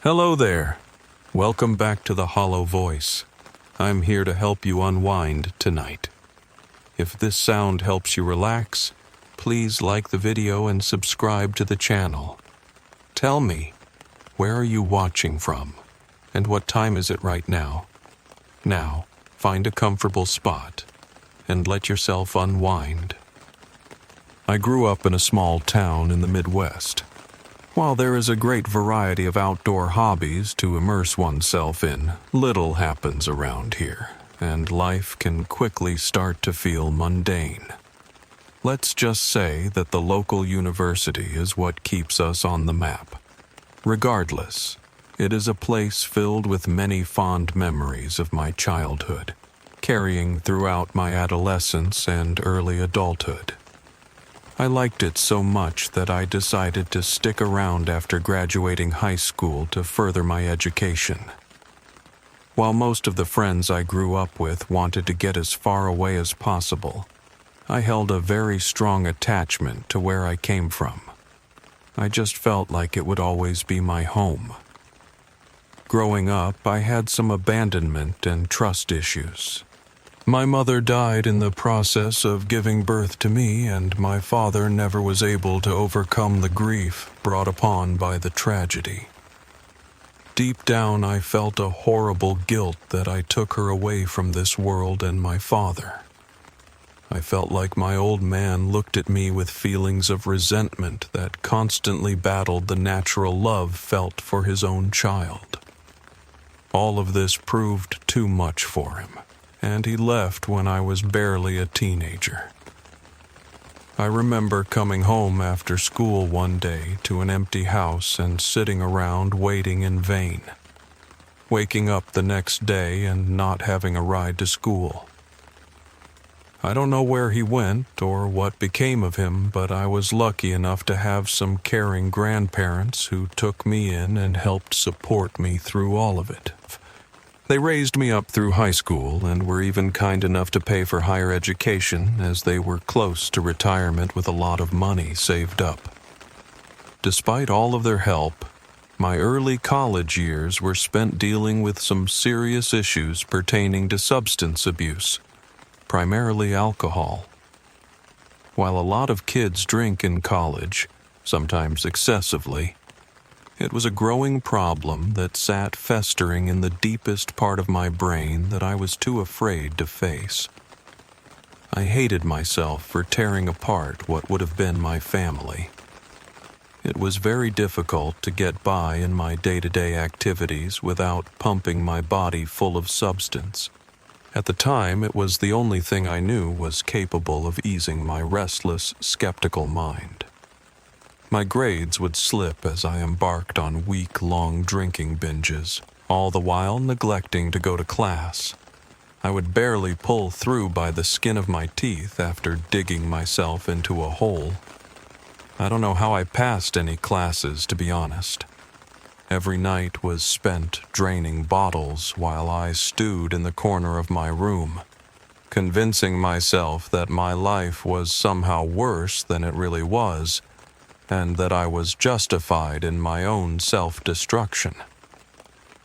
Hello there. Welcome back to the Hollow Voice. I'm here to help you unwind tonight. If this sound helps you relax, please like the video and subscribe to the channel. Tell me, where are you watching from? And what time is it right now? Now, find a comfortable spot and let yourself unwind. I grew up in a small town in the Midwest. While there is a great variety of outdoor hobbies to immerse oneself in, little happens around here, and life can quickly start to feel mundane. Let's just say that the local university is what keeps us on the map. Regardless, it is a place filled with many fond memories of my childhood, carrying throughout my adolescence and early adulthood. I liked it so much that I decided to stick around after graduating high school to further my education. While most of the friends I grew up with wanted to get as far away as possible, I held a very strong attachment to where I came from. I just felt like it would always be my home. Growing up, I had some abandonment and trust issues. My mother died in the process of giving birth to me, and my father never was able to overcome the grief brought upon by the tragedy. Deep down, I felt a horrible guilt that I took her away from this world and my father. I felt like my old man looked at me with feelings of resentment that constantly battled the natural love felt for his own child. All of this proved too much for him, and he left when I was barely a teenager. I remember coming home after school one day to an empty house and sitting around waiting in vain. Waking up the next day and not having a ride to school. I don't know where he went or what became of him, but I was lucky enough to have some caring grandparents who took me in and helped support me through all of it. They raised me up through high school and were even kind enough to pay for higher education, as they were close to retirement with a lot of money saved up. Despite all of their help, my early college years were spent dealing with some serious issues pertaining to substance abuse, primarily alcohol. While a lot of kids drink in college, sometimes excessively, it was a growing problem that sat festering in the deepest part of my brain that I was too afraid to face. I hated myself for tearing apart what would have been my family. It was very difficult to get by in my day-to-day activities without pumping my body full of substance. At the time, it was the only thing I knew was capable of easing my restless, skeptical mind. My grades would slip as I embarked on week-long drinking binges, all the while neglecting to go to class. I would barely pull through by the skin of my teeth after digging myself into a hole. I don't know how I passed any classes, to be honest. Every night was spent draining bottles while I stewed in the corner of my room, convincing myself that my life was somehow worse than it really was, and that I was justified in my own self-destruction.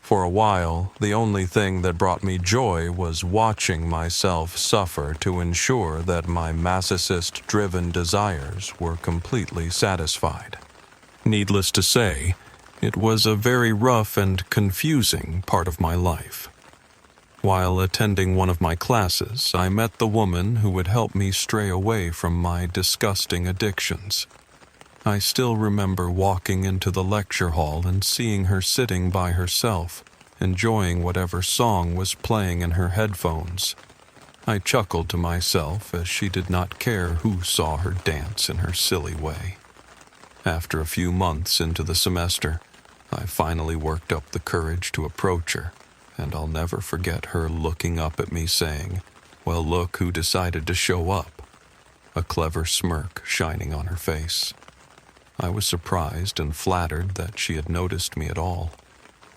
For a while, the only thing that brought me joy was watching myself suffer to ensure that my masochist-driven desires were completely satisfied. Needless to say, it was a very rough and confusing part of my life. While attending one of my classes, I met the woman who would help me stray away from my disgusting addictions. I still remember walking into the lecture hall and seeing her sitting by herself, enjoying whatever song was playing in her headphones. I chuckled to myself as she did not care who saw her dance in her silly way. After a few months into the semester, I finally worked up the courage to approach her, and I'll never forget her looking up at me saying, "Well, look who decided to show up," a clever smirk shining on her face. I was surprised and flattered that she had noticed me at all.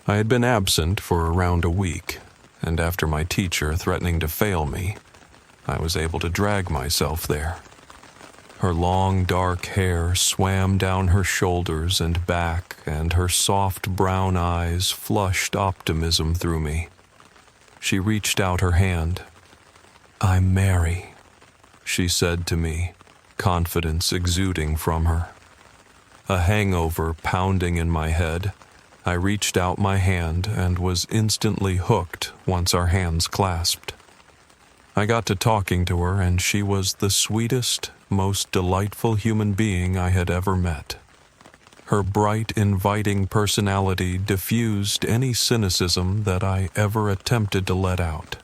I had been absent for around a week, and after my teacher threatening to fail me, I was able to drag myself there. Her long dark hair swam down her shoulders and back, and her soft brown eyes flushed optimism through me. She reached out her hand. "I'm Mary," she said to me, confidence exuding from her. A hangover pounding in my head, I reached out my hand and was instantly hooked once our hands clasped. I got to talking to her, and she was the sweetest, most delightful human being I had ever met. Her bright, inviting personality diffused any cynicism that I ever attempted to let out.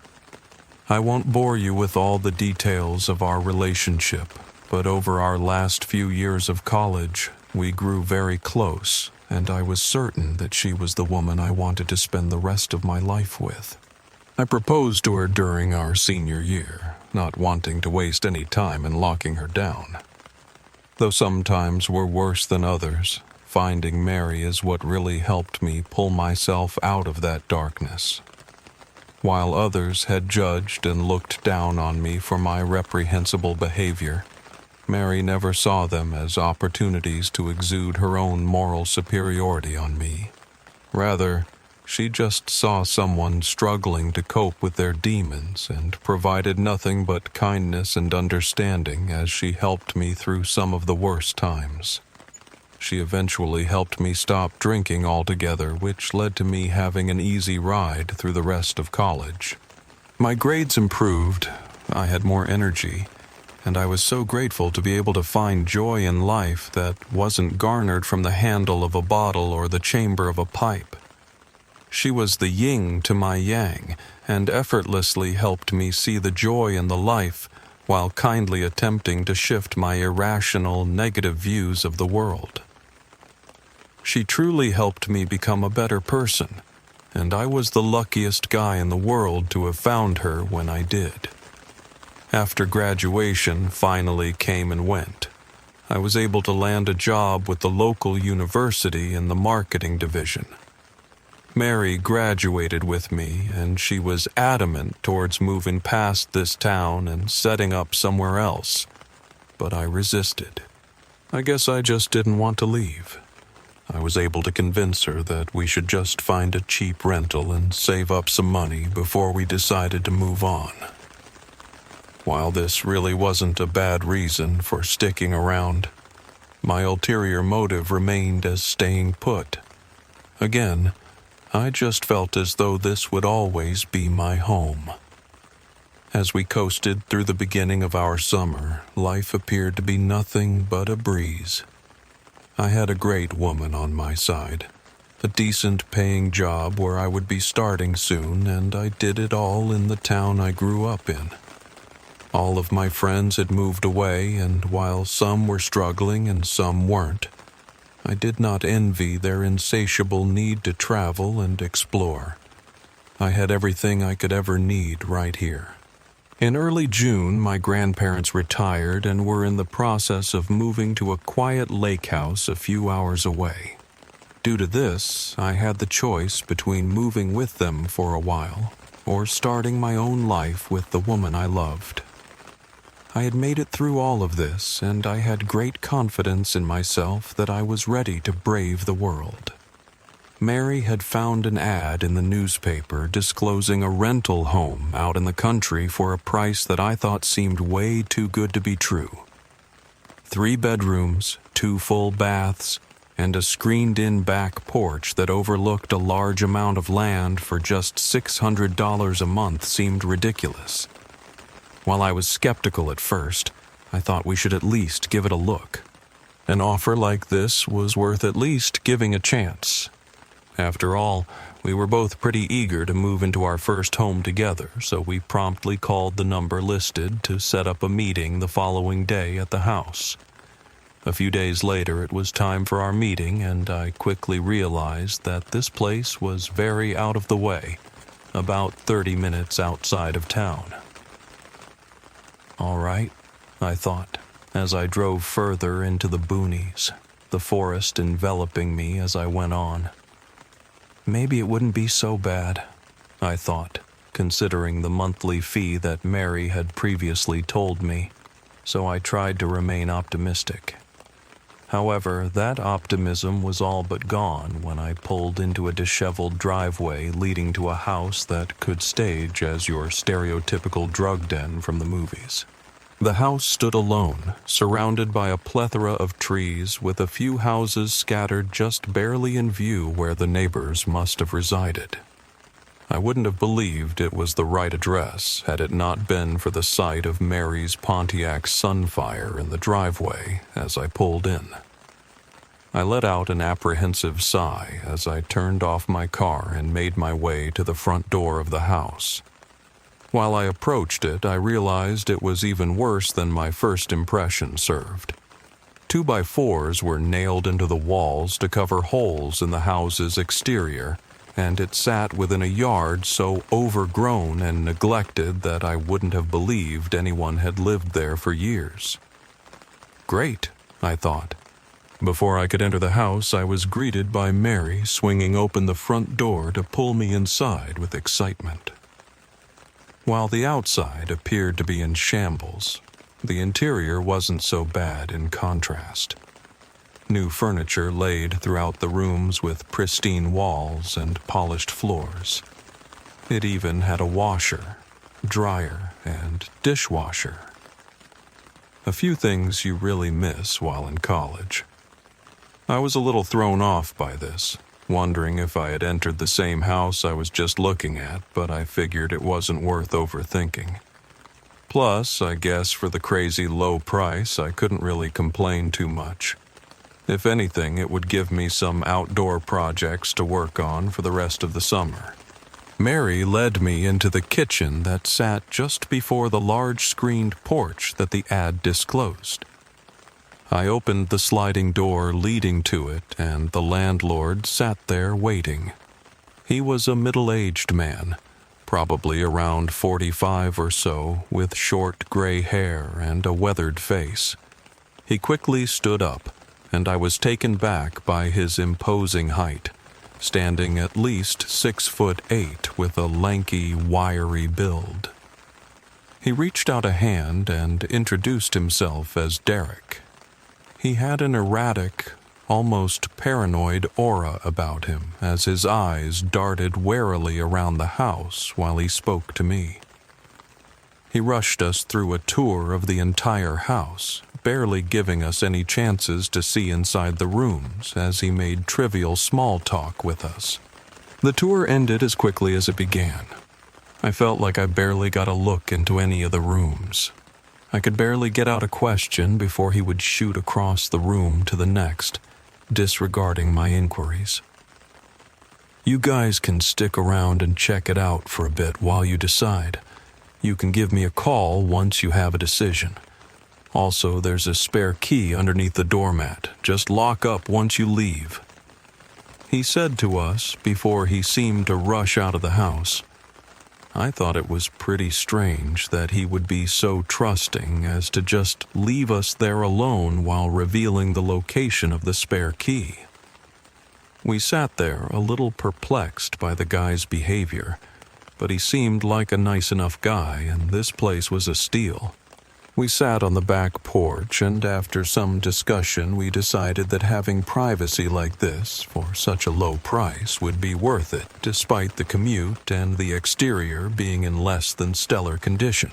I won't bore you with all the details of our relationship, but over our last few years of college, we grew very close, and I was certain that she was the woman I wanted to spend the rest of my life with. I proposed to her during our senior year, not wanting to waste any time in locking her down. Though some times were worse than others, finding Mary is what really helped me pull myself out of that darkness. While others had judged and looked down on me for my reprehensible behavior, Mary never saw them as opportunities to exude her own moral superiority on me. Rather, she just saw someone struggling to cope with their demons and provided nothing but kindness and understanding as she helped me through some of the worst times. She eventually helped me stop drinking altogether, which led to me having an easy ride through the rest of college. My grades improved, I had more energy, and I was so grateful to be able to find joy in life that wasn't garnered from the handle of a bottle or the chamber of a pipe. She was the yin to my yang, and effortlessly helped me see the joy in the life while kindly attempting to shift my irrational, negative views of the world. She truly helped me become a better person, and I was the luckiest guy in the world to have found her when I did. After graduation finally came and went, I was able to land a job with the local university in the marketing division. Mary graduated with me, and she was adamant towards moving past this town and setting up somewhere else, but I resisted. I guess I just didn't want to leave. I was able to convince her that we should just find a cheap rental and save up some money before we decided to move on. While this really wasn't a bad reason for sticking around, my ulterior motive remained as staying put. Again, I just felt as though this would always be my home. As we coasted through the beginning of our summer, life appeared to be nothing but a breeze. I had a great woman on my side, a decent paying job where I would be starting soon, and I did it all in the town I grew up in. All of my friends had moved away, and while some were struggling and some weren't, I did not envy their insatiable need to travel and explore. I had everything I could ever need right here. In early June, my grandparents retired and were in the process of moving to a quiet lake house a few hours away. Due to this, I had the choice between moving with them for a while or starting my own life with the woman I loved. I had made it through all of this, and I had great confidence in myself that I was ready to brave the world. Mary had found an ad in the newspaper disclosing a rental home out in the country for a price that I thought seemed way too good to be true. 3 bedrooms, 2 full baths, and a screened-in back porch that overlooked a large amount of land for just $600 a month seemed ridiculous. While I was skeptical at first, I thought we should at least give it a look. An offer like this was worth at least giving a chance. After all, we were both pretty eager to move into our first home together, so we promptly called the number listed to set up a meeting the following day at the house. A few days later, it was time for our meeting, and I quickly realized that this place was very out of the way, about 30 minutes outside of town. All right, I thought, as I drove further into the boonies, the forest enveloping me as I went on. Maybe it wouldn't be so bad, I thought, considering the monthly fee that Mary had previously told me. so I tried to remain optimistic. However, that optimism was all but gone when I pulled into a disheveled driveway leading to a house that could stage as your stereotypical drug den from the movies. The house stood alone, surrounded by a plethora of trees, with a few houses scattered just barely in view where the neighbors must have resided. I wouldn't have believed it was the right address had it not been for the sight of Mary's Pontiac Sunfire in the driveway as I pulled in. I let out an apprehensive sigh as I turned off my car and made my way to the front door of the house. While I approached it, I realized it was even worse than my first impression served. 2x4s were nailed into the walls to cover holes in the house's exterior, and it sat within a yard so overgrown and neglected that I wouldn't have believed anyone had lived there for years. Great, I thought. Before I could enter the house, I was greeted by Mary swinging open the front door to pull me inside with excitement. While the outside appeared to be in shambles, the interior wasn't so bad in contrast. New furniture laid throughout the rooms with pristine walls and polished floors. It even had a washer, dryer, and dishwasher. A few things you really miss while in college. I was a little thrown off by this, wondering if I had entered the same house I was just looking at, but I figured it wasn't worth overthinking. Plus, I guess for the crazy low price, I couldn't really complain too much. If anything, it would give me some outdoor projects to work on for the rest of the summer. Mary led me into the kitchen that sat just before the large screened porch that the ad disclosed. I opened the sliding door leading to it, and the landlord sat there waiting. He was a middle-aged man, probably around 45 or so, with short gray hair and a weathered face. He quickly stood up, and I was taken back by his imposing height, standing at least 6'8" with a lanky, wiry build. He reached out a hand and introduced himself as Derek. He had an erratic, almost paranoid aura about him as his eyes darted warily around the house while he spoke to me. He rushed us through a tour of the entire house, barely giving us any chances to see inside the rooms as he made trivial small talk with us. The tour ended as quickly as it began. I felt like I barely got a look into any of the rooms. I could barely get out a question before he would shoot across the room to the next, disregarding my inquiries. You guys can stick around and check it out for a bit while you decide. You can give me a call once you have a decision. Also, there's a spare key underneath the doormat. Just lock up once you leave. He said to us before he seemed to rush out of the house. I thought it was pretty strange that he would be so trusting as to just leave us there alone while revealing the location of the spare key. We sat there a little perplexed by the guy's behavior, but he seemed like a nice enough guy, and this place was a steal. We sat on the back porch, and after some discussion we decided that having privacy like this for such a low price would be worth it, despite the commute and the exterior being in less than stellar condition.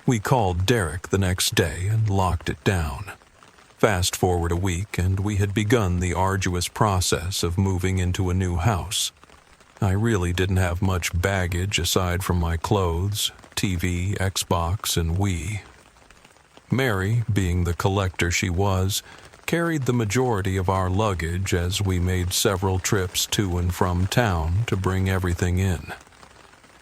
We called Derek the next day and locked it down. Fast forward a week, and we had begun the arduous process of moving into a new house. I really didn't have much baggage aside from my clothes, TV, Xbox, and Wii. Mary, being the collector she was, carried the majority of our luggage as we made several trips to and from town to bring everything in.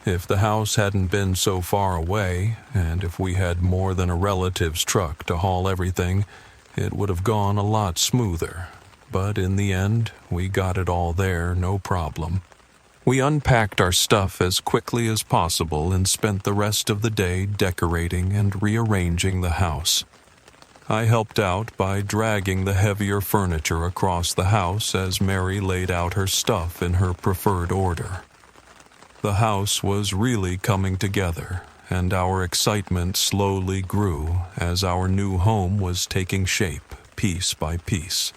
If the house hadn't been so far away, and if we had more than a relative's truck to haul everything, it would have gone a lot smoother. But in the end, we got it all there, no problem. We unpacked our stuff as quickly as possible and spent the rest of the day decorating and rearranging the house. I helped out by dragging the heavier furniture across the house as Mary laid out her stuff in her preferred order. The house was really coming together, and our excitement slowly grew as our new home was taking shape piece by piece.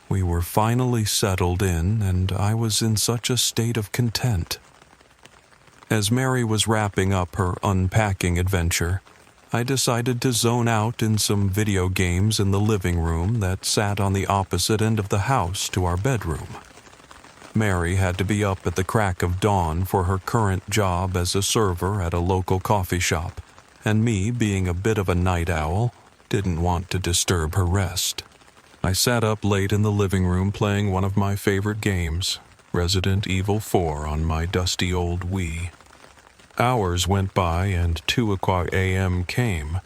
We were finally settled in, and I was in such a state of content. As Mary was wrapping up her unpacking adventure, I decided to zone out in some video games in the living room that sat on the opposite end of the house to our bedroom. Mary had to be up at the crack of dawn for her current job as a server at a local coffee shop, and me, being a bit of a night owl, didn't want to disturb her rest. I sat up late in the living room playing one of my favorite games, Resident Evil 4, on my dusty old Wii. Hours went by and 2 o'clock a.m. came,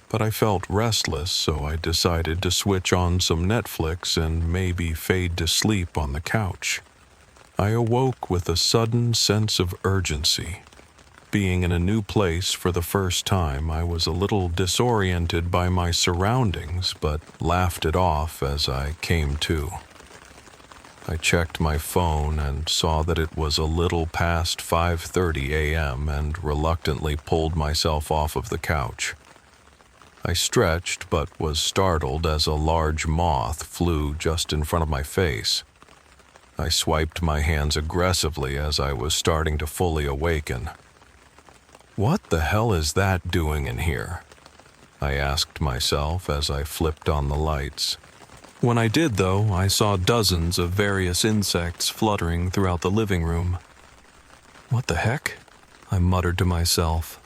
but I felt restless, so I decided to switch on some Netflix and maybe fade to sleep on the couch. I awoke with a sudden sense of urgency. Being in a new place for the first time, I was a little disoriented by my surroundings, but laughed it off as I came to. I checked my phone and saw that it was a little past 5:30 a.m. and reluctantly pulled myself off of the couch. I stretched but was startled as a large moth flew just in front of my face. I swiped my hands aggressively as I was starting to fully awaken. "What the hell is that doing in here?" I asked myself as I flipped on the lights. When I did, though, I saw dozens of various insects fluttering throughout the living room. "What the heck?" I muttered to myself.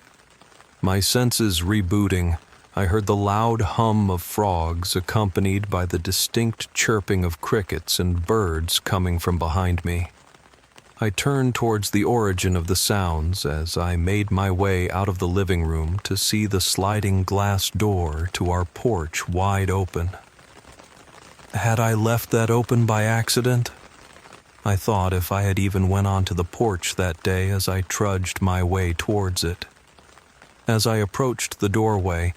My senses rebooting, I heard the loud hum of frogs accompanied by the distinct chirping of crickets and birds coming from behind me. I turned towards the origin of the sounds as I made my way out of the living room to see the sliding glass door to our porch wide open. Had I left that open by accident? I thought if I had even went onto the porch that day as I trudged my way towards it. As I approached the doorway,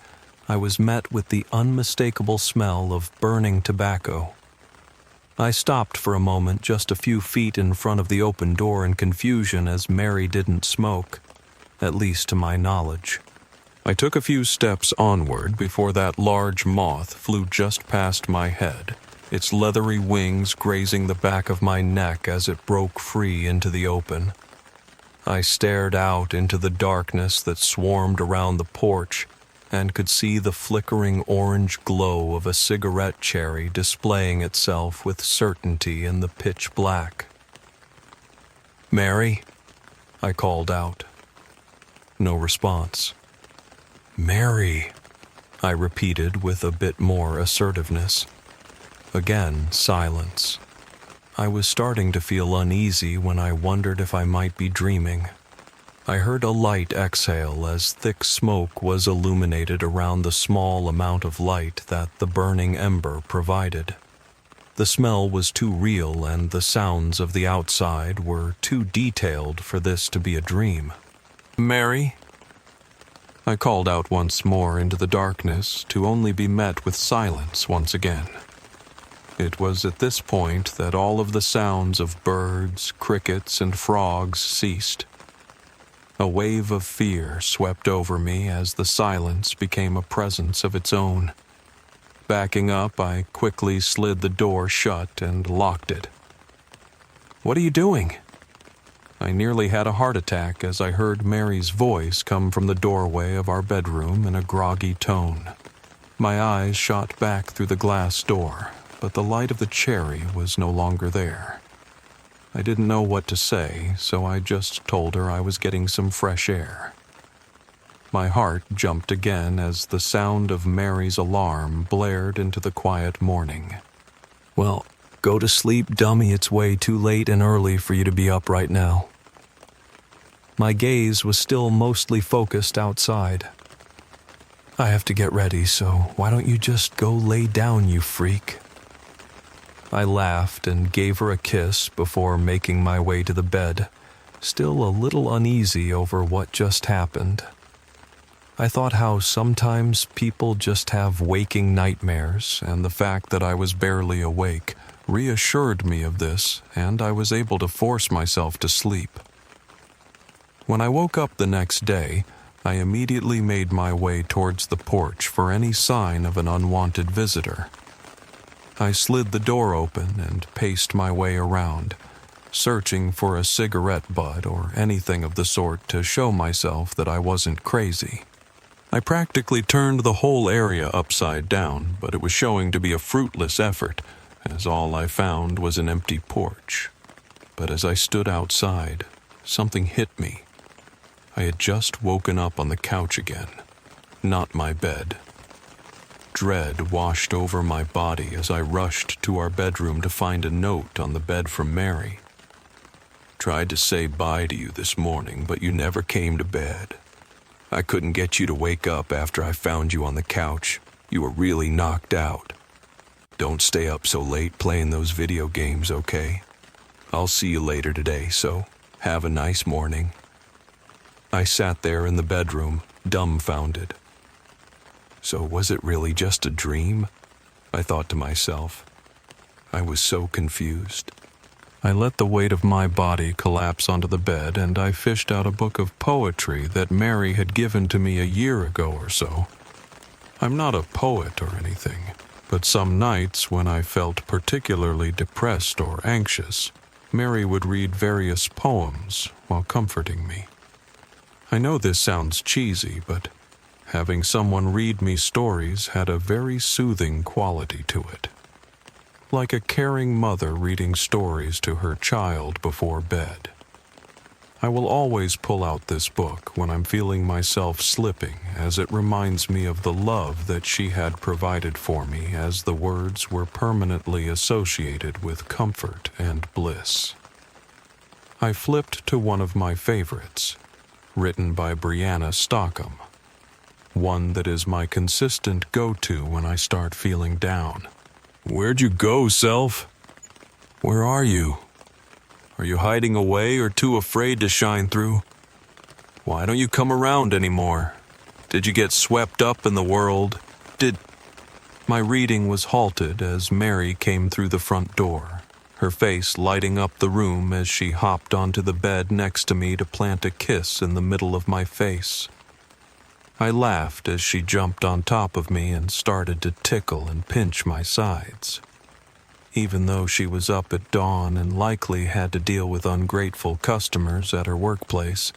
I was met with the unmistakable smell of burning tobacco. I stopped for a moment just a few feet in front of the open door in confusion as Mary didn't smoke, at least to my knowledge. I took a few steps onward before that large moth flew just past my head, its leathery wings grazing the back of my neck as it broke free into the open. I stared out into the darkness that swarmed around the porch and could see the flickering orange glow of a cigarette cherry displaying itself with certainty in the pitch black. "Mary?" I called out. No response. "Mary," I repeated with a bit more assertiveness. Again, silence. I was starting to feel uneasy when I wondered if I might be dreaming. I heard a light exhale as thick smoke was illuminated around the small amount of light that the burning ember provided. The smell was too real and the sounds of the outside were too detailed for this to be a dream. "Mary?" I called out once more into the darkness to only be met with silence once again. It was at this point that all of the sounds of birds, crickets, and frogs ceased. A wave of fear swept over me as the silence became a presence of its own. Backing up, I quickly slid the door shut and locked it. "What are you doing?" I nearly had a heart attack as I heard Mary's voice come from the doorway of our bedroom in a groggy tone. My eyes shot back through the glass door, but the light of the cherry was no longer there. I didn't know what to say, so I just told her I was getting some fresh air. My heart jumped again as the sound of Mary's alarm blared into the quiet morning. "Well, go to sleep, dummy. It's way too late and early for you to be up right now." My gaze was still mostly focused outside. "I have to get ready, so why don't you just go lay down, you freak?" I laughed and gave her a kiss before making my way to the bed, still a little uneasy over what just happened. I thought how sometimes people just have waking nightmares, and the fact that I was barely awake reassured me of this, and I was able to force myself to sleep. When I woke up the next day, I immediately made my way towards the porch for any sign of an unwanted visitor. I slid the door open and paced my way around, searching for a cigarette butt or anything of the sort to show myself that I wasn't crazy. I practically turned the whole area upside down, but it was showing to be a fruitless effort, as all I found was an empty porch. But as I stood outside, something hit me. I had just woken up on the couch again, not my bed. Dread washed over my body as I rushed to our bedroom to find a note on the bed from Mary. Tried to say bye to you this morning, but you never came to bed. I couldn't get you to wake up after I found you on the couch. You were really knocked out. Don't stay up so late playing those video games, okay? I'll see you later today, so have a nice morning. I sat there in the bedroom, dumbfounded. So was it really just a dream? I thought to myself. I was so confused. I let the weight of my body collapse onto the bed, and I fished out a book of poetry that Mary had given to me a year ago or so. I'm not a poet or anything, but some nights when I felt particularly depressed or anxious, Mary would read various poems while comforting me. I know this sounds cheesy, but having someone read me stories had a very soothing quality to it. Like a caring mother reading stories to her child before bed. I will always pull out this book when I'm feeling myself slipping, as it reminds me of the love that she had provided for me, as the words were permanently associated with comfort and bliss. I flipped to one of my favorites, written by Brianna Stockham, one that is my consistent go-to when I start feeling down. Where'd you go, self? Where are you? Are you hiding away or too afraid to shine through? Why don't you come around anymore? Did you get swept up in the world? My reading was halted as Mary came through the front door, her face lighting up the room as she hopped onto the bed next to me to plant a kiss in the middle of my face. I laughed as she jumped on top of me and started to tickle and pinch my sides. Even though she was up at dawn and likely had to deal with ungrateful customers at her workplace,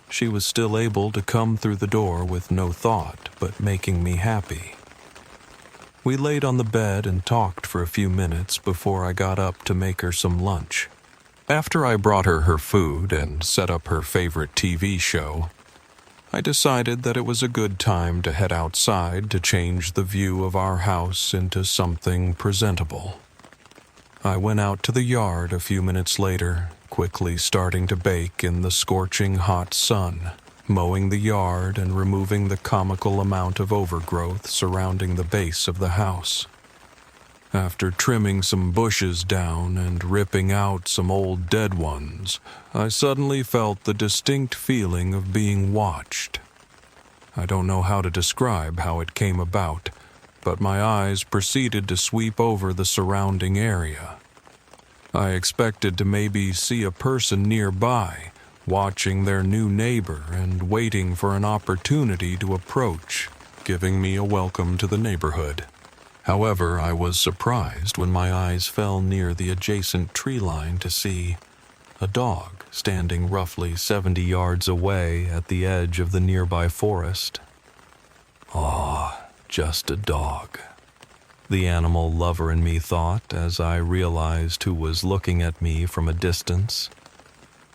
she was still able to come through the door with no thought but making me happy. We laid on the bed and talked for a few minutes before I got up to make her some lunch. After I brought her her food and set up her favorite TV show, I decided that it was a good time to head outside to change the view of our house into something presentable. I went out to the yard a few minutes later, quickly starting to bake in the scorching hot sun, mowing the yard and removing the comical amount of overgrowth surrounding the base of the house. After trimming some bushes down and ripping out some old dead ones, I suddenly felt the distinct feeling of being watched. I don't know how to describe how it came about, but my eyes proceeded to sweep over the surrounding area. I expected to maybe see a person nearby, watching their new neighbor and waiting for an opportunity to approach, giving me a welcome to the neighborhood. However, I was surprised when my eyes fell near the adjacent tree line to see a dog standing roughly 70 yards away at the edge of the nearby forest. Just a dog, the animal lover in me thought as I realized who was looking at me from a distance.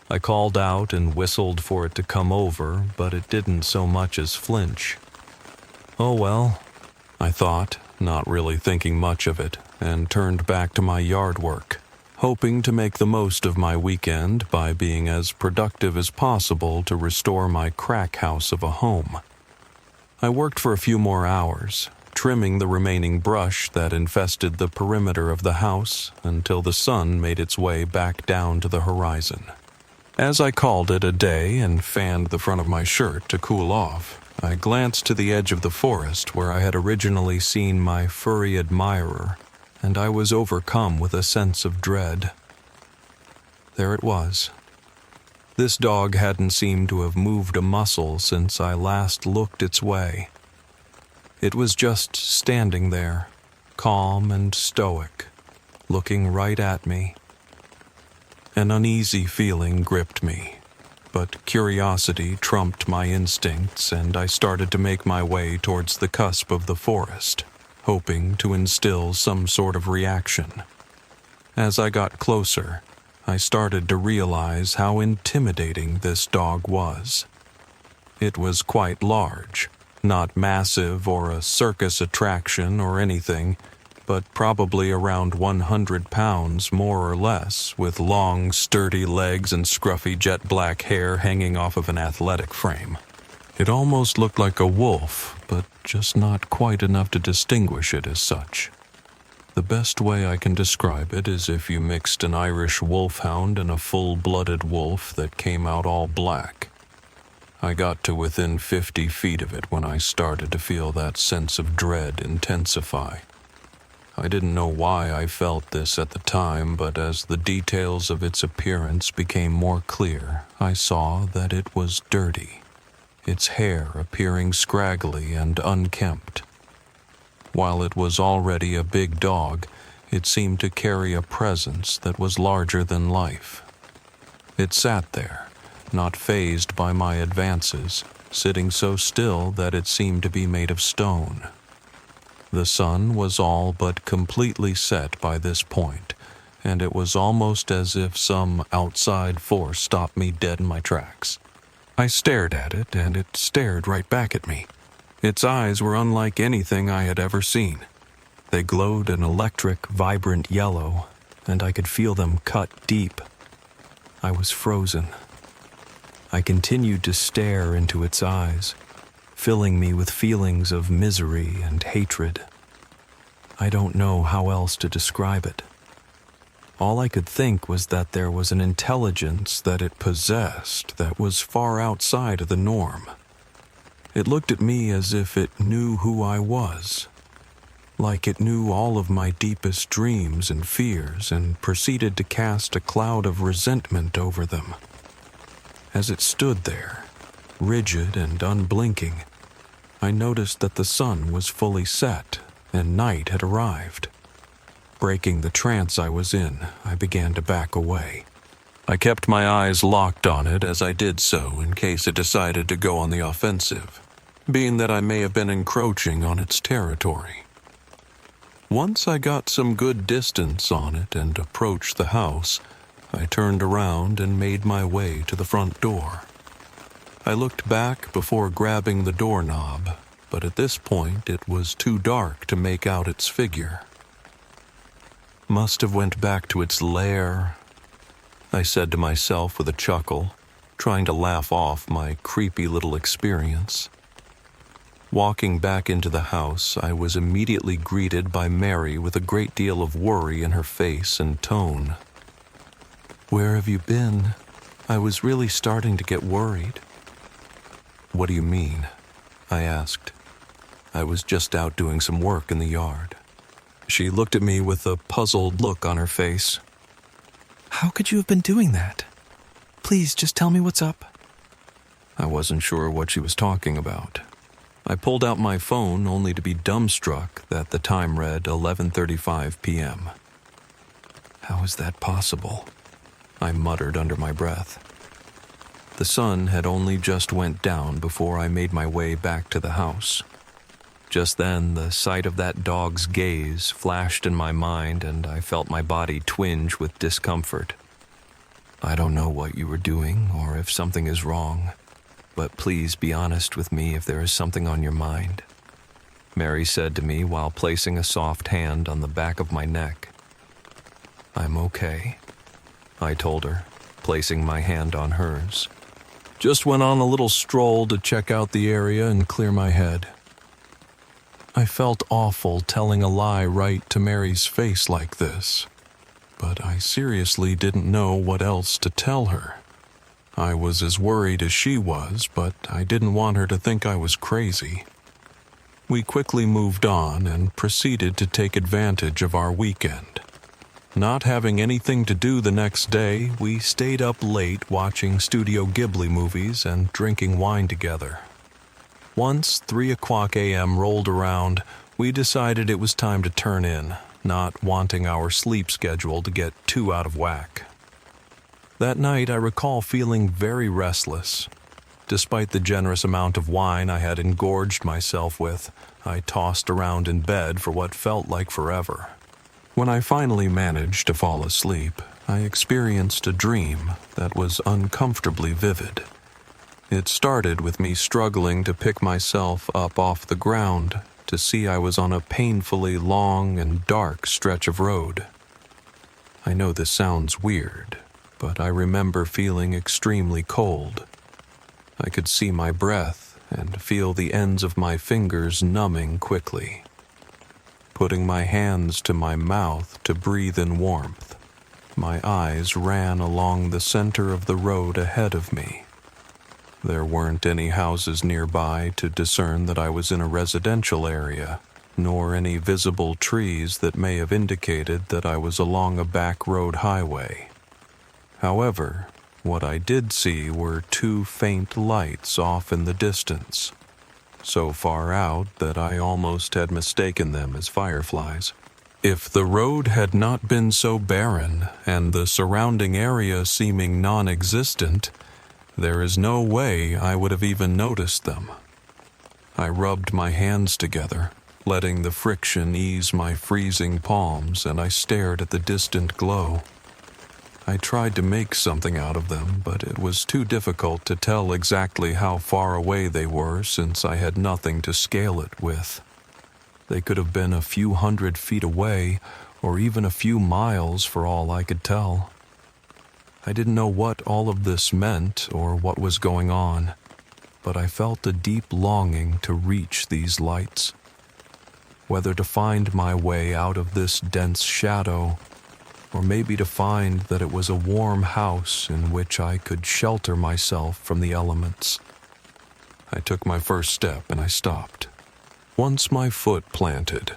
I called out and whistled for it to come over, but it didn't so much as flinch. Oh well, I thought, not really thinking much of it, and turned back to my yard work, hoping to make the most of my weekend by being as productive as possible to restore my crack house of a home. I worked for a few more hours, trimming the remaining brush that infested the perimeter of the house until the sun made its way back down to the horizon. As I called it a day and fanned the front of my shirt to cool off, I glanced to the edge of the forest where I had originally seen my furry admirer, and I was overcome with a sense of dread. There it was, This dog hadn't seemed to have moved a muscle since I last looked its way. It was just standing there, calm and stoic, looking right at me. An uneasy feeling gripped me, but curiosity trumped my instincts, and I started to make my way towards the cusp of the forest, hoping to instill some sort of reaction. As I got closer, I started to realize how intimidating this dog was. It was quite large, not massive or a circus attraction or anything, but probably around 100 pounds more or less, with long, sturdy legs and scruffy jet black hair hanging off of an athletic frame. It almost looked like a wolf, but just not quite enough to distinguish it as such. The best way I can describe it is if you mixed an Irish wolfhound and a full-blooded wolf that came out all black. I got to within 50 feet of it when I started to feel that sense of dread intensify. I didn't know why I felt this at the time, but as the details of its appearance became more clear, I saw that it was dirty, its hair appearing scraggly and unkempt. While it was already a big dog, it seemed to carry a presence that was larger than life. It sat there, not fazed by my advances, sitting so still that it seemed to be made of stone. The sun was all but completely set by this point, and it was almost as if some outside force stopped me dead in my tracks. I stared at it, and it stared right back at me. Its eyes were unlike anything I had ever seen. They glowed an electric, vibrant yellow, and I could feel them cut deep. I was frozen. I continued to stare into its eyes, filling me with feelings of misery and hatred. I don't know how else to describe it. All I could think was that there was an intelligence that it possessed that was far outside of the norm. It looked at me as if it knew who I was, like it knew all of my deepest dreams and fears and proceeded to cast a cloud of resentment over them. As it stood there, rigid and unblinking, I noticed that the sun was fully set and night had arrived. Breaking the trance I was in, I began to back away. I kept my eyes locked on it as I did so in case it decided to go on the offensive, being that I may have been encroaching on its territory. Once I got some good distance on it and approached the house, I turned around and made my way to the front door. I looked back before grabbing the doorknob, but at this point it was too dark to make out its figure. Must have went back to its lair, I said to myself with a chuckle, trying to laugh off my creepy little experience. Walking back into the house, I was immediately greeted by Mary with a great deal of worry in her face and tone. "Where have you been? I was really starting to get worried." "What do you mean?" I asked. "I was just out doing some work in the yard." She looked at me with a puzzled look on her face. "How could you have been doing that? Please, just tell me what's up." I wasn't sure what she was talking about. I pulled out my phone only to be dumbstruck that the time read 11:35 p.m. How is that possible? I muttered under my breath. The sun had only just went down before I made my way back to the house. Just then, the sight of that dog's gaze flashed in my mind, and I felt my body twinge with discomfort. "I don't know what you were doing or if something is wrong, but please be honest with me if there is something on your mind," Mary said to me while placing a soft hand on the back of my neck. "I'm okay," I told her, placing my hand on hers. "Just went on a little stroll to check out the area and clear my head." I felt awful telling a lie right to Mary's face like this, but I seriously didn't know what else to tell her. I was as worried as she was, but I didn't want her to think I was crazy. We quickly moved on and proceeded to take advantage of our weekend. Not having anything to do the next day, we stayed up late watching Studio Ghibli movies and drinking wine together. Once 3:00 a.m. rolled around, we decided it was time to turn in, not wanting our sleep schedule to get too out of whack. That night, I recall feeling very restless. Despite the generous amount of wine I had engorged myself with, I tossed around in bed for what felt like forever. When I finally managed to fall asleep, I experienced a dream that was uncomfortably vivid. It started with me struggling to pick myself up off the ground to see I was on a painfully long and dark stretch of road. I know this sounds weird, but I remember feeling extremely cold. I could see my breath and feel the ends of my fingers numbing quickly. Putting my hands to my mouth to breathe in warmth, my eyes ran along the center of the road ahead of me. There weren't any houses nearby to discern that I was in a residential area, nor any visible trees that may have indicated that I was along a back road highway. However, what I did see were 2 faint lights off in the distance, so far out that I almost had mistaken them as fireflies. If the road had not been so barren and the surrounding area seeming non-existent, there is no way I would have even noticed them. I rubbed my hands together, letting the friction ease my freezing palms, and I stared at the distant glow. I tried to make something out of them, but it was too difficult to tell exactly how far away they were since I had nothing to scale it with. They could have been a few 100 feet away, or even a few miles for all I could tell. I didn't know what all of this meant or what was going on, but I felt a deep longing to reach these lights. Whether to find my way out of this dense shadow, or maybe to find that it was a warm house in which I could shelter myself from the elements. I took my first step and I stopped. Once my foot planted,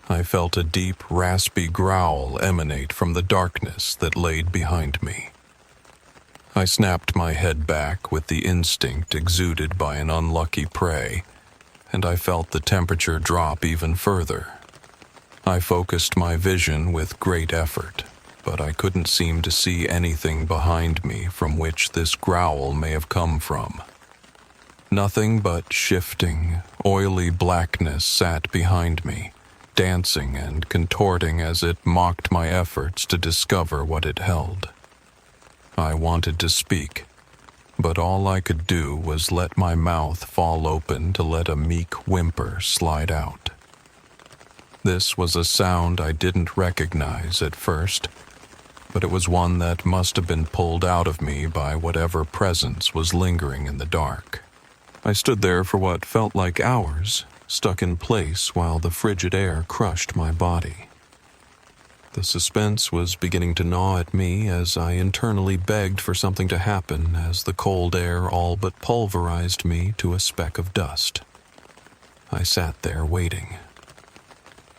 I felt a deep, raspy growl emanate from the darkness that laid behind me. I snapped my head back with the instinct exuded by an unlucky prey, and I felt the temperature drop even further. I focused my vision with great effort, but I couldn't seem to see anything behind me from which this growl may have come from. Nothing but shifting, oily blackness sat behind me, dancing and contorting as it mocked my efforts to discover what it held. I wanted to speak, but all I could do was let my mouth fall open to let a meek whimper slide out. This was a sound I didn't recognize at first, but it was one that must have been pulled out of me by whatever presence was lingering in the dark. I stood there for what felt like hours, stuck in place while the frigid air crushed my body. The suspense was beginning to gnaw at me as I internally begged for something to happen as the cold air all but pulverized me to a speck of dust. I sat there waiting.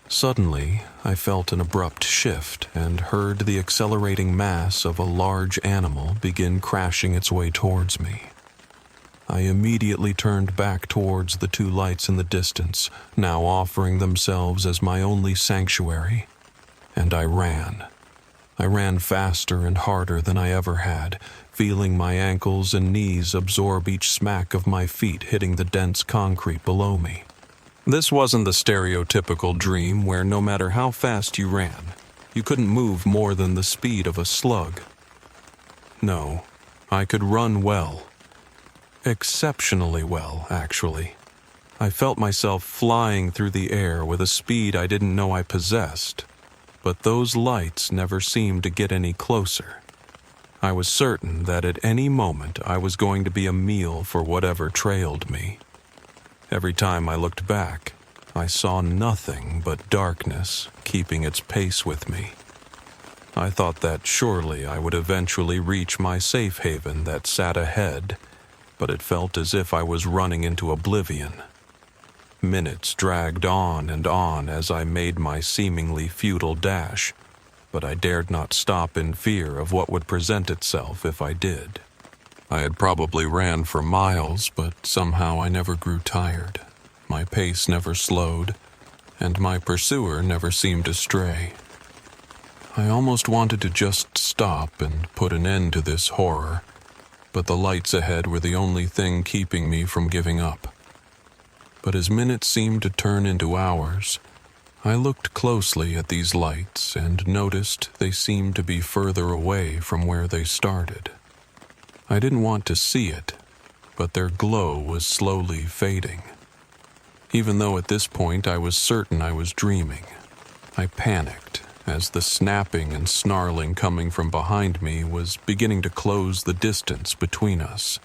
Suddenly, I felt an abrupt shift and heard the accelerating mass of a large animal begin crashing its way towards me. I immediately turned back towards the 2 lights in the distance, now offering themselves as my only sanctuary, and I ran. I ran faster and harder than I ever had, feeling my ankles and knees absorb each smack of my feet hitting the dense concrete below me. This wasn't the stereotypical dream where no matter how fast you ran, you couldn't move more than the speed of a slug. No, I could run well. Exceptionally well, actually. I felt myself flying through the air with a speed I didn't know I possessed, but those lights never seemed to get any closer. I was certain that at any moment I was going to be a meal for whatever trailed me. Every time I looked back, I saw nothing but darkness keeping its pace with me. I thought that surely I would eventually reach my safe haven that sat ahead, but it felt as if I was running into oblivion. Minutes dragged on and on as I made my seemingly futile dash, but I dared not stop in fear of what would present itself if I did. I had probably ran for miles, but somehow I never grew tired. My pace never slowed, and my pursuer never seemed to stray. I almost wanted to just stop and put an end to this horror, but the lights ahead were the only thing keeping me from giving up. But as minutes seemed to turn into hours, I looked closely at these lights and noticed they seemed to be further away from where they started. I didn't want to see it, but their glow was slowly fading. Even though at this point I was certain I was dreaming, I panicked as the snapping and snarling coming from behind me was beginning to close the distance between us.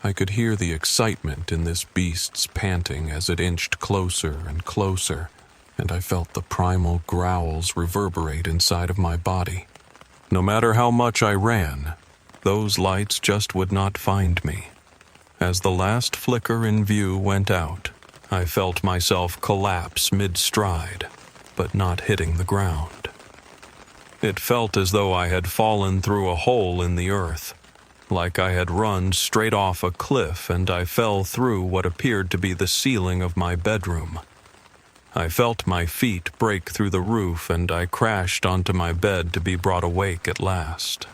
I could hear the excitement in this beast's panting as it inched closer and closer, and I felt the primal growls reverberate inside of my body. No matter how much I ran, those lights just would not find me. As the last flicker in view went out, I felt myself collapse mid-stride, but not hitting the ground. It felt as though I had fallen through a hole in the earth, like I had run straight off a cliff and I fell through what appeared to be the ceiling of my bedroom. I felt my feet break through the roof and I crashed onto my bed to be brought awake at last.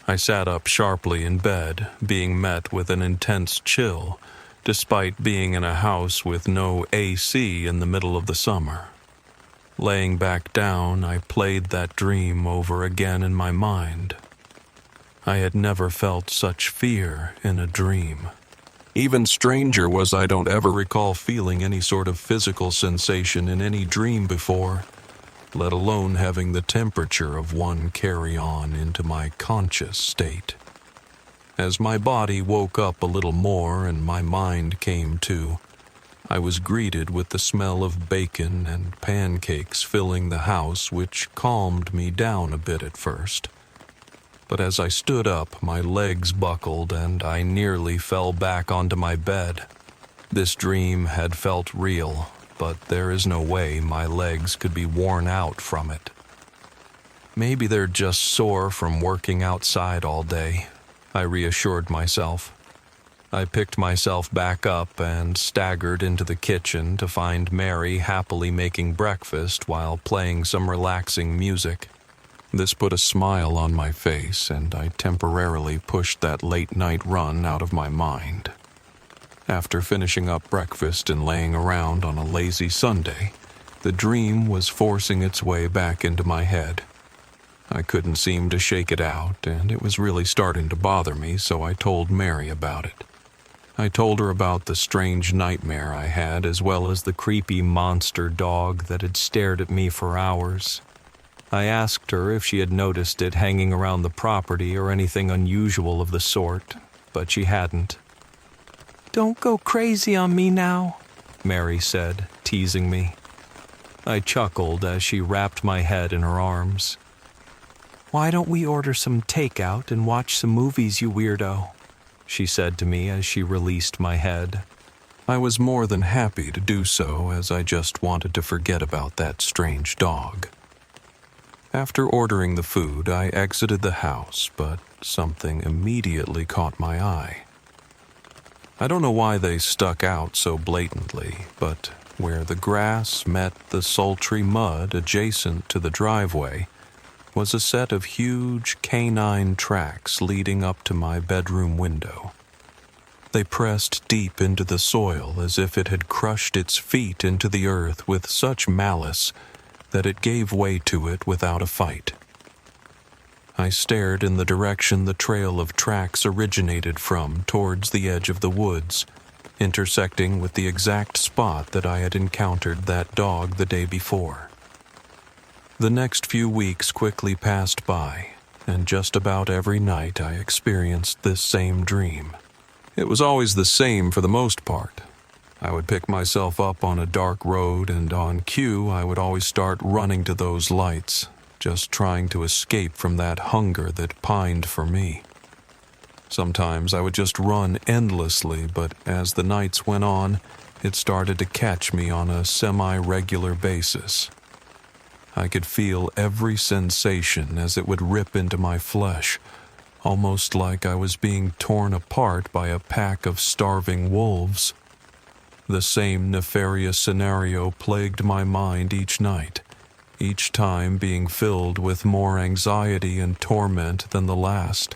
I sat up sharply in bed, being met with an intense chill, despite being in a house with no AC in the middle of the summer. Laying back down, I played that dream over again in my mind. I had never felt such fear in a dream. Even stranger was I don't ever recall feeling any sort of physical sensation in any dream before, let alone having the temperature of one carry on into my conscious state. As my body woke up a little more and my mind came to, I was greeted with the smell of bacon and pancakes filling the house, which calmed me down a bit at first. But as I stood up, my legs buckled and I nearly fell back onto my bed. This dream had felt real, but there is no way my legs could be worn out from it. Maybe they're just sore from working outside all day, I reassured myself. I picked myself back up and staggered into the kitchen to find Mary happily making breakfast while playing some relaxing music. This put a smile on my face, and I temporarily pushed that late-night run out of my mind. After finishing up breakfast and laying around on a lazy Sunday, the dream was forcing its way back into my head. I couldn't seem to shake it out, and it was really starting to bother me, so I told Mary about it. I told her about the strange nightmare I had, as well as the creepy monster dog that had stared at me for hours. I asked her if she had noticed it hanging around the property or anything unusual of the sort, but she hadn't. "Don't go crazy on me now," Mary said, teasing me. I chuckled as she wrapped my head in her arms. "Why don't we order some takeout and watch some movies, you weirdo?" she said to me as she released my head. I was more than happy to do so, as I just wanted to forget about that strange dog. After ordering the food, I exited the house, but something immediately caught my eye. I don't know why they stuck out so blatantly, but where the grass met the sultry mud adjacent to the driveway was a set of huge canine tracks leading up to my bedroom window. They pressed deep into the soil as if it had crushed its feet into the earth with such malice that it gave way to it without a fight. I stared in the direction the trail of tracks originated from towards the edge of the woods, intersecting with the exact spot that I had encountered that dog the day before. The next few weeks quickly passed by, and just about every night I experienced this same dream. It was always the same for the most part. I would pick myself up on a dark road, and on cue I would always start running to those lights, just trying to escape from that hunger that pined for me. Sometimes I would just run endlessly, but as the nights went on, it started to catch me on a semi-regular basis. I could feel every sensation as it would rip into my flesh, almost like I was being torn apart by a pack of starving wolves. The same nefarious scenario plagued my mind each night, each time being filled with more anxiety and torment than the last.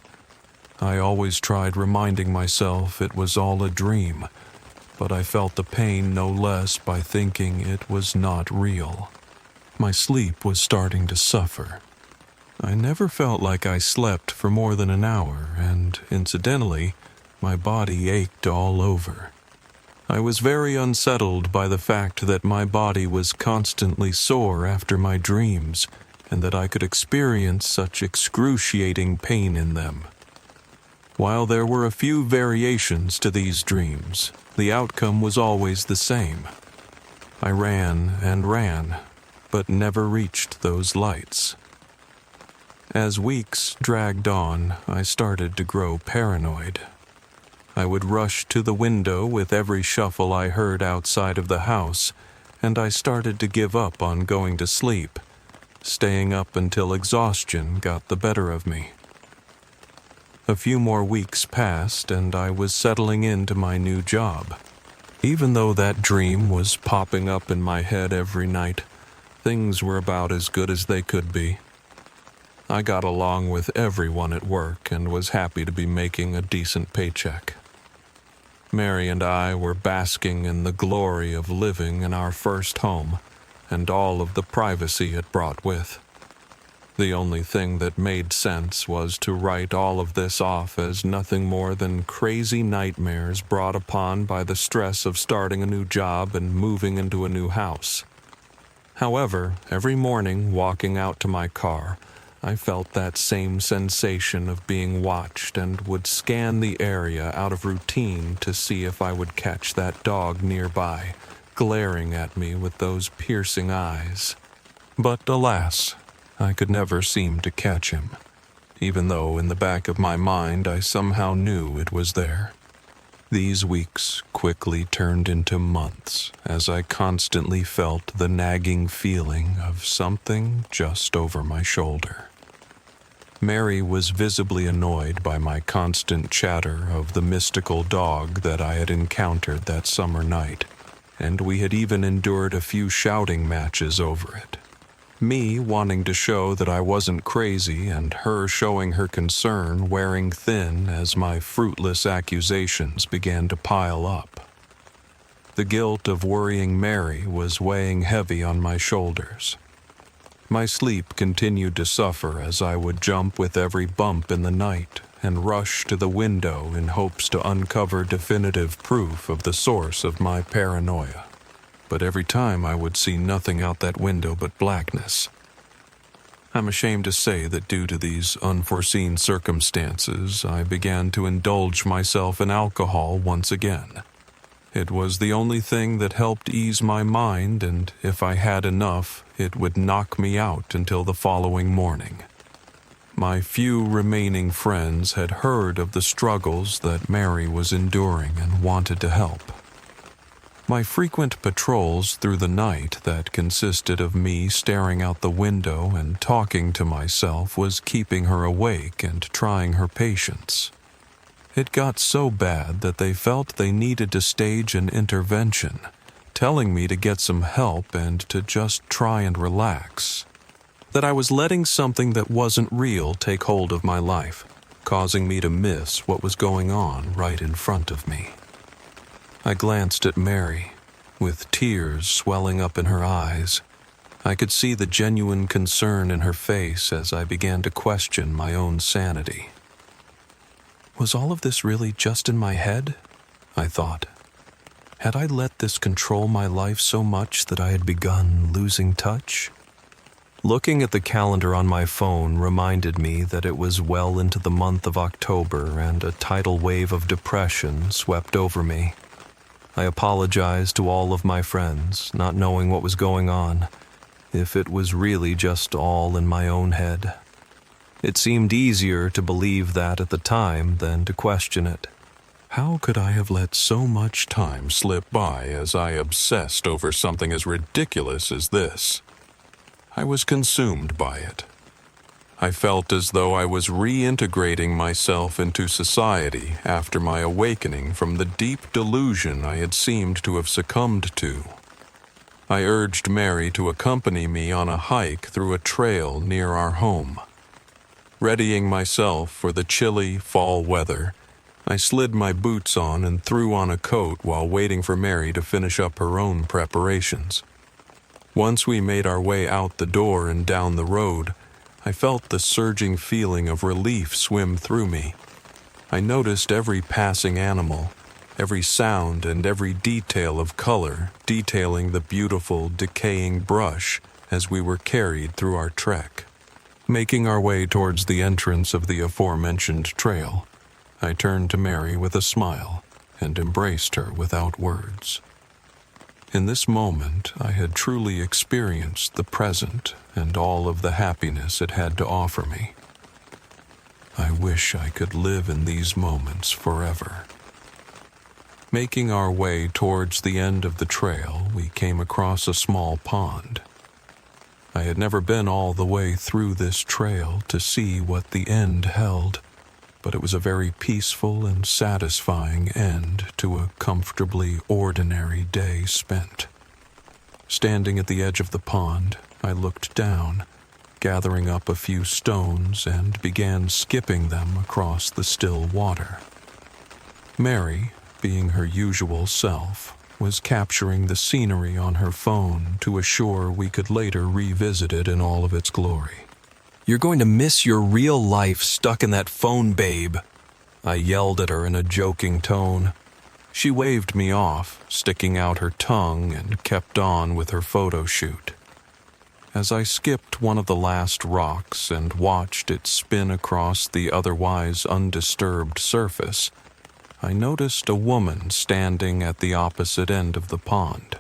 I always tried reminding myself it was all a dream, but I felt the pain no less by thinking it was not real. My sleep was starting to suffer. I never felt like I slept for more than an hour, and incidentally, my body ached all over. I was very unsettled by the fact that my body was constantly sore after my dreams, and that I could experience such excruciating pain in them. While there were a few variations to these dreams, the outcome was always the same. I ran and ran, but never reached those lights. As weeks dragged on, I started to grow paranoid. I would rush to the window with every shuffle I heard outside of the house, and I started to give up on going to sleep, staying up until exhaustion got the better of me. A few more weeks passed, and I was settling into my new job. Even though that dream was popping up in my head every night, things were about as good as they could be. I got along with everyone at work and was happy to be making a decent paycheck. Mary and I were basking in the glory of living in our first home and all of the privacy it brought with. The only thing that made sense was to write all of this off as nothing more than crazy nightmares brought upon by the stress of starting a new job and moving into a new house. However, every morning walking out to my car, I felt that same sensation of being watched and would scan the area out of routine to see if I would catch that dog nearby, glaring at me with those piercing eyes. But alas, I could never seem to catch him, even though in the back of my mind I somehow knew it was there. These weeks quickly turned into months as I constantly felt the nagging feeling of something just over my shoulder. Mary was visibly annoyed by my constant chatter of the mystical dog that I had encountered that summer night, and we had even endured a few shouting matches over it. Me wanting to show that I wasn't crazy and her showing her concern wearing thin as my fruitless accusations began to pile up. The guilt of worrying Mary was weighing heavy on my shoulders. My sleep continued to suffer as I would jump with every bump in the night and rush to the window in hopes to uncover definitive proof of the source of my paranoia. But every time I would see nothing out that window but blackness. I'm ashamed to say that due to these unforeseen circumstances, I began to indulge myself in alcohol once again. It was the only thing that helped ease my mind, and if I had enough, it would knock me out until the following morning. My few remaining friends had heard of the struggles that Mary was enduring and wanted to help. My frequent patrols through the night that consisted of me staring out the window and talking to myself was keeping her awake and trying her patience. It got so bad that they felt they needed to stage an intervention, telling me to get some help and to just try and relax. That I was letting something that wasn't real take hold of my life, causing me to miss what was going on right in front of me. I glanced at Mary, with tears swelling up in her eyes. I could see the genuine concern in her face as I began to question my own sanity. Was all of this really just in my head? I thought. Had I let this control my life so much that I had begun losing touch? Looking at the calendar on my phone reminded me that it was well into the month of October and a tidal wave of depression swept over me. I apologized to all of my friends, not knowing what was going on, if it was really just all in my own head. It seemed easier to believe that at the time than to question it. How could I have let so much time slip by as I obsessed over something as ridiculous as this? I was consumed by it. I felt as though I was reintegrating myself into society after my awakening from the deep delusion I had seemed to have succumbed to. I urged Mary to accompany me on a hike through a trail near our home. Readying myself for the chilly fall weather, I slid my boots on and threw on a coat while waiting for Mary to finish up her own preparations. Once we made our way out the door and down the road, I felt the surging feeling of relief swim through me. I noticed every passing animal, every sound and every detail of color detailing the beautiful, decaying brush as we were carried through our trek. Making our way towards the entrance of the aforementioned trail, I turned to Mary with a smile and embraced her without words. In this moment, I had truly experienced the present and all of the happiness it had to offer me. I wish I could live in these moments forever. Making our way towards the end of the trail, we came across a small pond. I had never been all the way through this trail to see what the end held, but it was a very peaceful and satisfying end to a comfortably ordinary day spent. Standing at the edge of the pond, I looked down, gathering up a few stones and began skipping them across the still water. Mary, being her usual self, was capturing the scenery on her phone to assure we could later revisit it in all of its glory. "You're going to miss your real life stuck in that phone, babe," I yelled at her in a joking tone. She waved me off, sticking out her tongue, and kept on with her photo shoot. As I skipped one of the last rocks and watched it spin across the otherwise undisturbed surface, I noticed a woman standing at the opposite end of the pond.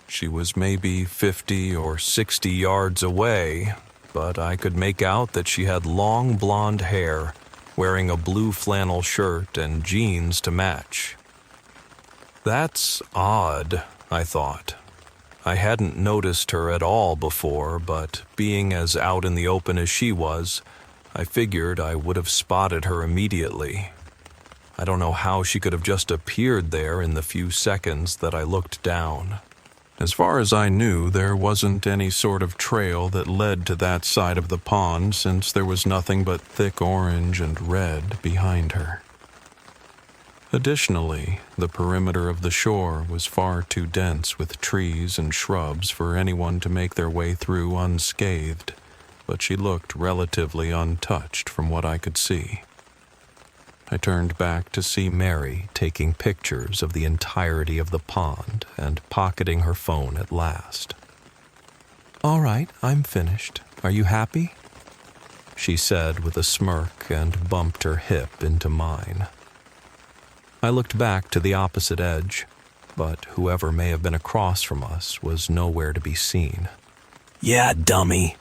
She was maybe 50 or 60 yards away, but I could make out that she had long blonde hair, wearing a blue flannel shirt and jeans to match. That's odd, I thought. I hadn't noticed her at all before, but being as out in the open as she was, I figured I would have spotted her immediately. I don't know how she could have just appeared there in the few seconds that I looked down. As far as I knew, there wasn't any sort of trail that led to that side of the pond, since there was nothing but thick orange and red behind her. Additionally, the perimeter of the shore was far too dense with trees and shrubs for anyone to make their way through unscathed, but she looked relatively untouched from what I could see. I turned back to see Mary taking pictures of the entirety of the pond and pocketing her phone at last. "All right, I'm finished. Are you happy?" she said with a smirk and bumped her hip into mine. I looked back to the opposite edge, but whoever may have been across from us was nowhere to be seen. "Yeah, dummy,"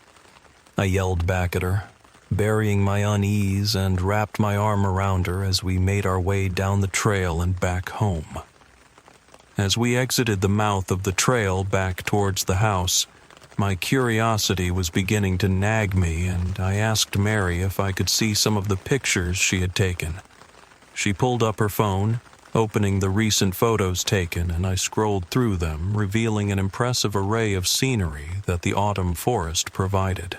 I yelled back at her, burying my unease, and wrapped my arm around her as we made our way down the trail and back home. As we exited the mouth of the trail back towards the house, my curiosity was beginning to nag me, and I asked Mary if I could see some of the pictures she had taken. She pulled up her phone, opening the recent photos taken, and I scrolled through them, revealing an impressive array of scenery that the autumn forest provided.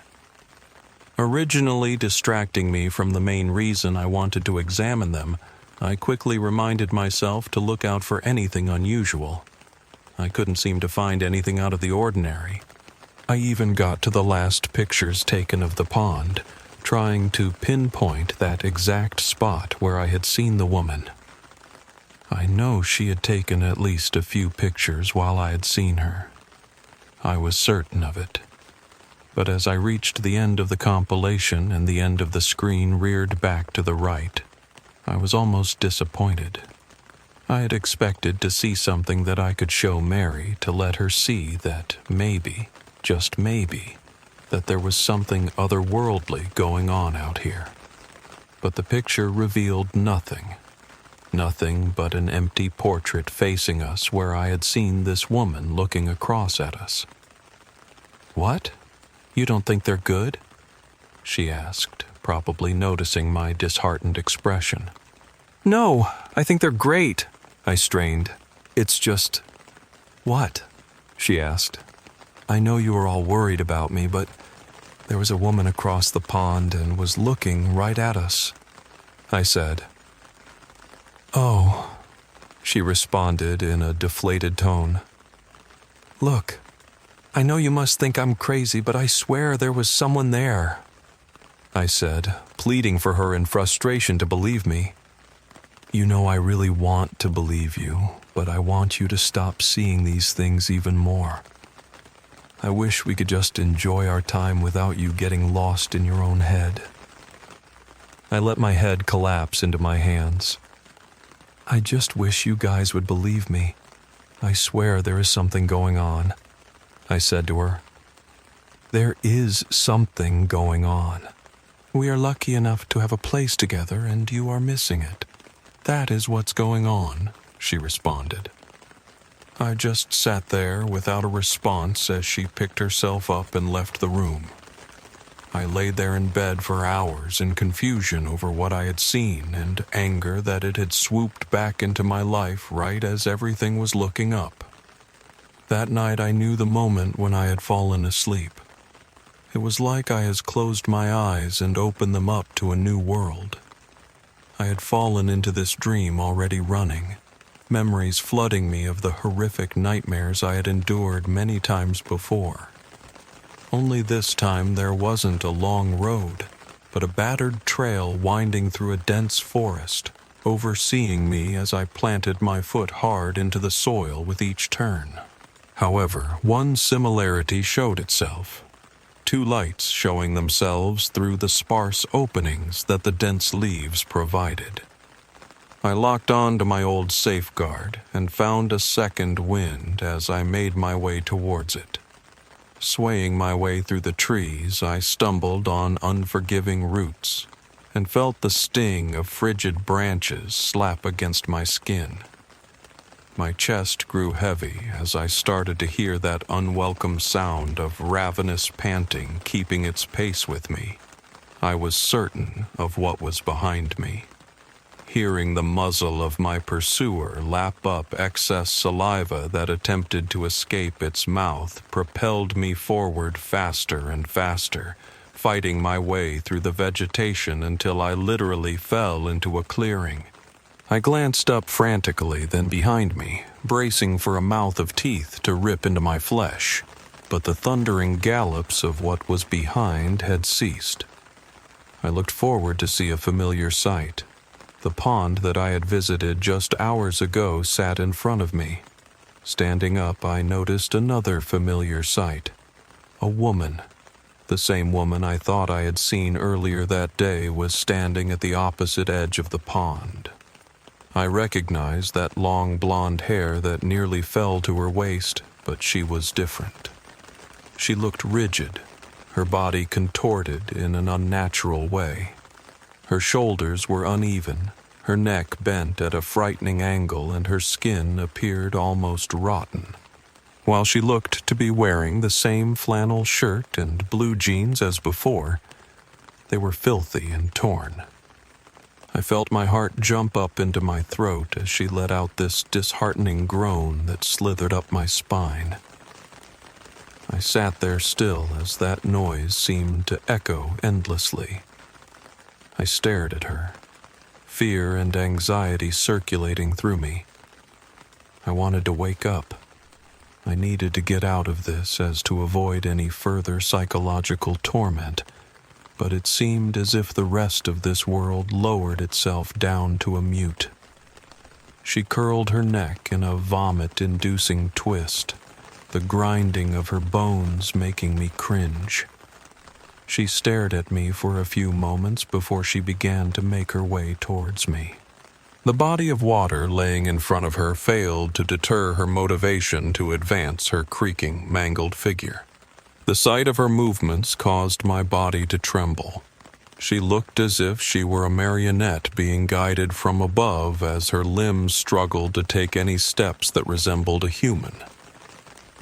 Originally distracting me from the main reason I wanted to examine them, I quickly reminded myself to look out for anything unusual. I couldn't seem to find anything out of the ordinary. I even got to the last pictures taken of the pond, trying to pinpoint that exact spot where I had seen the woman. I know she had taken at least a few pictures while I had seen her. I was certain of it. But as I reached the end of the compilation and the end of the screen reared back to the right, I was almost disappointed. I had expected to see something that I could show Mary to let her see that maybe, just maybe, that there was something otherworldly going on out here. But the picture revealed nothing. Nothing but an empty portrait facing us where I had seen this woman looking across at us. "What?" You don't think they're good? She asked, probably noticing my disheartened expression. No, I think they're great. I strained. It's just... What? She asked. I know you were all worried about me, but there was a woman across the pond and was looking right at us. I said. Oh, she responded in a deflated tone. Look, I know you must think I'm crazy, but I swear there was someone there. I said, pleading for her in frustration to believe me. You know I really want to believe you, but I want you to stop seeing these things even more. I wish we could just enjoy our time without you getting lost in your own head. I let my head collapse into my hands. I just wish you guys would believe me. I swear there is something going on, I said to her. There is something going on. We are lucky enough to have a place together, and you are missing it. That is what's going on, she responded. I just sat there without a response as she picked herself up and left the room. I lay there in bed for hours in confusion over what I had seen and anger that it had swooped back into my life right as everything was looking up. That night I knew the moment when I had fallen asleep. It was like I had closed my eyes and opened them up to a new world. I had fallen into this dream already running, memories flooding me of the horrific nightmares I had endured many times before. Only this time there wasn't a long road, but a battered trail winding through a dense forest, overseeing me as I planted my foot hard into the soil with each turn. However, one similarity showed itself. 2 lights showing themselves through the sparse openings that the dense leaves provided. I locked on to my old safeguard and found a second wind as I made my way towards it. Swaying my way through the trees, I stumbled on unforgiving roots and felt the sting of frigid branches slap against my skin. My chest grew heavy as I started to hear that unwelcome sound of ravenous panting keeping its pace with me. I was certain of what was behind me. Hearing the muzzle of my pursuer lap up excess saliva that attempted to escape its mouth propelled me forward faster and faster, fighting my way through the vegetation until I literally fell into a clearing. I glanced up frantically, then behind me, bracing for a mouth of teeth to rip into my flesh, but the thundering gallops of what was behind had ceased. I looked forward to see a familiar sight. The pond that I had visited just hours ago sat in front of me. Standing up, I noticed another familiar sight. A woman. The same woman I thought I had seen earlier that day was standing at the opposite edge of the pond. I recognized that long blonde hair that nearly fell to her waist, but she was different. She looked rigid, her body contorted in an unnatural way. Her shoulders were uneven, her neck bent at a frightening angle, and her skin appeared almost rotten. While she looked to be wearing the same flannel shirt and blue jeans as before, they were filthy and torn. I felt my heart jump up into my throat as she let out this disheartening groan that slithered up my spine. I sat there still as that noise seemed to echo endlessly. I stared at her, fear and anxiety circulating through me. I wanted to wake up. I needed to get out of this as to avoid any further psychological torment, but it seemed as if the rest of this world lowered itself down to a mute. She curled her neck in a vomit-inducing twist, the grinding of her bones making me cringe. She stared at me for a few moments before she began to make her way towards me. The body of water laying in front of her failed to deter her motivation to advance her creaking, mangled figure. The sight of her movements caused my body to tremble. She looked as if she were a marionette being guided from above as her limbs struggled to take any steps that resembled a human.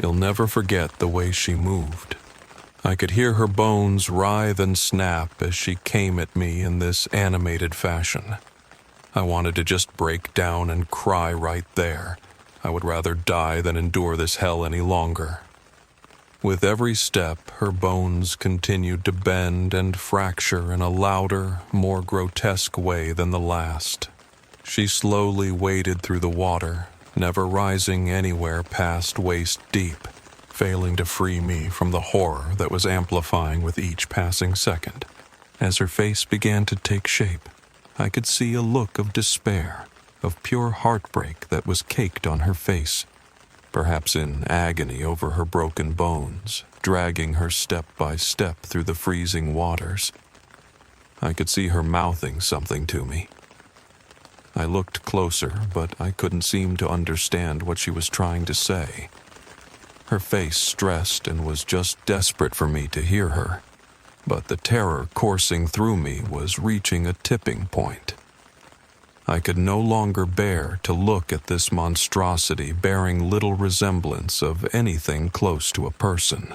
You'll never forget the way she moved. I could hear her bones writhe and snap as she came at me in this animated fashion. I wanted to just break down and cry right there. I would rather die than endure this hell any longer. With every step, her bones continued to bend and fracture in a louder, more grotesque way than the last. She slowly waded through the water, never rising anywhere past waist deep, failing to free me from the horror that was amplifying with each passing second. As her face began to take shape, I could see a look of despair, of pure heartbreak that was caked on her face, perhaps in agony over her broken bones, dragging her step by step through the freezing waters. I could see her mouthing something to me. I looked closer, but I couldn't seem to understand what she was trying to say. Her face stressed and was just desperate for me to hear her, but the terror coursing through me was reaching a tipping point. I could no longer bear to look at this monstrosity bearing little resemblance of anything close to a person.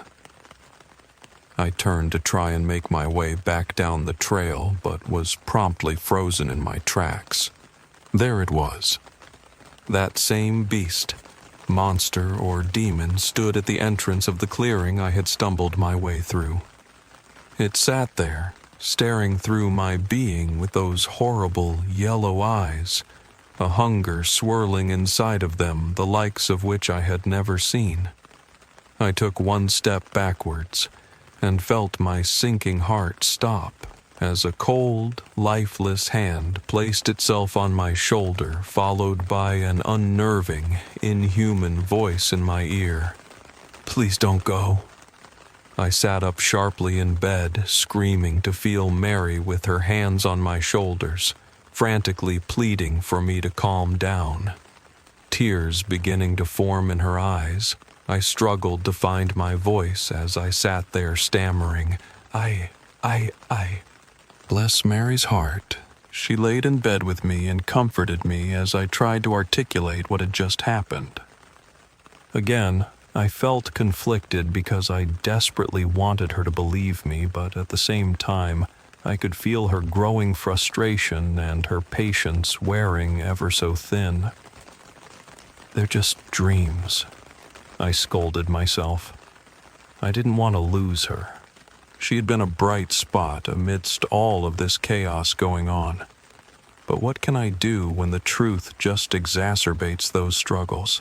I turned to try and make my way back down the trail, but was promptly frozen in my tracks. There it was. That same beast, monster or demon, stood at the entrance of the clearing I had stumbled my way through. It sat there, staring through my being with those horrible yellow eyes, a hunger swirling inside of them the likes of which I had never seen. I took one step backwards and felt my sinking heart stop as a cold, lifeless hand placed itself on my shoulder, followed by an unnerving, inhuman voice in my ear. "Please don't go." I sat up sharply in bed, screaming to feel Mary with her hands on my shoulders, frantically pleading for me to calm down. Tears beginning to form in her eyes, I struggled to find my voice as I sat there stammering, I. Bless Mary's heart. She laid in bed with me and comforted me as I tried to articulate what had just happened. Again, I felt conflicted because I desperately wanted her to believe me, but at the same time, I could feel her growing frustration and her patience wearing ever so thin. "They're just dreams," I scolded myself. I didn't want to lose her. She had been a bright spot amidst all of this chaos going on. But what can I do when the truth just exacerbates those struggles?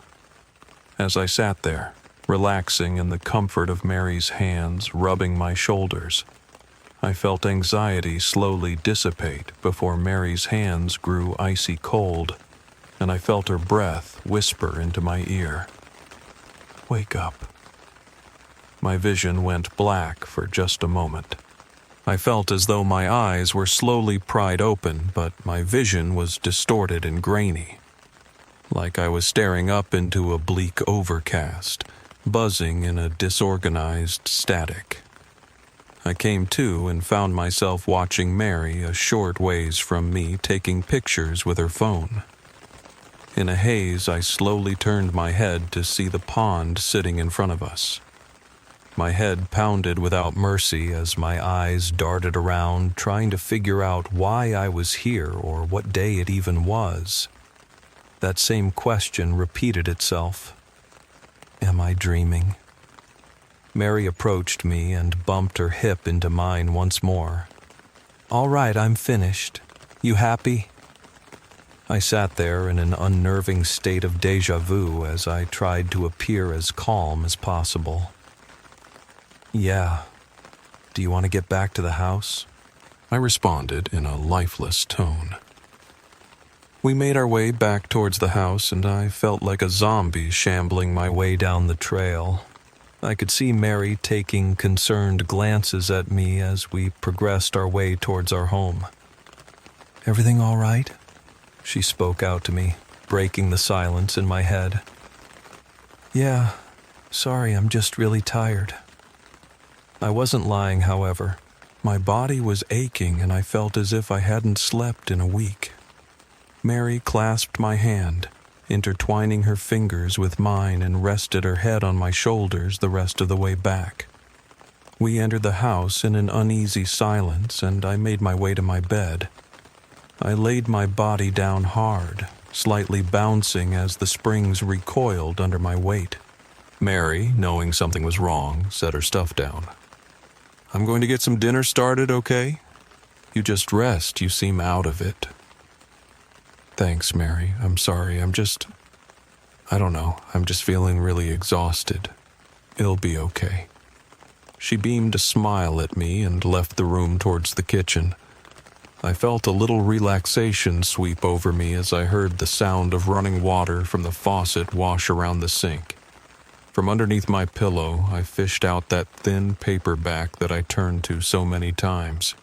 As I sat there, relaxing in the comfort of Mary's hands rubbing my shoulders, I felt anxiety slowly dissipate before Mary's hands grew icy cold, and I felt her breath whisper into my ear, "Wake up." My vision went black for just a moment. I felt as though my eyes were slowly pried open, but my vision was distorted and grainy, like I was staring up into a bleak overcast, buzzing in a disorganized static. I came to and found myself watching Mary a short ways from me taking pictures with her phone. In a haze, I slowly turned my head to see the pond sitting in front of us. My head pounded without mercy as my eyes darted around, trying to figure out why I was here or what day it even was. That same question repeated itself. Am I dreaming? Mary approached me and bumped her hip into mine once more. "All right, I'm finished. You happy?" I sat there in an unnerving state of déjà vu as I tried to appear as calm as possible. "Yeah. Do you want to get back to the house?" I responded in a lifeless tone. We made our way back towards the house, and I felt like a zombie shambling my way down the trail. I could see Mary taking concerned glances at me as we progressed our way towards our home. "Everything all right?" She spoke out to me, breaking the silence in my head. "Yeah. Sorry, I'm just really tired." I wasn't lying, however. My body was aching and I felt as if I hadn't slept in a week. Mary clasped my hand, intertwining her fingers with mine, and rested her head on my shoulders the rest of the way back. We entered the house in an uneasy silence, and I made my way to my bed. I laid my body down hard, slightly bouncing as the springs recoiled under my weight. Mary, knowing something was wrong, set her stuff down. "I'm going to get some dinner started, okay? You just rest, you seem out of it." "Thanks, Mary. I'm sorry. I'm just feeling really exhausted. It'll be okay." She beamed a smile at me and left the room towards the kitchen. I felt a little relaxation sweep over me as I heard the sound of running water from the faucet wash around the sink. From underneath my pillow, I fished out that thin paperback that I turned to so many times.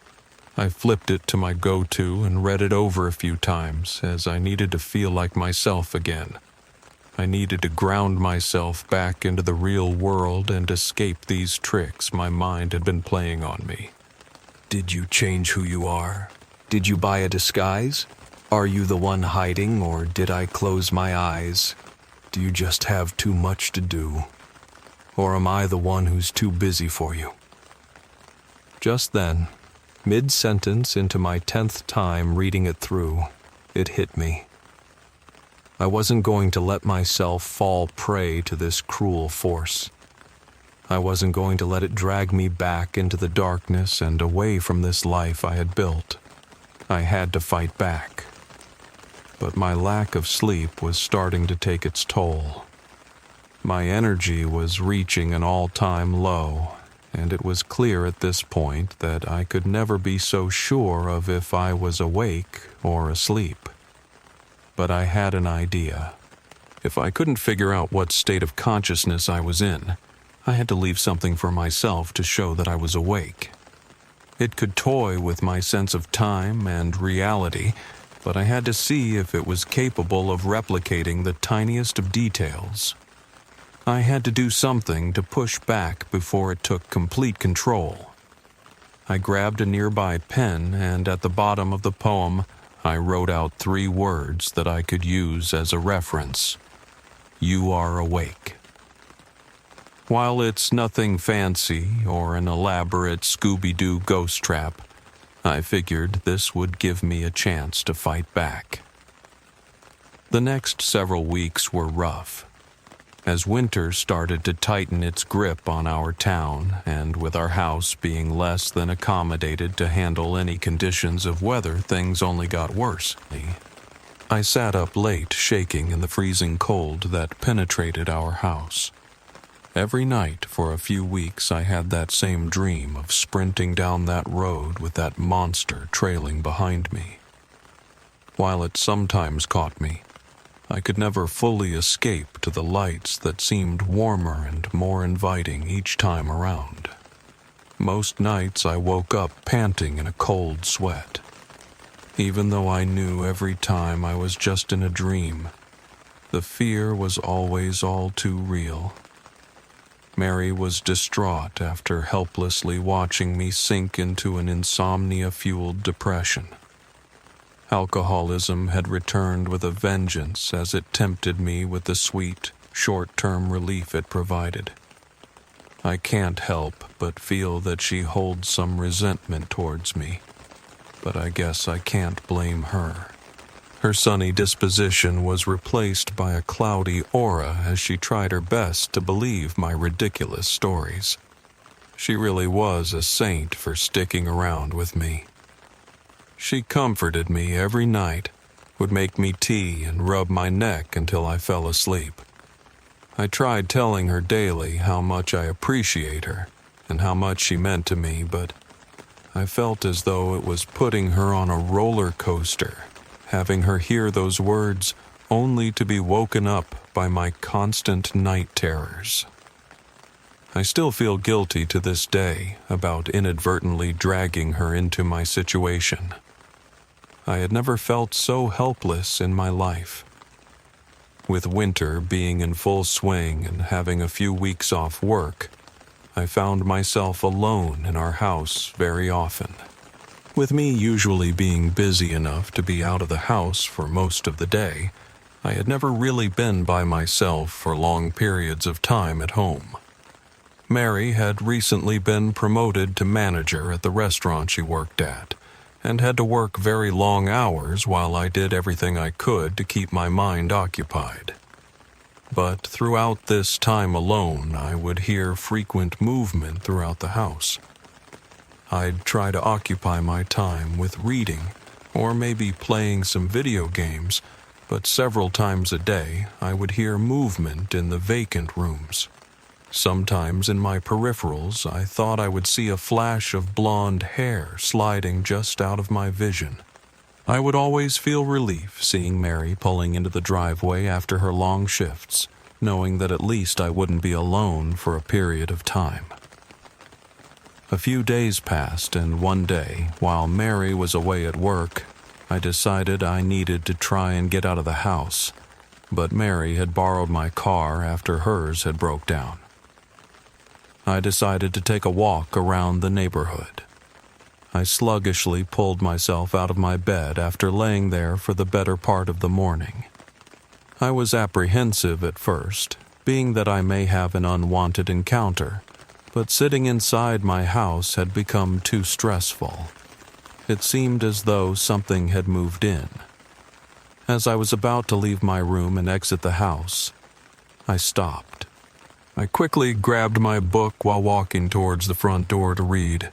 I flipped it to my go-to and read it over a few times, as I needed to feel like myself again. I needed to ground myself back into the real world and escape these tricks my mind had been playing on me. Did you change who you are? Did you buy a disguise? Are you the one hiding, or did I close my eyes? Do you just have too much to do? Or am I the one who's too busy for you? Just then, mid-sentence into my 10th time reading it through, it hit me. I wasn't going to let myself fall prey to this cruel force. I wasn't going to let it drag me back into the darkness and away from this life I had built. I had to fight back. But my lack of sleep was starting to take its toll. My energy was reaching an all-time low, and it was clear at this point that I could never be so sure of if I was awake or asleep. But I had an idea. If I couldn't figure out what state of consciousness I was in, I had to leave something for myself to show that I was awake. It could toy with my sense of time and reality, but I had to see if it was capable of replicating the tiniest of details. I had to do something to push back before it took complete control. I grabbed a nearby pen, and at the bottom of the poem, I wrote out 3 words that I could use as a reference. You are awake. While it's nothing fancy or an elaborate Scooby-Doo ghost trap, I figured this would give me a chance to fight back. The next several weeks were rough. As winter started to tighten its grip on our town, and with our house being less than accommodated to handle any conditions of weather, things only got worse. I sat up late, shaking in the freezing cold that penetrated our house. Every night for a few weeks I had that same dream of sprinting down that road with that monster trailing behind me. While it sometimes caught me, I could never fully escape to the lights that seemed warmer and more inviting each time around. Most nights I woke up panting in a cold sweat. Even though I knew every time I was just in a dream, the fear was always all too real. Mary was distraught after helplessly watching me sink into an insomnia-fueled depression. Alcoholism had returned with a vengeance as it tempted me with the sweet, short-term relief it provided. I can't help but feel that she holds some resentment towards me, but I guess I can't blame her. Her sunny disposition was replaced by a cloudy aura as she tried her best to believe my ridiculous stories. She really was a saint for sticking around with me. She comforted me every night, would make me tea and rub my neck until I fell asleep. I tried telling her daily how much I appreciate her and how much she meant to me, but I felt as though it was putting her on a roller coaster, having her hear those words only to be woken up by my constant night terrors. I still feel guilty to this day about inadvertently dragging her into my situation. I had never felt so helpless in my life. With winter being in full swing and having a few weeks off work, I found myself alone in our house very often. With me usually being busy enough to be out of the house for most of the day, I had never really been by myself for long periods of time at home. Mary had recently been promoted to manager at the restaurant she worked at, and had to work very long hours while I did everything I could to keep my mind occupied. But throughout this time alone, I would hear frequent movement throughout the house. I'd try to occupy my time with reading, or maybe playing some video games, but several times a day I would hear movement in the vacant rooms. Sometimes in my peripherals I thought I would see a flash of blonde hair sliding just out of my vision. I would always feel relief seeing Mary pulling into the driveway after her long shifts, knowing that at least I wouldn't be alone for a period of time. A few days passed, and one day, while Mary was away at work, I decided I needed to try and get out of the house, but Mary had borrowed my car after hers had broke down. I decided to take a walk around the neighborhood. I sluggishly pulled myself out of my bed after laying there for the better part of the morning. I was apprehensive at first, being that I may have an unwanted encounter, but sitting inside my house had become too stressful. It seemed as though something had moved in. As I was about to leave my room and exit the house, I stopped. I quickly grabbed my book while walking towards the front door to read,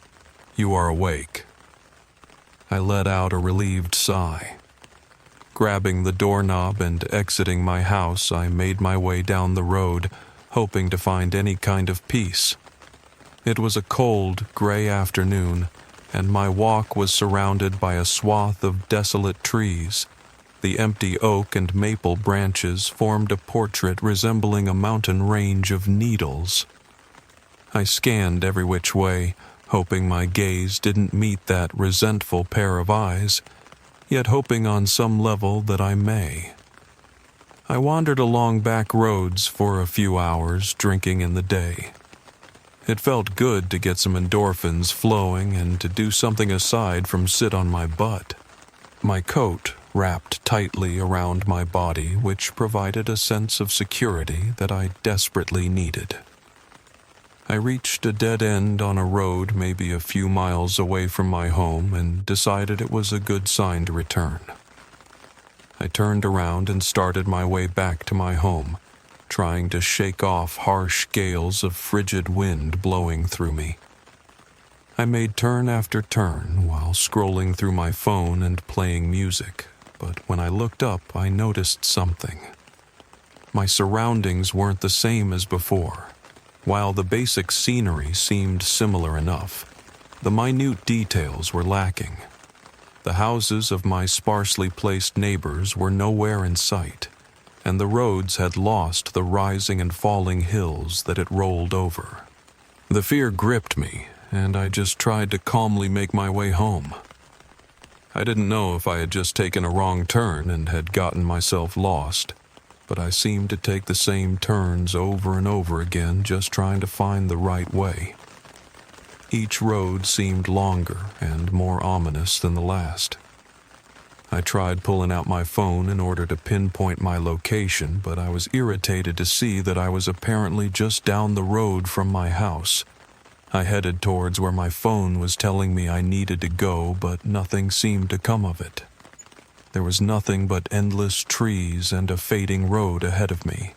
"You are awake." I let out a relieved sigh. Grabbing the doorknob and exiting my house, I made my way down the road, hoping to find any kind of peace. It was a cold, gray afternoon, and my walk was surrounded by a swath of desolate trees. The empty oak and maple branches formed a portrait resembling a mountain range of needles. I scanned every which way, hoping my gaze didn't meet that resentful pair of eyes, yet hoping on some level that I may. I wandered along back roads for a few hours, drinking in the day. It felt good to get some endorphins flowing and to do something aside from sit on my butt. My coat wrapped tightly around my body, which provided a sense of security that I desperately needed. I reached a dead end on a road maybe a few miles away from my home and decided it was a good sign to return. I turned around and started my way back to my home, trying to shake off harsh gales of frigid wind blowing through me. I made turn after turn while scrolling through my phone and playing music, but when I looked up, I noticed something. My surroundings weren't the same as before. While the basic scenery seemed similar enough, the minute details were lacking. The houses of my sparsely placed neighbors were nowhere in sight, and the roads had lost the rising and falling hills that it rolled over. The fear gripped me, and I just tried to calmly make my way home. I didn't know if I had just taken a wrong turn and had gotten myself lost, but I seemed to take the same turns over and over again, just trying to find the right way. Each road seemed longer and more ominous than the last. I tried pulling out my phone in order to pinpoint my location, but I was irritated to see that I was apparently just down the road from my house. I headed towards where my phone was telling me I needed to go, but nothing seemed to come of it. There was nothing but endless trees and a fading road ahead of me.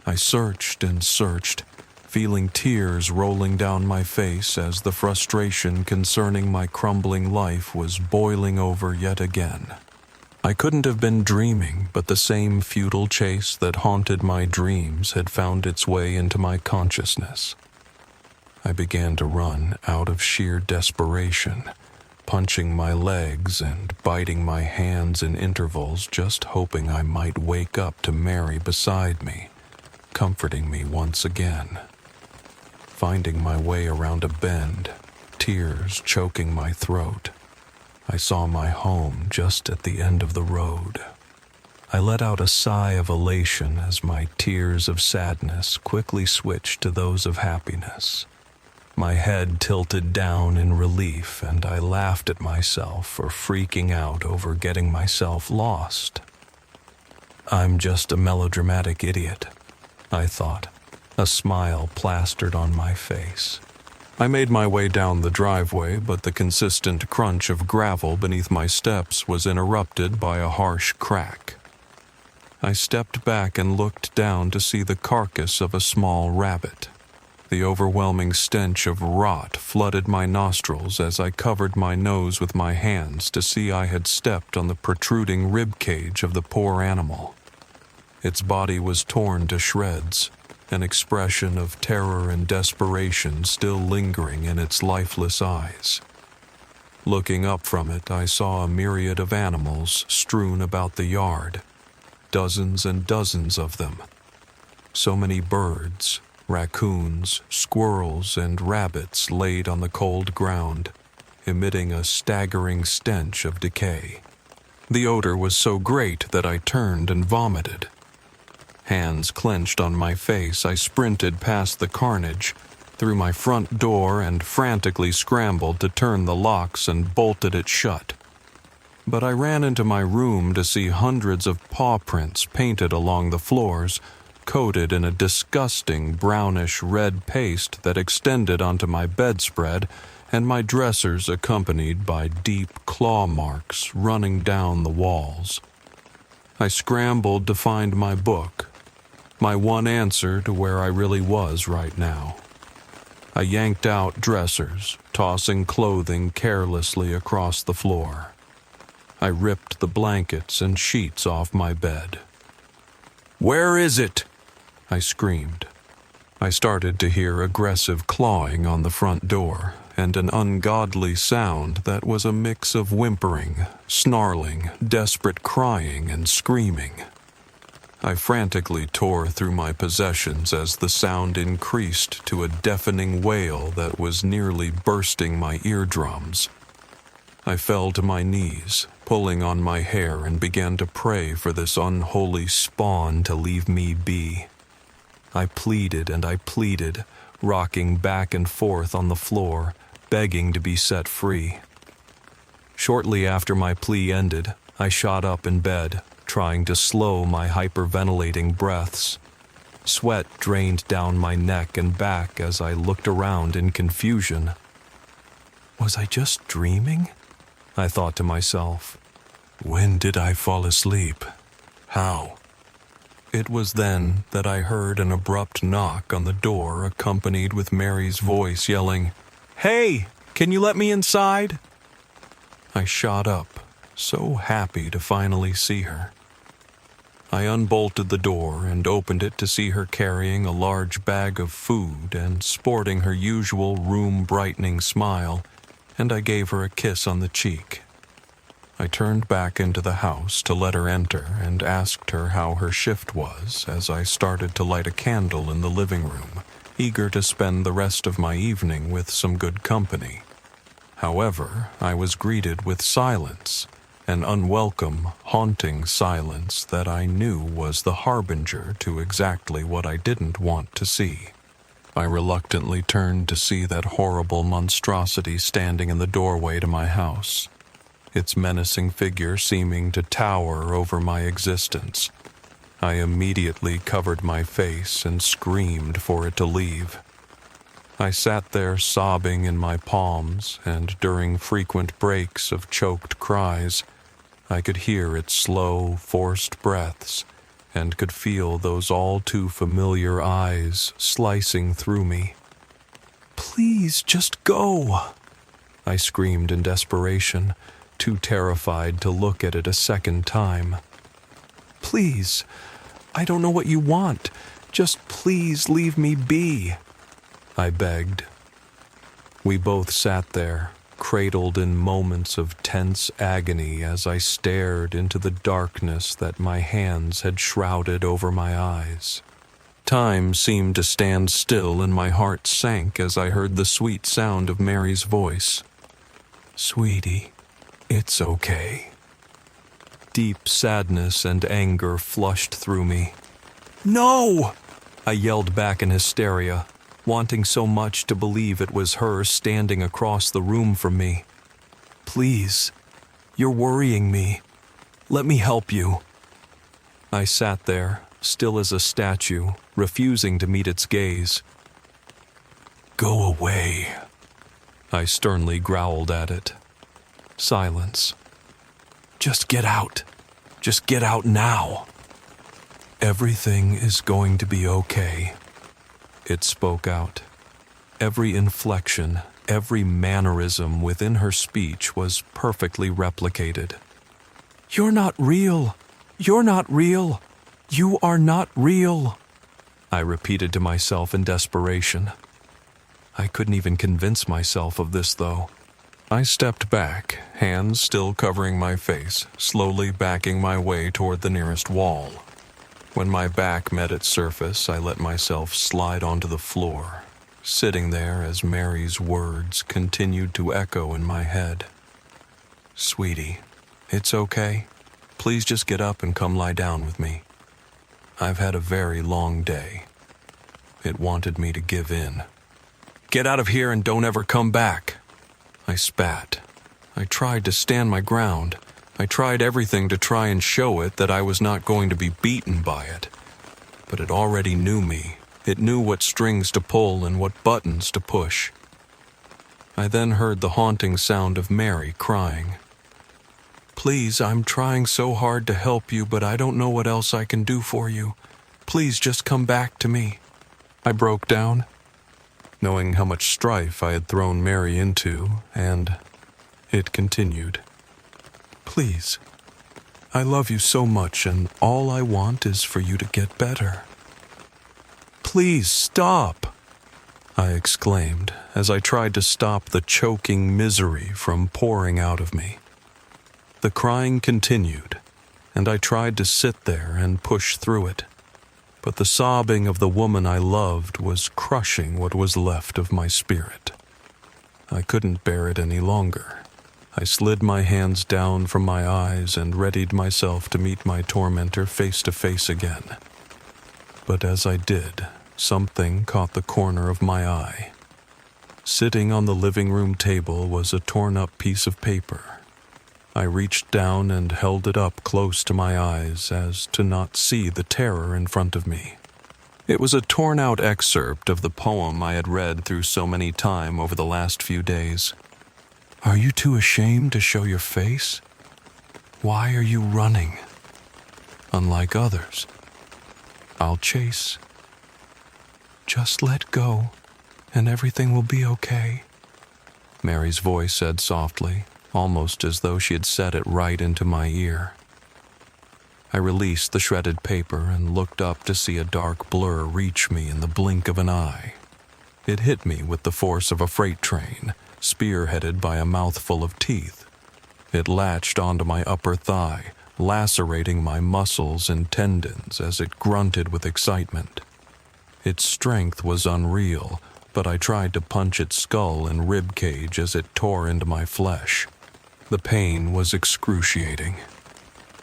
I searched and searched, feeling tears rolling down my face as the frustration concerning my crumbling life was boiling over yet again. I couldn't have been dreaming, but the same futile chase that haunted my dreams had found its way into my consciousness. I began to run out of sheer desperation, punching my legs and biting my hands in intervals, just hoping I might wake up to Mary beside me, comforting me once again. Finding my way around a bend, tears choking my throat, I saw my home just at the end of the road. I let out a sigh of elation as my tears of sadness quickly switched to those of happiness. My head tilted down in relief, and I laughed at myself for freaking out over getting myself lost. I'm just a melodramatic idiot, I thought, A smile plastered on my face. I made my way down the driveway, but the consistent crunch of gravel beneath my steps was interrupted by a harsh crack. I stepped back and looked down to see the carcass of a small rabbit. The overwhelming stench of rot flooded my nostrils as I covered my nose with my hands to see I had stepped on the protruding rib cage of the poor animal. Its body was torn to shreds, an expression of terror and desperation still lingering in its lifeless eyes. Looking up from it, I saw a myriad of animals strewn about the yard, dozens and dozens of them. So many birds, raccoons, squirrels, and rabbits laid on the cold ground, emitting a staggering stench of decay. The odor was so great that I turned and vomited. Hands clenched on my face, I sprinted past the carnage, through my front door, and frantically scrambled to turn the locks and bolted it shut. But I ran into my room to see hundreds of paw prints painted along the floors, coated in a disgusting brownish-red paste that extended onto my bedspread, and my dressers accompanied by deep claw marks running down the walls. I scrambled to find my book, my one answer to where I really was right now. I yanked out dressers, tossing clothing carelessly across the floor. I ripped the blankets and sheets off my bed. "Where is it?" I screamed. I started to hear aggressive clawing on the front door, and an ungodly sound that was a mix of whimpering, snarling, desperate crying, and screaming. I frantically tore through my possessions as the sound increased to a deafening wail that was nearly bursting my eardrums. I fell to my knees, pulling on my hair, and began to pray for this unholy spawn to leave me be. I pleaded and I pleaded, rocking back and forth on the floor, begging to be set free. Shortly after my plea ended, I shot up in bed, trying to slow my hyperventilating breaths. Sweat drained down my neck and back as I looked around in confusion. Was I just dreaming? I thought to myself. When did I fall asleep? How? It was then that I heard an abrupt knock on the door, accompanied with Mary's voice yelling, "Hey, can you let me inside?" I shot up, so happy to finally see her. I unbolted the door and opened it to see her carrying a large bag of food and sporting her usual room-brightening smile, and I gave her a kiss on the cheek. I turned back into the house to let her enter and asked her how her shift was as I started to light a candle in the living room, eager to spend the rest of my evening with some good company. However, I was greeted with silence, an unwelcome, haunting silence that I knew was the harbinger to exactly what I didn't want to see. I reluctantly turned to see that horrible monstrosity standing in the doorway to my house, its menacing figure seeming to tower over my existence. I immediately covered my face and screamed for it to leave. I sat there sobbing in my palms, and during frequent breaks of choked cries, I could hear its slow, forced breaths, and could feel those all too familiar eyes slicing through me. "Please, just go!" I screamed in desperation, too terrified to look at it a second time. "Please, I don't know what you want. Just please leave me be," I begged. We both sat there, cradled in moments of tense agony as I stared into the darkness that my hands had shrouded over my eyes. Time seemed to stand still and my heart sank as I heard the sweet sound of Mary's voice. "Sweetie, it's okay." Deep sadness and anger flushed through me. "No!" I yelled back in hysteria, wanting so much to believe it was her standing across the room from me. "Please, you're worrying me. Let me help you." I sat there, still as a statue, refusing to meet its gaze. "Go away," I sternly growled at it. Silence. "Just get out. Just get out now." "Everything is going to be okay," it spoke out. Every inflection, every mannerism within her speech was perfectly replicated. "You're not real. You're not real. You are not real," I repeated to myself in desperation. I couldn't even convince myself of this, though. I stepped back, hands still covering my face, slowly backing my way toward the nearest wall. When my back met its surface, I let myself slide onto the floor, sitting there as Mary's words continued to echo in my head. "Sweetie, it's okay. Please just get up and come lie down with me. I've had a very long day." It wanted me to give in. "Get out of here and don't ever come back," I spat. I tried to stand my ground. I tried everything to try and show it that I was not going to be beaten by it. But it already knew me. It knew what strings to pull and what buttons to push. I then heard the haunting sound of Mary crying. "Please, I'm trying so hard to help you, but I don't know what else I can do for you. Please just come back to me." I broke down, knowing how much strife I had thrown Mary into, and it continued. "Please, I love you so much, and all I want is for you to get better." "Please stop," I exclaimed as I tried to stop the choking misery from pouring out of me. The crying continued, and I tried to sit there and push through it, but the sobbing of the woman I loved was crushing what was left of my spirit. I couldn't bear it any longer. I slid my hands down from my eyes and readied myself to meet my tormentor face to face again. But as I did, something caught the corner of my eye. Sitting on the living room table was a torn-up piece of paper. I reached down and held it up close to my eyes as to not see the terror in front of me. It was a torn-out excerpt of the poem I had read through so many times over the last few days. "Are you too ashamed to show your face? Why are you running? Unlike others, I'll chase. Just let go, and everything will be okay," Mary's voice said softly, almost as though she had said it right into my ear. I released the shredded paper and looked up to see a dark blur reach me in the blink of an eye. It hit me with the force of a freight train, spearheaded by a mouthful of teeth. It latched onto my upper thigh, lacerating my muscles and tendons as it grunted with excitement. Its strength was unreal, but I tried to punch its skull and rib cage as it tore into my flesh. The pain was excruciating.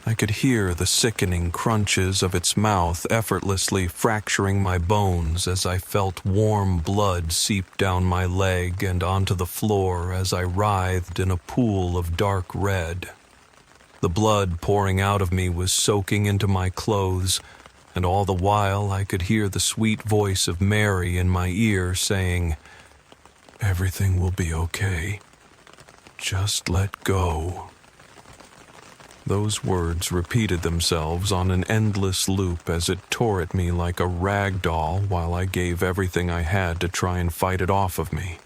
I could hear the sickening crunches of its mouth effortlessly fracturing my bones as I felt warm blood seep down my leg and onto the floor as I writhed in a pool of dark red. The blood pouring out of me was soaking into my clothes, and all the while I could hear the sweet voice of Mary in my ear saying, "Everything will be okay. Just let go." Those words repeated themselves on an endless loop as it tore at me like a rag doll while I gave everything I had to try and fight it off of me.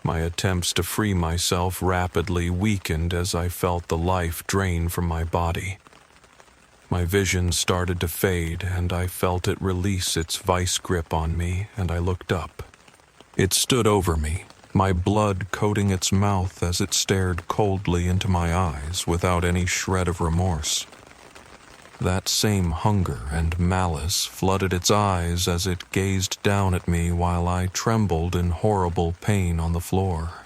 My attempts to free myself rapidly weakened as I felt the life drain from my body. My vision started to fade, and I felt it release its vice grip on me, and I looked up. It stood over me, my blood coating its mouth as it stared coldly into my eyes without any shred of remorse. That same hunger and malice flooded its eyes as it gazed down at me while I trembled in horrible pain on the floor.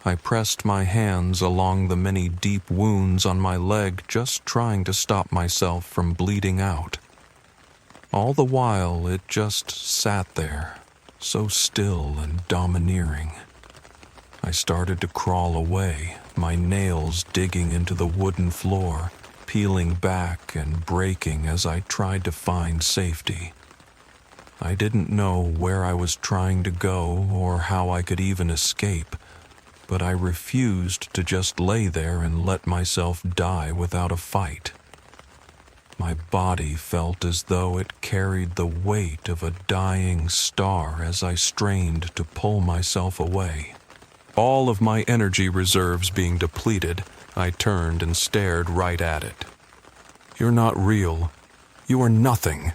I pressed my hands along the many deep wounds on my leg, just trying to stop myself from bleeding out. All the while, it just sat there, so still and domineering. I started to crawl away, my nails digging into the wooden floor, peeling back and breaking as I tried to find safety. I didn't know where I was trying to go or how I could even escape, but I refused to just lay there and let myself die without a fight. My body felt as though it carried the weight of a dying star as I strained to pull myself away. All of my energy reserves being depleted, I turned and stared right at it. "You're not real. You are nothing,"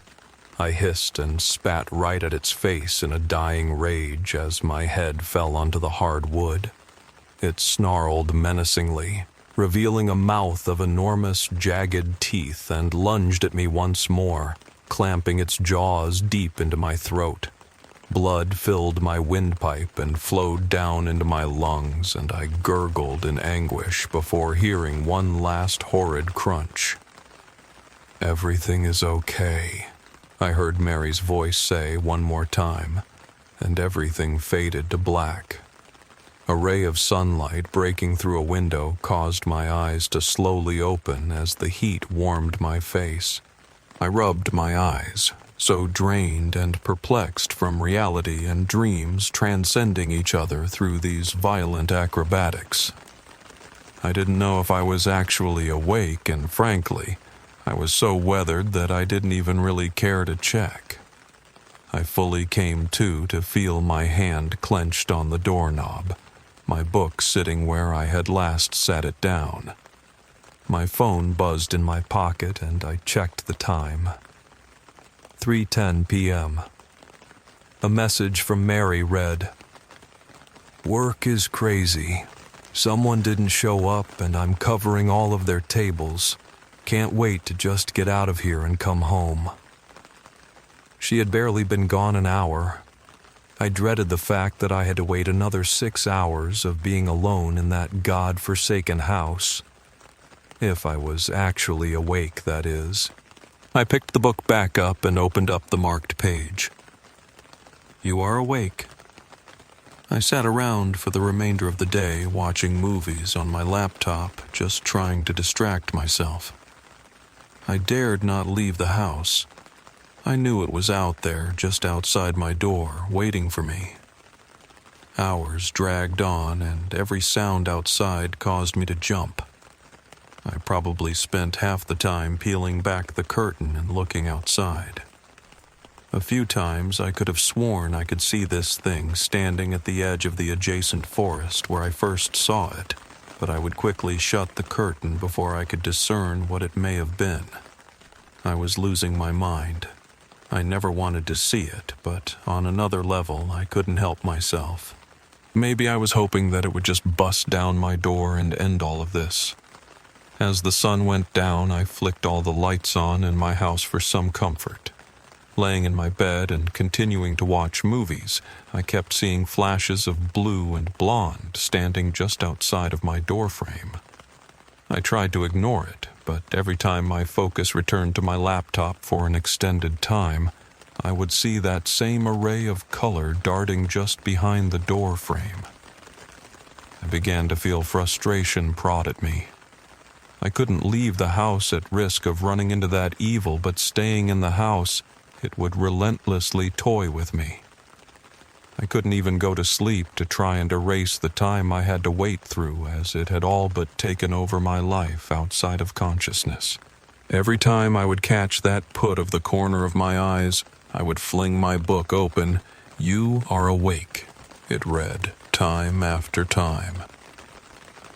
I hissed and spat right at its face in a dying rage as my head fell onto the hard wood. It snarled menacingly, revealing a mouth of enormous, jagged teeth, and lunged at me once more, clamping its jaws deep into my throat. Blood filled my windpipe and flowed down into my lungs, and I gurgled in anguish before hearing one last horrid crunch. "Everything is okay," I heard Mary's voice say one more time, and everything faded to black. A ray of sunlight breaking through a window caused my eyes to slowly open as the heat warmed my face. I rubbed my eyes, so drained and perplexed from reality and dreams transcending each other through these violent acrobatics. I didn't know if I was actually awake, and frankly, I was so weathered that I didn't even really care to check. I fully came to feel my hand clenched on the doorknob, my book sitting where I had last set it down. My phone buzzed in my pocket and I checked the time. 3:10 p.m. A message from Mary read, "Work is crazy. Someone didn't show up and I'm covering all of their tables. Can't wait to just get out of here and come home." She had barely been gone an hour. I dreaded the fact that I had to wait another 6 hours of being alone in that God-forsaken house. If I was actually awake, that is. I picked the book back up and opened up the marked page. "You are awake." I sat around for the remainder of the day watching movies on my laptop, just trying to distract myself. I dared not leave the house. I knew it was out there, just outside my door, waiting for me. Hours dragged on, and every sound outside caused me to jump. I probably spent half the time peeling back the curtain and looking outside. A few times I could have sworn I could see this thing standing at the edge of the adjacent forest where I first saw it, but I would quickly shut the curtain before I could discern what it may have been. I was losing my mind. I never wanted to see it, but on another level, I couldn't help myself. Maybe I was hoping that it would just bust down my door and end all of this. As the sun went down, I flicked all the lights on in my house for some comfort. Laying in my bed and continuing to watch movies, I kept seeing flashes of blue and blonde standing just outside of my doorframe. I tried to ignore it, but every time my focus returned to my laptop for an extended time, I would see that same array of color darting just behind the door frame. I began to feel frustration prod at me. I couldn't leave the house at risk of running into that evil, but staying in the house, it would relentlessly toy with me. I couldn't even go to sleep to try and erase the time I had to wait through, as it had all but taken over my life outside of consciousness. Every time I would catch that put of the corner of my eyes, I would fling my book open. "You are awake," it read, time after time.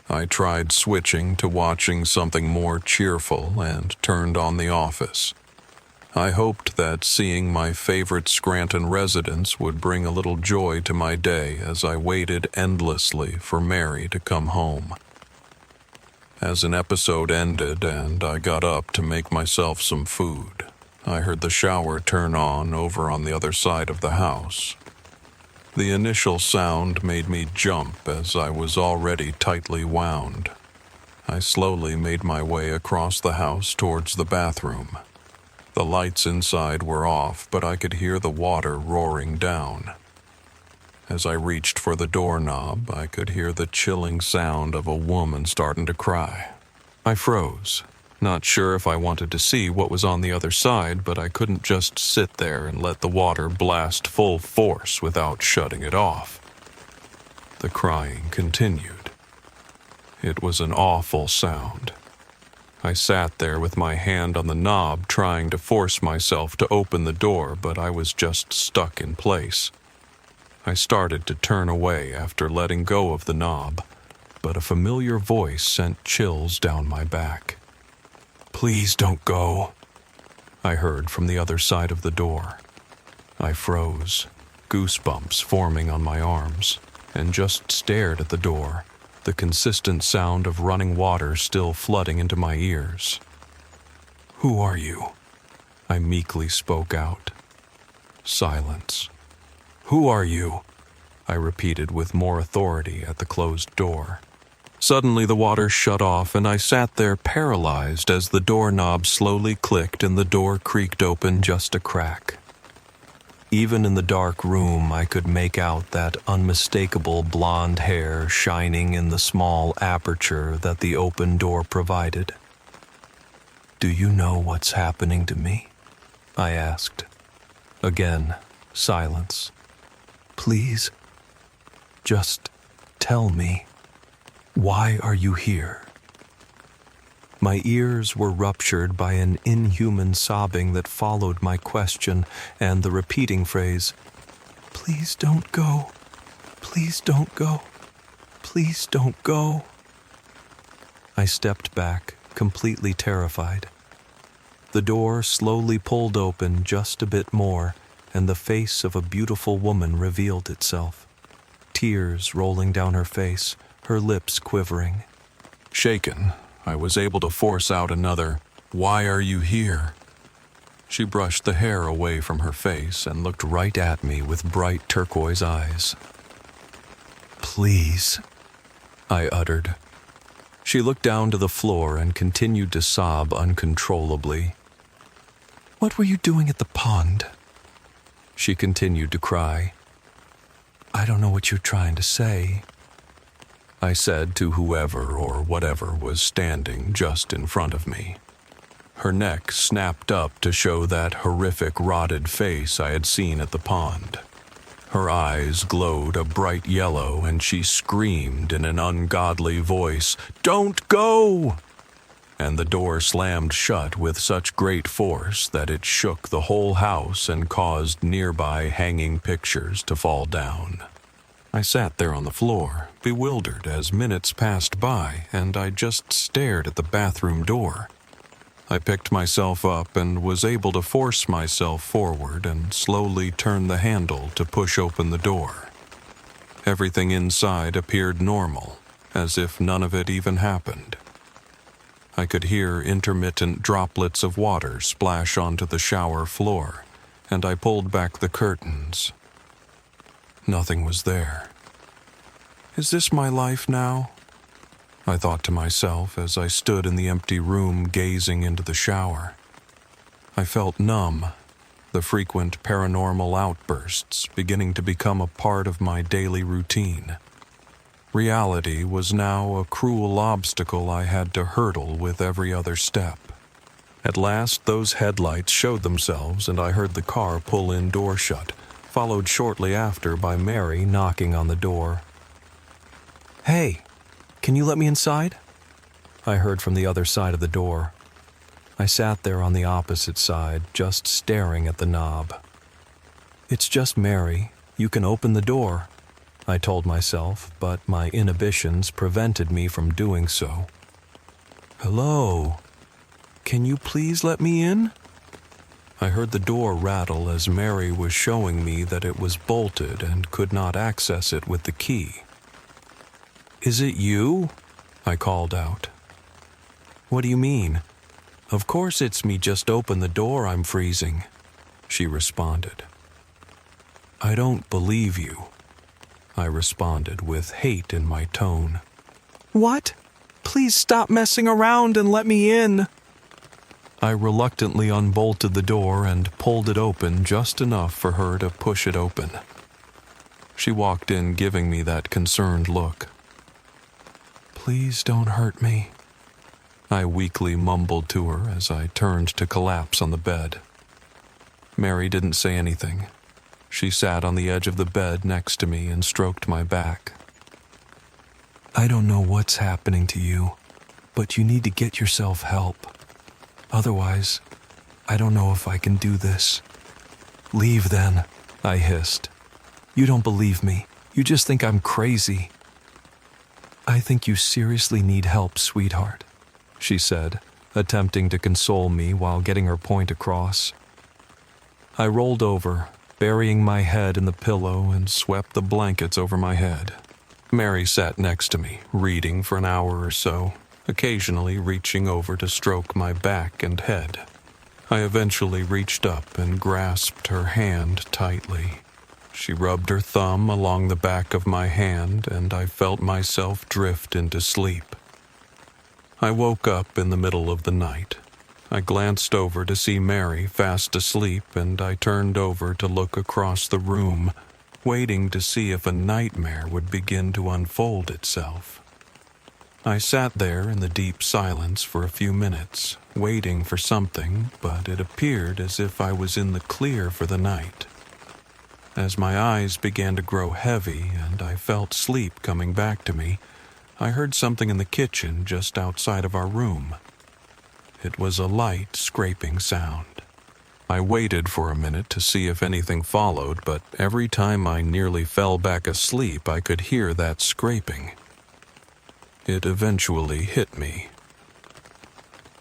I tried switching to watching something more cheerful and turned on The Office. I hoped that seeing my favorite Scranton residents would bring a little joy to my day as I waited endlessly for Mary to come home. As an episode ended and I got up to make myself some food, I heard the shower turn on over on the other side of the house. The initial sound made me jump as I was already tightly wound. I slowly made my way across the house towards the bathroom. The lights inside were off, but I could hear the water roaring down. As I reached for the doorknob, I could hear the chilling sound of a woman starting to cry. I froze. Not sure if I wanted to see what was on the other side, but I couldn't just sit there and let the water blast full force without shutting it off. The crying continued. It was an awful sound. I sat there with my hand on the knob trying to force myself to open the door, but I was just stuck in place. I started to turn away after letting go of the knob, but a familiar voice sent chills down my back. "Please don't go," I heard from the other side of the door. I froze, goosebumps forming on my arms, and just stared at the door, the consistent sound of running water still flooding into my ears. "Who are you?" I meekly spoke out. Silence. "Who are you?" I repeated with more authority at the closed door. Suddenly the water shut off and I sat there paralyzed as the doorknob slowly clicked and the door creaked open just a crack. Even in the dark room, I could make out that unmistakable blonde hair shining in the small aperture that the open door provided. "Do you know what's happening to me?" I asked. Again, silence. "Please, just tell me. Why are you here?" My ears were ruptured by an inhuman sobbing that followed my question and the repeating phrase, "Please don't go. Please don't go. Please don't go." I stepped back, completely terrified. The door slowly pulled open just a bit more, and the face of a beautiful woman revealed itself. Tears rolling down her face, her lips quivering. Shaken, I was able to force out another, "Why are you here?" She brushed the hair away from her face and looked right at me with bright turquoise eyes. "Please," I uttered. She looked down to the floor and continued to sob uncontrollably. "What were you doing at the pond?" She continued to cry. "I don't know what you're trying to say," I said to whoever or whatever was standing just in front of me. Her neck snapped up to show that horrific rotted face I had seen at the pond. Her eyes glowed a bright yellow and she screamed in an ungodly voice, "Don't go!" And the door slammed shut with such great force that it shook the whole house and caused nearby hanging pictures to fall down. I sat there on the floor, bewildered as minutes passed by, and I just stared at the bathroom door. I picked myself up and was able to force myself forward and slowly turn the handle to push open the door. Everything inside appeared normal, as if none of it even happened. I could hear intermittent droplets of water splash onto the shower floor, and I pulled back the curtains. Nothing was there. Is this my life now? I thought to myself as I stood in the empty room gazing into the shower. I felt numb, the frequent paranormal outbursts beginning to become a part of my daily routine. Reality was now a cruel obstacle I had to hurdle with every other step. At last those headlights showed themselves and I heard the car pull in door shut, followed shortly after by Mary knocking on the door. "Hey, can you let me inside?" I heard from the other side of the door. I sat there on the opposite side, just staring at the knob. "It's just Mary. You can open the door," I told myself, but my inhibitions prevented me from doing so. "Hello. Can you please let me in?" I heard the door rattle as Mary was showing me that it was bolted and could not access it with the key. "Is it you?" I called out. "What do you mean? Of course it's me, just open the door, I'm freezing," she responded. "I don't believe you," I responded with hate in my tone. "What? Please stop messing around and let me in." I reluctantly unbolted the door and pulled it open just enough for her to push it open. She walked in giving me that concerned look. "Please don't hurt me," I weakly mumbled to her as I turned to collapse on the bed. Mary didn't say anything. She sat on the edge of the bed next to me and stroked my back. I don't know what's happening to you, but you need to get yourself help. Otherwise, I don't know if I can do this. Leave then, I hissed. You don't believe me. You just think I'm crazy. I think you seriously need help, sweetheart, she said, attempting to console me while getting her point across. I rolled over, burying my head in the pillow, and swept the blankets over my head. Mary sat next to me, reading for an hour or so, occasionally reaching over to stroke my back and head. I eventually reached up and grasped her hand tightly. She rubbed her thumb along the back of my hand, and I felt myself drift into sleep. I woke up in the middle of the night. I glanced over to see Mary fast asleep, and I turned over to look across the room, waiting to see if a nightmare would begin to unfold itself. I sat there in the deep silence for a few minutes, waiting for something, but it appeared as if I was in the clear for the night. As my eyes began to grow heavy and I felt sleep coming back to me, I heard something in the kitchen just outside of our room. It was a light scraping sound. I waited for a minute to see if anything followed, but every time I nearly fell back asleep, I could hear that scraping. It eventually hit me.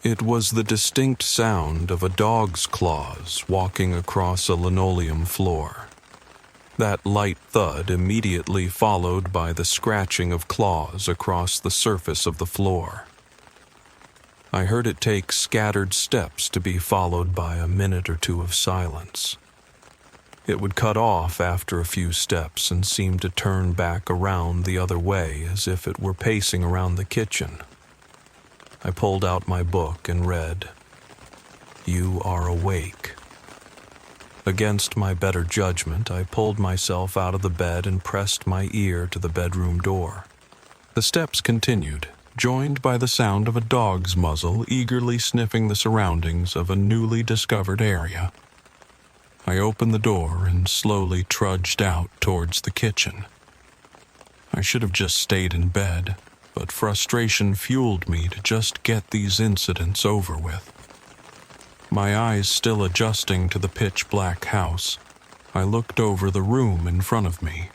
It was the distinct sound of a dog's claws walking across a linoleum floor. That light thud immediately followed by the scratching of claws across the surface of the floor. I heard it take scattered steps to be followed by a minute or two of silence. It would cut off after a few steps and seem to turn back around the other way as if it were pacing around the kitchen. I pulled out my book and read, "You are awake." Against my better judgment, I pulled myself out of the bed and pressed my ear to the bedroom door. The steps continued, joined by the sound of a dog's muzzle eagerly sniffing the surroundings of a newly discovered area. I opened the door and slowly trudged out towards the kitchen. I should have just stayed in bed, but frustration fueled me to just get these incidents over with. My eyes still adjusting to the pitch-black house, I looked over the room in front of me.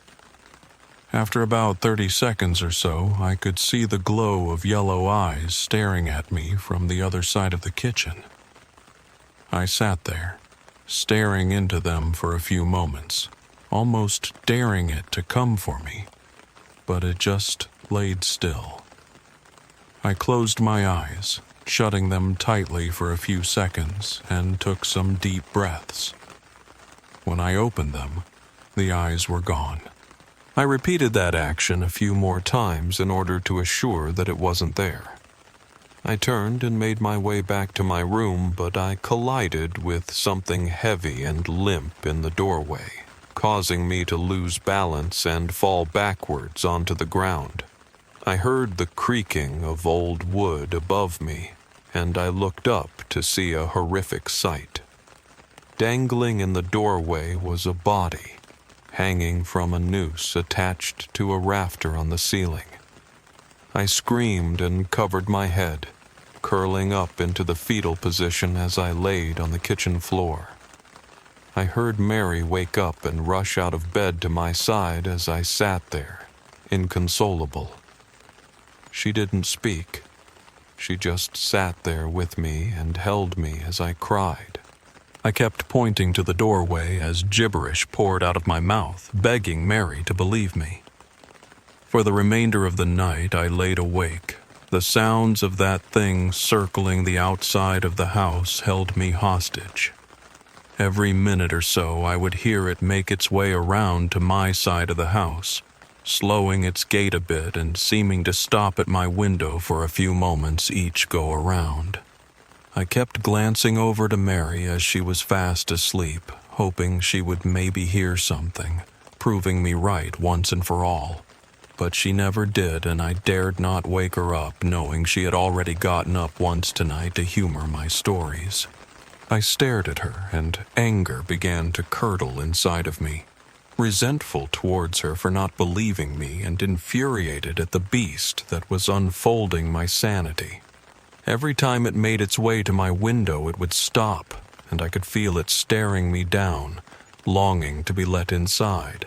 After about 30 seconds or so, I could see the glow of yellow eyes staring at me from the other side of the kitchen. I sat there, staring into them for a few moments, almost daring it to come for me, but it just laid still. I closed my eyes, shutting them tightly for a few seconds, and took some deep breaths. When I opened them, the eyes were gone. I repeated that action a few more times in order to assure that it wasn't there. I turned and made my way back to my room, but I collided with something heavy and limp in the doorway, causing me to lose balance and fall backwards onto the ground. I heard the creaking of old wood above me, and I looked up to see a horrific sight. Dangling in the doorway was a body, hanging from a noose attached to a rafter on the ceiling. I screamed and covered my head, curling up into the fetal position as I laid on the kitchen floor. I heard Mary wake up and rush out of bed to my side as I sat there, inconsolable. She didn't speak. She just sat there with me and held me as I cried. I kept pointing to the doorway as gibberish poured out of my mouth, begging Mary to believe me. For the remainder of the night, I laid awake. The sounds of that thing circling the outside of the house held me hostage. Every minute or so, I would hear it make its way around to my side of the house, slowing its gait a bit and seeming to stop at my window for a few moments each go around. I kept glancing over to Mary as she was fast asleep, hoping she would maybe hear something, proving me right once and for all. but she never did, and I dared not wake her up, knowing she had already gotten up once tonight to humor my stories. I stared at her, and anger began to curdle inside of me, resentful towards her for not believing me and infuriated at the beast that was unfolding my sanity. Every time it made its way to my window, it would stop, and I could feel it staring me down, longing to be let inside.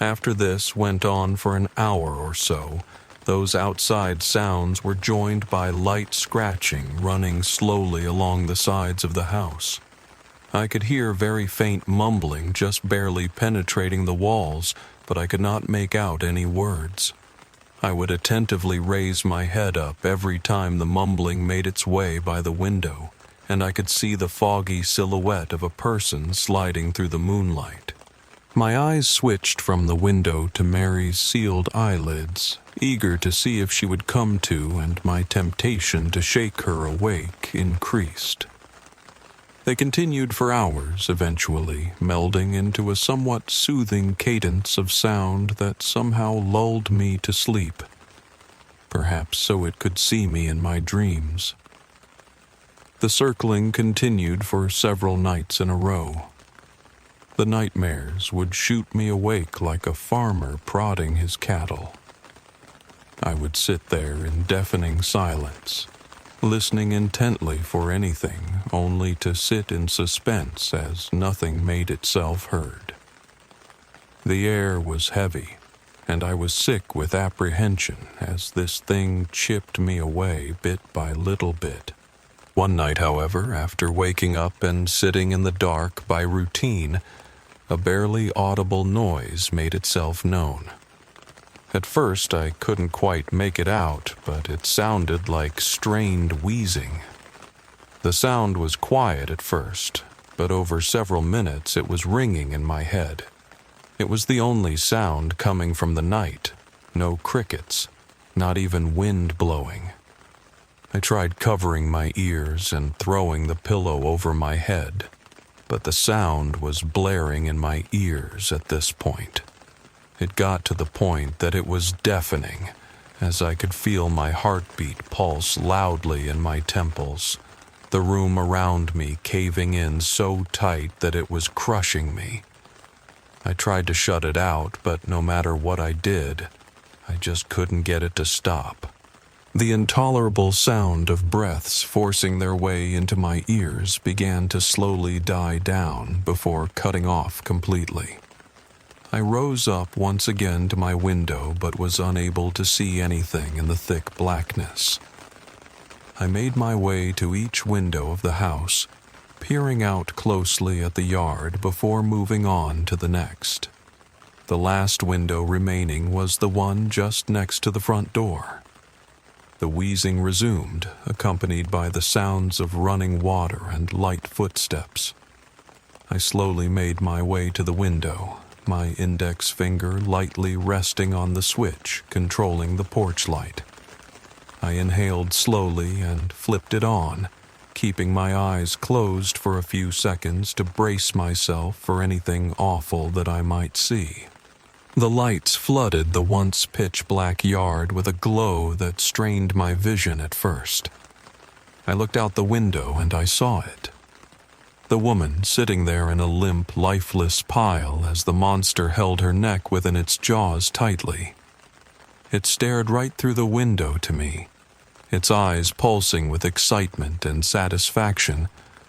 After this went on for an hour or so, those outside sounds were joined by light scratching running slowly along the sides of the house. I could hear very faint mumbling just barely penetrating the walls, but I could not make out any words. I would attentively raise my head up every time the mumbling made its way by the window, and I could see the foggy silhouette of a person sliding through the moonlight. My eyes switched from the window to Mary's sealed eyelids, eager to see if she would come to, and my temptation to shake her awake increased. They continued for hours, eventually melding into a somewhat soothing cadence of sound that somehow lulled me to sleep, perhaps so it could see me in my dreams. The circling continued for several nights in a row. The nightmares would shoot me awake like a farmer prodding his cattle. I would sit there in deafening silence, listening intently for anything, only to sit in suspense as nothing made itself heard. The air was heavy, and I was sick with apprehension as this thing chipped me away bit by little bit. One night, however, after waking up and sitting in the dark by routine, a barely audible noise made itself known. At first, I couldn't quite make it out, but it sounded like strained wheezing. The sound was quiet at first, but over several minutes it was ringing in my head. It was the only sound coming from the night. No crickets, not even wind blowing. I tried covering my ears and throwing the pillow over my head, but the sound was blaring in my ears at this point. It got to the point that it was deafening, as I could feel my heartbeat pulse loudly in my temples, the room around me caving in so tight that it was crushing me. I tried to shut it out, but no matter what I did, I just couldn't get it to stop. The intolerable sound of breaths forcing their way into my ears began to slowly die down before cutting off completely. I rose up once again to my window but was unable to see anything in the thick blackness. I made my way to each window of the house, peering out closely at the yard before moving on to the next. The last window remaining was the one just next to the front door. The wheezing resumed, accompanied by the sounds of running water and light footsteps. I slowly made my way to the window, my index finger lightly resting on the switch controlling the porch light. I inhaled slowly and flipped it on, keeping my eyes closed for a few seconds to brace myself for anything awful that I might see. The lights flooded the once pitch-black yard with a glow that strained my vision at first. I looked out the window and I saw it. The woman sitting there in a limp, lifeless pile as the monster held her neck within its jaws tightly. It stared right through the window to me, its eyes pulsing with excitement and satisfaction,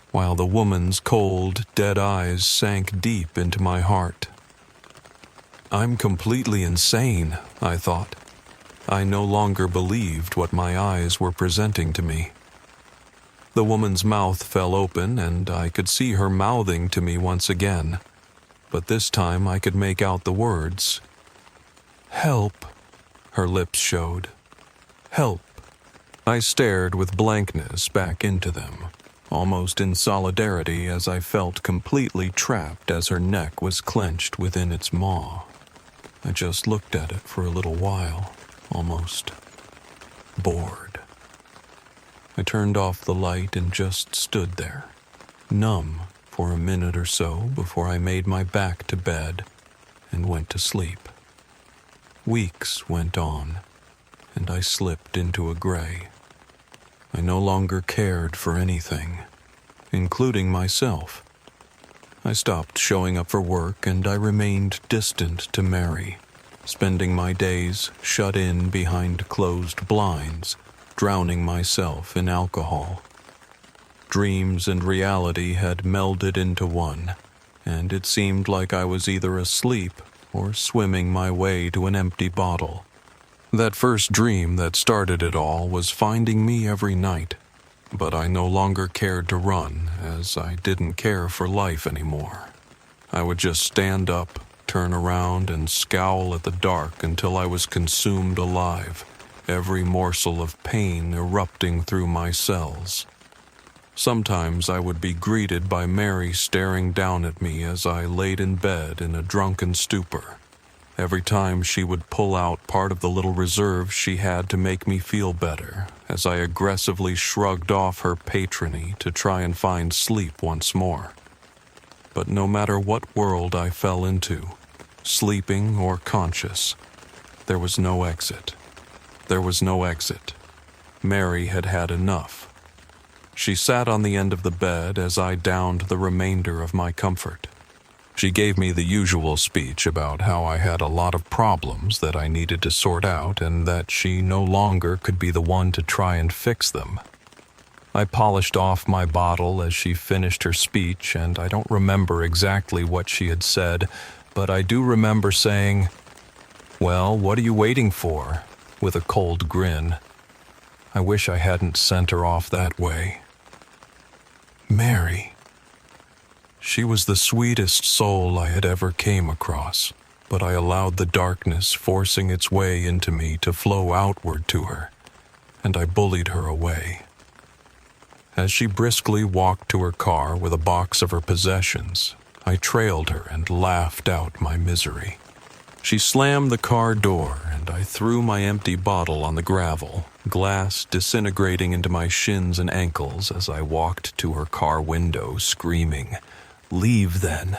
while the woman's cold, dead eyes sank deep into my heart. I'm completely insane, I thought. I no longer believed what my eyes were presenting to me. The woman's mouth fell open and I could see her mouthing to me once again, but this time I could make out the words. "Help," her lips showed. "Help." I stared with blankness back into them, almost in solidarity as I felt completely trapped as her neck was clenched within its maw. I just looked at it for a little while, almost bored. I turned off the light and just stood there, numb for a minute or so before I made my back to bed and went to sleep. Weeks went on, and I slipped into a gray. I no longer cared for anything, including myself. I stopped showing up for work, and I remained distant to Mary, spending my days shut in behind closed blinds, drowning myself in alcohol. Dreams and reality had melded into one, and it seemed like I was either asleep or swimming my way to an empty bottle. That first dream that started it all was finding me every night, but I no longer cared to run, as I didn't care for life anymore. I would just stand up, turn around, and scowl at the dark until I was consumed alive, every morsel of pain erupting through my cells. Sometimes I would be greeted by Mary staring down at me as I laid in bed in a drunken stupor. Every time she would pull out part of the little reserve she had to make me feel better, as I aggressively shrugged off her patronage to try and find sleep once more. But no matter what world I fell into, sleeping or conscious, there was no exit. There was no exit. Mary had had enough. She sat on the end of the bed as I downed the remainder of my comfort. She gave me the usual speech about how I had a lot of problems that I needed to sort out and that she no longer could be the one to try and fix them. I polished off my bottle as she finished her speech, and I don't remember exactly what she had said, but I do remember saying, "Well, what are you waiting for?" with a cold grin. I wish I hadn't sent her off that way. Mary. She was the sweetest soul I had ever came across, but I allowed the darkness forcing its way into me to flow outward to her, and I bullied her away. As she briskly walked to her car with a box of her possessions, I trailed her and laughed out my misery. She slammed the car door, and I threw my empty bottle on the gravel, glass disintegrating into my shins and ankles as I walked to her car window, screaming, "Leave, then."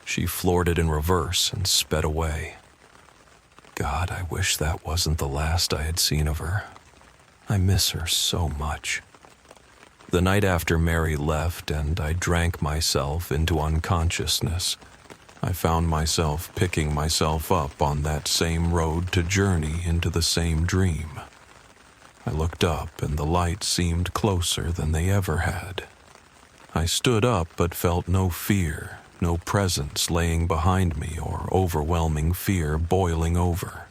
She floored it in reverse and sped away. God, I wish that wasn't the last I had seen of her. I miss her so much. The night after Mary left and I drank myself into unconsciousness, I found myself picking myself up on that same road to journey into the same dream. I looked up and the lights seemed closer than they ever had. I stood up but felt no fear, no presence laying behind me or overwhelming fear boiling over.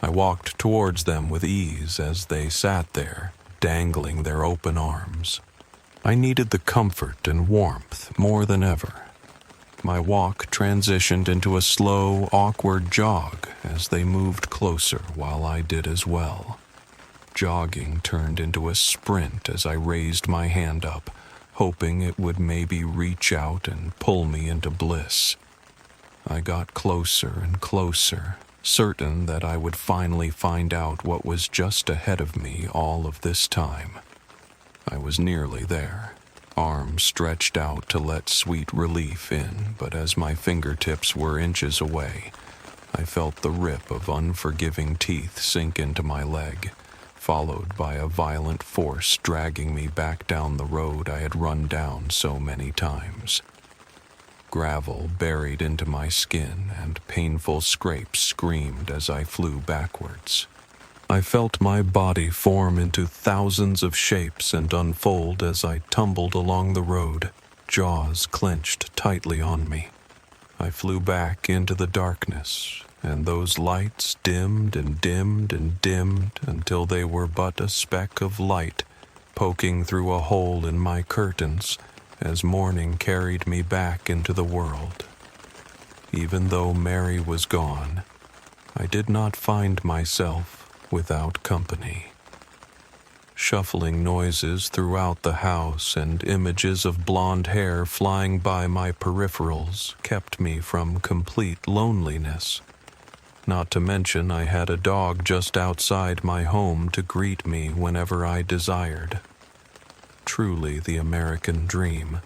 I walked towards them with ease as they sat there, dangling their open arms. I needed the comfort and warmth more than ever. My walk transitioned into a slow, awkward jog as they moved closer while I did as well. Jogging turned into a sprint as I raised my hand up, hoping it would maybe reach out and pull me into bliss. I got closer and closer, certain that I would finally find out what was just ahead of me all of this time. I was nearly there, arms stretched out to let sweet relief in, but as my fingertips were inches away, I felt the rip of unforgiving teeth sink into my leg, followed by a violent force dragging me back down the road I had run down so many times. Gravel buried into my skin and painful scrapes screamed as I flew backwards. I felt my body form into thousands of shapes and unfold as I tumbled along the road, jaws clenched tightly on me. I flew back into the darkness, and those lights dimmed and dimmed and dimmed until they were but a speck of light poking through a hole in my curtains as morning carried me back into the world. Even though Mary was gone, I did not find myself without company. Shuffling noises throughout the house and images of blonde hair flying by my peripherals kept me from complete loneliness. Not to mention I had a dog just outside my home to greet me whenever I desired. Truly the American dream.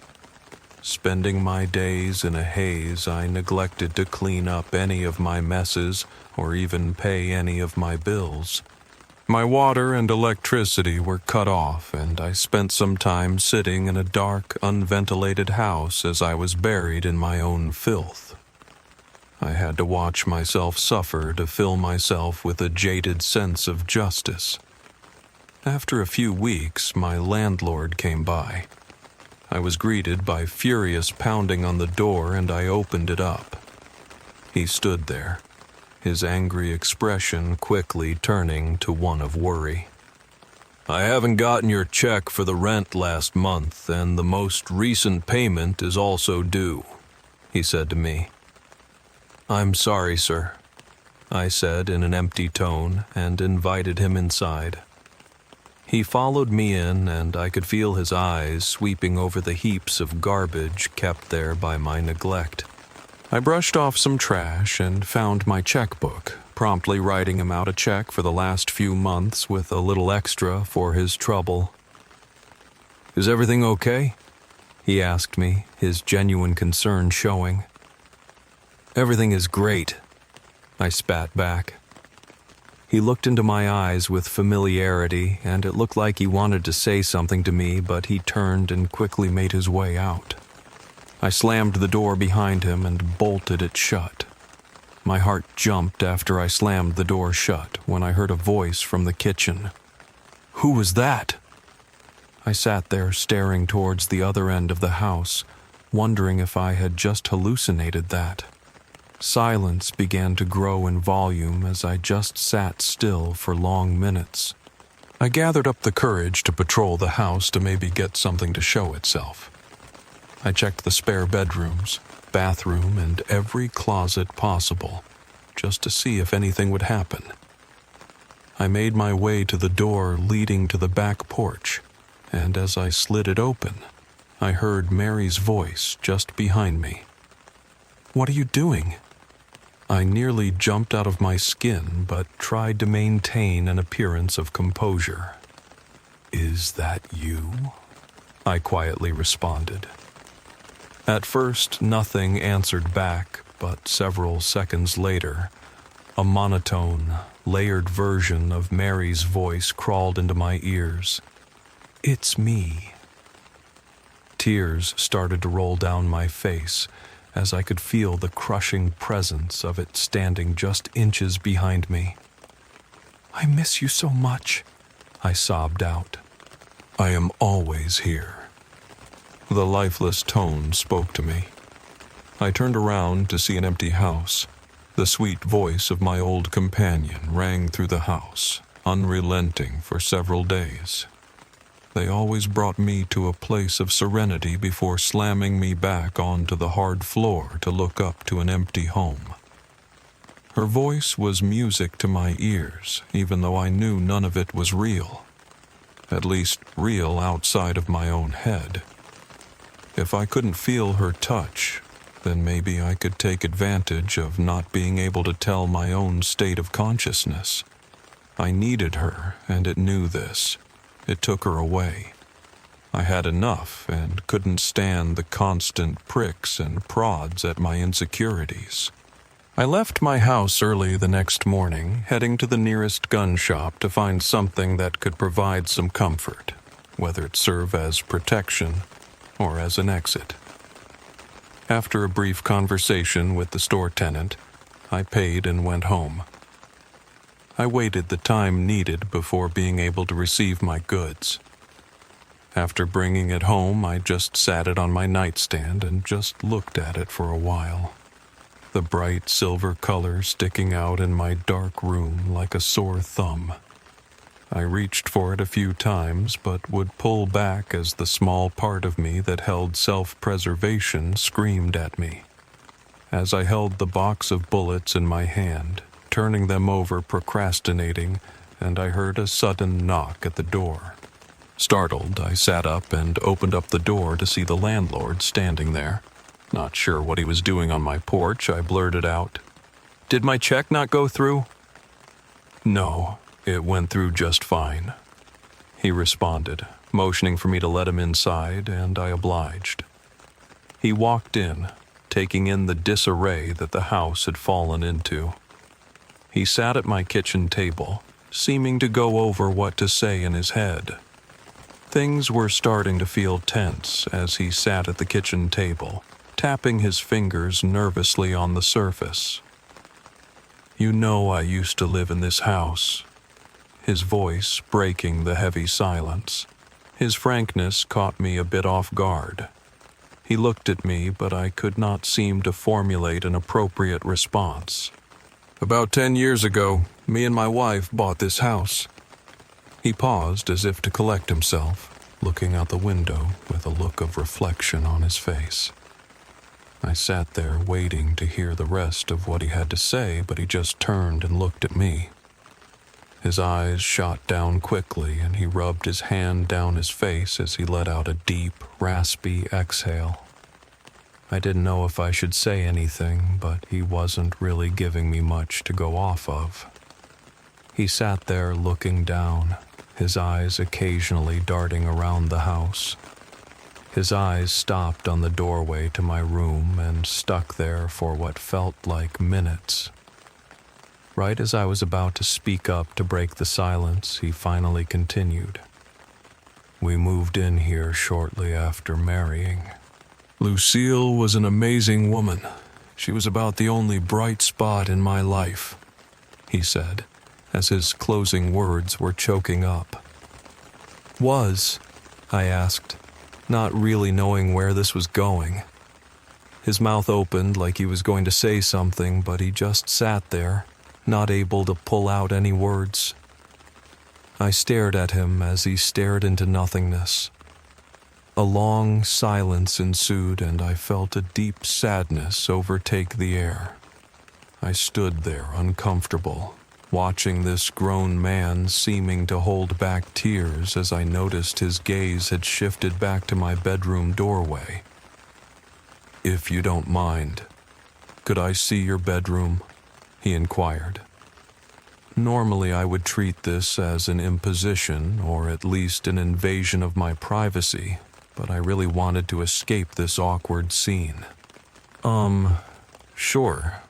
Spending my days in a haze, I neglected to clean up any of my messes or even pay any of my bills. My water and electricity were cut off, and I spent some time sitting in a dark, unventilated house as I was buried in my own filth. I had to watch myself suffer to fill myself with a jaded sense of justice. After a few weeks, my landlord came by. I was greeted by furious pounding on the door, and I opened it up. He stood there, his angry expression quickly turning to one of worry. "I haven't gotten your check for the rent last month, and the most recent payment is also due," he said to me. "I'm sorry, sir," I said in an empty tone, and invited him inside. He followed me in, and I could feel his eyes sweeping over the heaps of garbage kept there by my neglect. I brushed off some trash and found my checkbook, promptly writing him out a check for the last few months with a little extra for his trouble. "Is everything okay?" he asked me, his genuine concern showing. "Everything is great," I spat back. He looked into my eyes with familiarity, and it looked like he wanted to say something to me, but he turned and quickly made his way out. I slammed the door behind him and bolted it shut. My heart jumped after I slammed the door shut when I heard a voice from the kitchen. "Who was that?" I sat there staring towards the other end of the house, wondering if I had just hallucinated that. Silence began to grow in volume as I just sat still for long minutes. I gathered up the courage to patrol the house to maybe get something to show itself. I checked the spare bedrooms, bathroom, and every closet possible, just to see if anything would happen. I made my way to the door leading to the back porch, and as I slid it open, I heard Mary's voice just behind me. "What are you doing?" I nearly jumped out of my skin, but tried to maintain an appearance of composure. "Is that you?" I quietly responded. At first, nothing answered back, but several seconds later, a monotone, layered version of Mary's voice crawled into my ears. "It's me." Tears started to roll down my face, as I could feel the crushing presence of it standing just inches behind me. "I miss you so much," I sobbed out. "I am always here." The lifeless tone spoke to me. I turned around to see an empty house. The sweet voice of my old companion rang through the house, unrelenting for several days. They always brought me to a place of serenity before slamming me back onto the hard floor to look up to an empty home. Her voice was music to my ears, even though I knew none of it was real. At least real outside of my own head. If I couldn't feel her touch, then maybe I could take advantage of not being able to tell my own state of consciousness. I needed her, and it knew this. It took her away. I had enough and couldn't stand the constant pricks and prods at my insecurities. I left my house early the next morning, heading to the nearest gun shop to find something that could provide some comfort, whether it serve as protection or as an exit. After a brief conversation with the store tenant, I paid and went home. I waited the time needed before being able to receive my goods. After bringing it home, I just sat it on my nightstand and just looked at it for a while. The bright silver color sticking out in my dark room like a sore thumb. I reached for it a few times, but would pull back as the small part of me that held self-preservation screamed at me. As I held the box of bullets in my hand, turning them over procrastinating, and I heard a sudden knock at the door. Startled, I sat up and opened up the door to see the landlord standing there. Not sure what he was doing on my porch, I blurted out, "Did my check not go through?" "No, it went through just fine," he responded, motioning for me to let him inside, and I obliged. He walked in, taking in the disarray that the house had fallen into. He sat at my kitchen table, seeming to go over what to say in his head. Things were starting to feel tense as he sat at the kitchen table, tapping his fingers nervously on the surface. "You know I used to live in this house," his voice breaking the heavy silence. His frankness caught me a bit off guard. He looked at me, but I could not seem to formulate an appropriate response. "About 10 years ago, me and my wife bought this house." He paused as if to collect himself, looking out the window with a look of reflection on his face. I sat there waiting to hear the rest of what he had to say, but he just turned and looked at me. His eyes shot down quickly, and he rubbed his hand down his face as he let out a deep, raspy exhale. I didn't know if I should say anything, but he wasn't really giving me much to go off of. He sat there looking down, his eyes occasionally darting around the house. His eyes stopped on the doorway to my room and stuck there for what felt like minutes. Right as I was about to speak up to break the silence, he finally continued. "We moved in here shortly after marrying. Lucille was an amazing woman. She was about the only bright spot in my life," he said, as his closing words were choking up. "Was?" I asked, not really knowing where this was going. His mouth opened like he was going to say something, but he just sat there, not able to pull out any words. I stared at him as he stared into nothingness. A long silence ensued, and I felt a deep sadness overtake the air. I stood there uncomfortable, watching this grown man seeming to hold back tears as I noticed his gaze had shifted back to my bedroom doorway. "If you don't mind, could I see your bedroom?" he inquired. Normally I would treat this as an imposition or at least an invasion of my privacy, but I really wanted to escape this awkward scene. Sure,"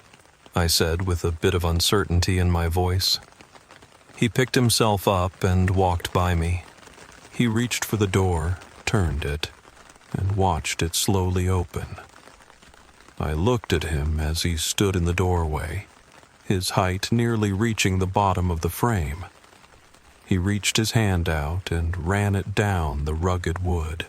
I said with a bit of uncertainty in my voice. He picked himself up and walked by me. He reached for the door, turned it, and watched it slowly open. I looked at him as he stood in the doorway, his height nearly reaching the bottom of the frame. He reached his hand out and ran it down the rugged wood.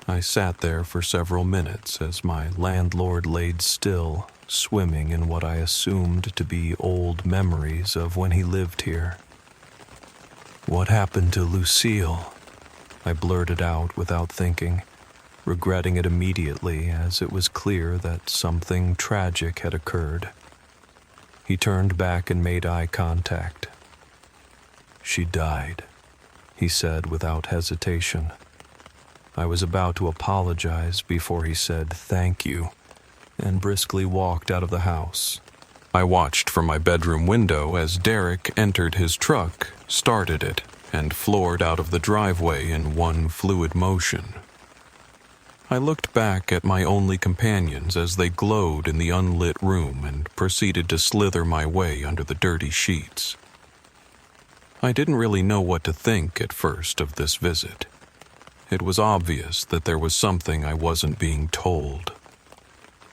I sat there for several minutes as my landlord laid still, swimming in what I assumed to be old memories of when he lived here. "What happened to Lucille?" I blurted out without thinking, regretting it immediately as it was clear that something tragic had occurred. He turned back and made eye contact. "She died," he said without hesitation. I was about to apologize before he said thank you and briskly walked out of the house. I watched from my bedroom window as Derek entered his truck, started it, and floored out of the driveway in one fluid motion. I looked back at my only companions as they glowed in the unlit room and proceeded to slither my way under the dirty sheets. I didn't really know what to think at first of this visit. It was obvious that there was something I wasn't being told.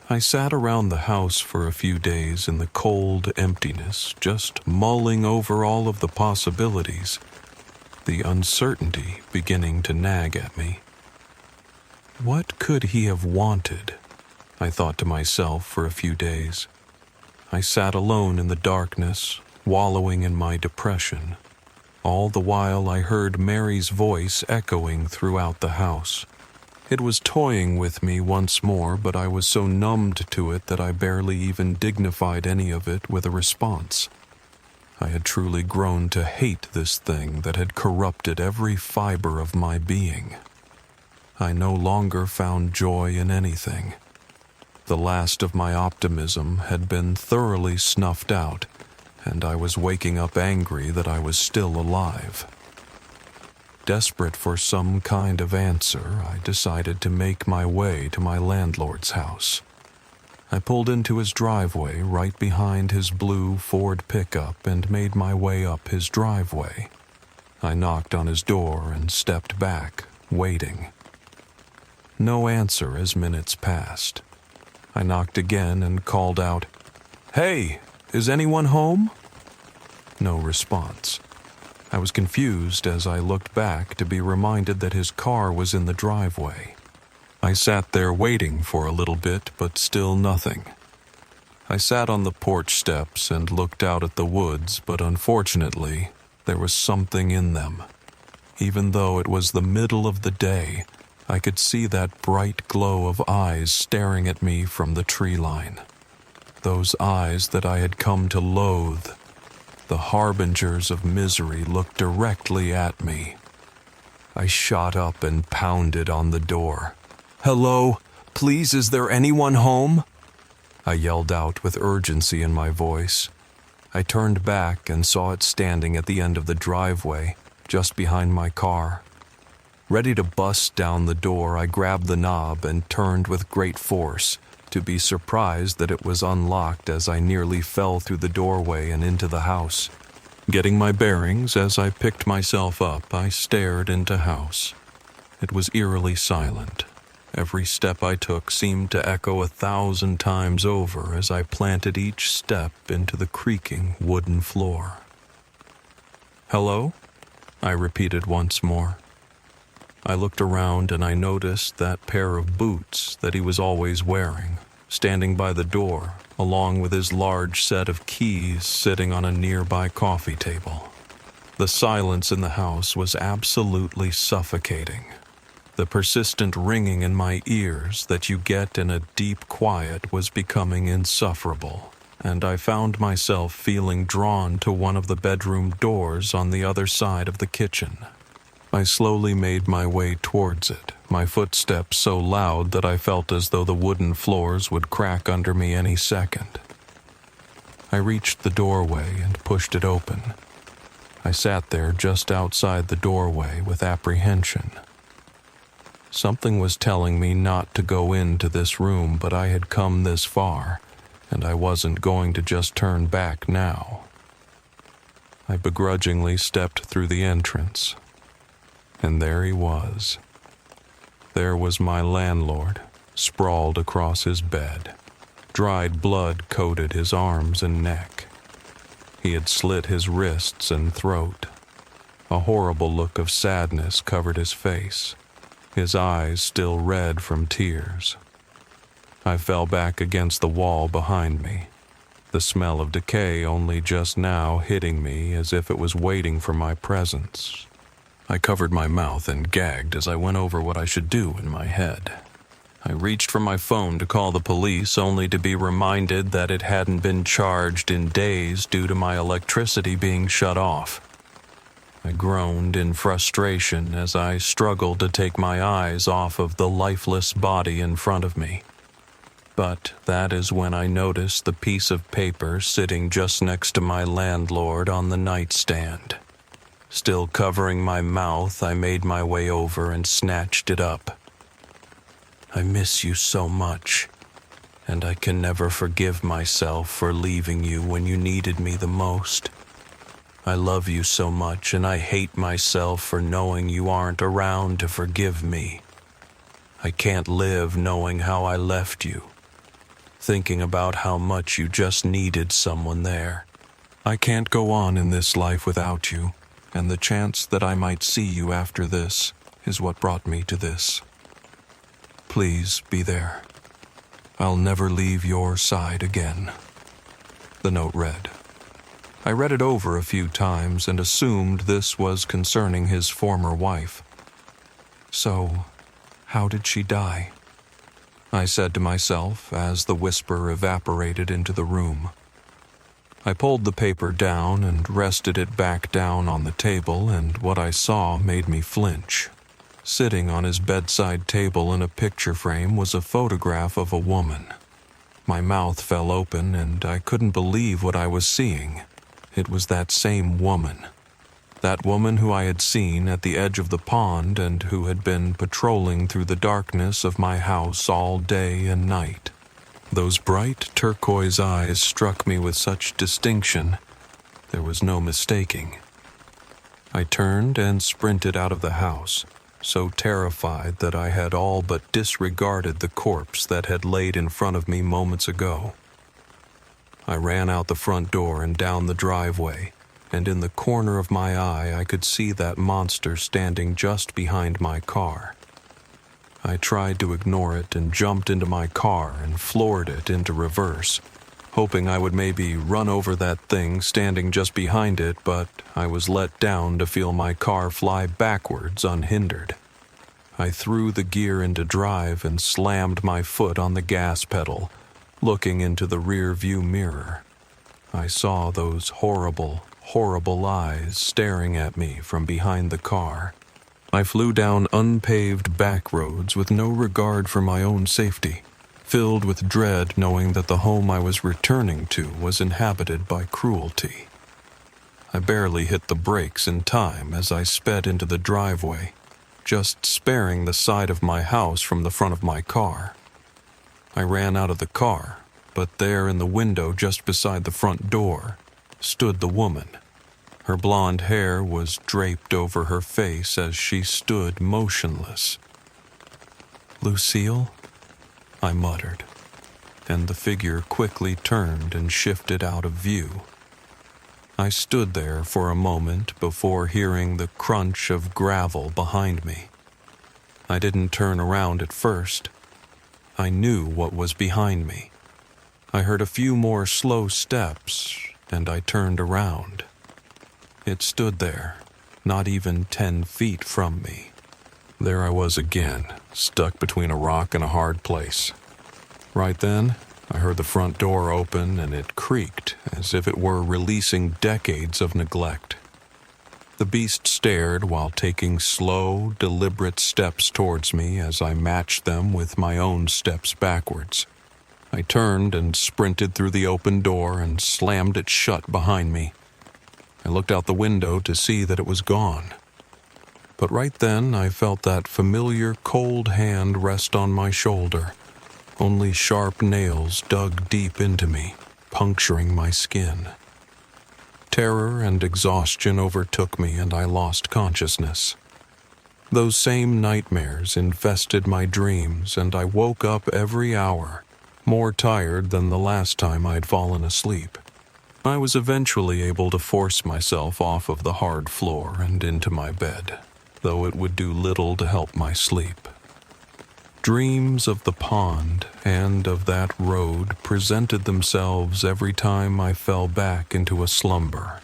I sat around the house for a few days in the cold emptiness, just mulling over all of the possibilities, the uncertainty beginning to nag at me. What could he have wanted? I thought to myself for a few days. I sat alone in the darkness, wallowing in my depression. All the while I heard Mary's voice echoing throughout the house. It was toying with me once more, but I was so numbed to it that I barely even dignified any of it with a response. I had truly grown to hate this thing that had corrupted every fiber of my being. I no longer found joy in anything. The last of my optimism had been thoroughly snuffed out, and I was waking up angry that I was still alive. Desperate for some kind of answer, I decided to make my way to my landlord's house. I pulled into his driveway right behind his blue Ford pickup and made my way up his driveway. I knocked on his door and stepped back, waiting. No answer as minutes passed. I knocked again and called out, "Hey, is anyone home?" No response. I was confused as I looked back to be reminded that his car was in the driveway. I sat there waiting for a little bit, but still nothing. I sat on the porch steps and looked out at the woods, but unfortunately, there was something in them. Even though it was the middle of the day, I could see that bright glow of eyes staring at me from the tree line. Those eyes that I had come to loathe. The harbingers of misery looked directly at me. I shot up and pounded on the door. "Hello? Please, is there anyone home?" I yelled out with urgency in my voice. I turned back and saw it standing at the end of the driveway, just behind my car. Ready to bust down the door, I grabbed the knob and turned with great force, to be surprised that it was unlocked as I nearly fell through the doorway and into the house. Getting my bearings as I picked myself up, I stared into house. It was eerily silent. Every step I took seemed to echo 1,000 times over as I planted each step into the creaking wooden floor. "Hello?" I repeated once more. I looked around and I noticed that pair of boots that he was always wearing, standing by the door, along with his large set of keys sitting on a nearby coffee table. The silence in the house was absolutely suffocating. The persistent ringing in my ears that you get in a deep quiet was becoming insufferable, and I found myself feeling drawn to one of the bedroom doors on the other side of the kitchen. I slowly made my way towards it, my footsteps so loud that I felt as though the wooden floors would crack under me any second. I reached the doorway and pushed it open. I sat there just outside the doorway with apprehension. Something was telling me not to go into this room, but I had come this far, and I wasn't going to just turn back now. I begrudgingly stepped through the entrance, and there he was. There was my landlord, sprawled across his bed. Dried blood coated his arms and neck. He had slit his wrists and throat. A horrible look of sadness covered his face, his eyes still red from tears. I fell back against the wall behind me, the smell of decay only just now hitting me as if it was waiting for my presence. I covered my mouth and gagged as I went over what I should do in my head. I reached for my phone to call the police, only to be reminded that it hadn't been charged in days due to my electricity being shut off. I groaned in frustration as I struggled to take my eyes off of the lifeless body in front of me. But that is when I noticed the piece of paper sitting just next to my landlord on the nightstand. Still covering my mouth, I made my way over and snatched it up. "I miss you so much, and I can never forgive myself for leaving you when you needed me the most. I love you so much, and I hate myself for knowing you aren't around to forgive me. I can't live knowing how I left you, thinking about how much you just needed someone there. I can't go on in this life without you, and the chance that I might see you after this is what brought me to this. Please be there. I'll never leave your side again." The note read. I read it over a few times and assumed this was concerning his former wife. So, how did she die? I said to myself as the whisper evaporated into the room. I pulled the paper down and rested it back down on the table, and what I saw made me flinch. Sitting on his bedside table in a picture frame was a photograph of a woman. My mouth fell open and I couldn't believe what I was seeing. It was that same woman. That woman who I had seen at the edge of the pond and who had been patrolling through the darkness of my house all day and night. Those bright turquoise eyes struck me with such distinction, there was no mistaking. I turned and sprinted out of the house, so terrified that I had all but disregarded the corpse that had laid in front of me moments ago. I ran out the front door and down the driveway, and in the corner of my eye I could see that monster standing just behind my car. I tried to ignore it and jumped into my car and floored it into reverse, hoping I would maybe run over that thing standing just behind it, but I was let down to feel my car fly backwards unhindered. I threw the gear into drive and slammed my foot on the gas pedal, looking into the rear view mirror. I saw those horrible, horrible eyes staring at me from behind the car. I flew down unpaved back roads with no regard for my own safety, filled with dread knowing that the home I was returning to was inhabited by cruelty. I barely hit the brakes in time as I sped into the driveway, just sparing the side of my house from the front of my car. I ran out of the car, but there in the window just beside the front door stood the woman. Her blonde hair was draped over her face as she stood motionless. "Lucille?" I muttered, and the figure quickly turned and shifted out of view. I stood there for a moment before hearing the crunch of gravel behind me. I didn't turn around at first. I knew what was behind me. I heard a few more slow steps, and I turned around. It stood there, not even 10 feet from me. There I was again, stuck between a rock and a hard place. Right then, I heard the front door open and it creaked as if it were releasing decades of neglect. The beast stared while taking slow, deliberate steps towards me as I matched them with my own steps backwards. I turned and sprinted through the open door and slammed it shut behind me. I looked out the window to see that it was gone. But right then I felt that familiar cold hand rest on my shoulder. Only sharp nails dug deep into me, puncturing my skin. Terror and exhaustion overtook me and I lost consciousness. Those same nightmares infested my dreams and I woke up every hour, more tired than the last time I'd fallen asleep. I was eventually able to force myself off of the hard floor and into my bed, though it would do little to help my sleep. Dreams of the pond and of that road presented themselves every time I fell back into a slumber.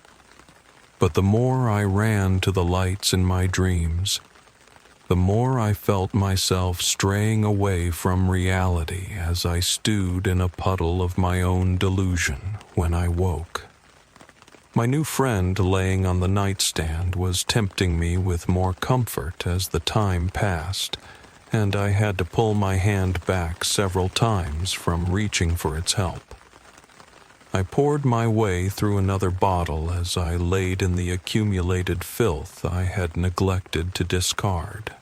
But the more I ran to the lights in my dreams, the more I felt myself straying away from reality as I stewed in a puddle of my own delusion when I woke. My new friend laying on the nightstand was tempting me with more comfort as the time passed, and I had to pull my hand back several times from reaching for its help. I poured my way through another bottle as I laid in the accumulated filth I had neglected to discard.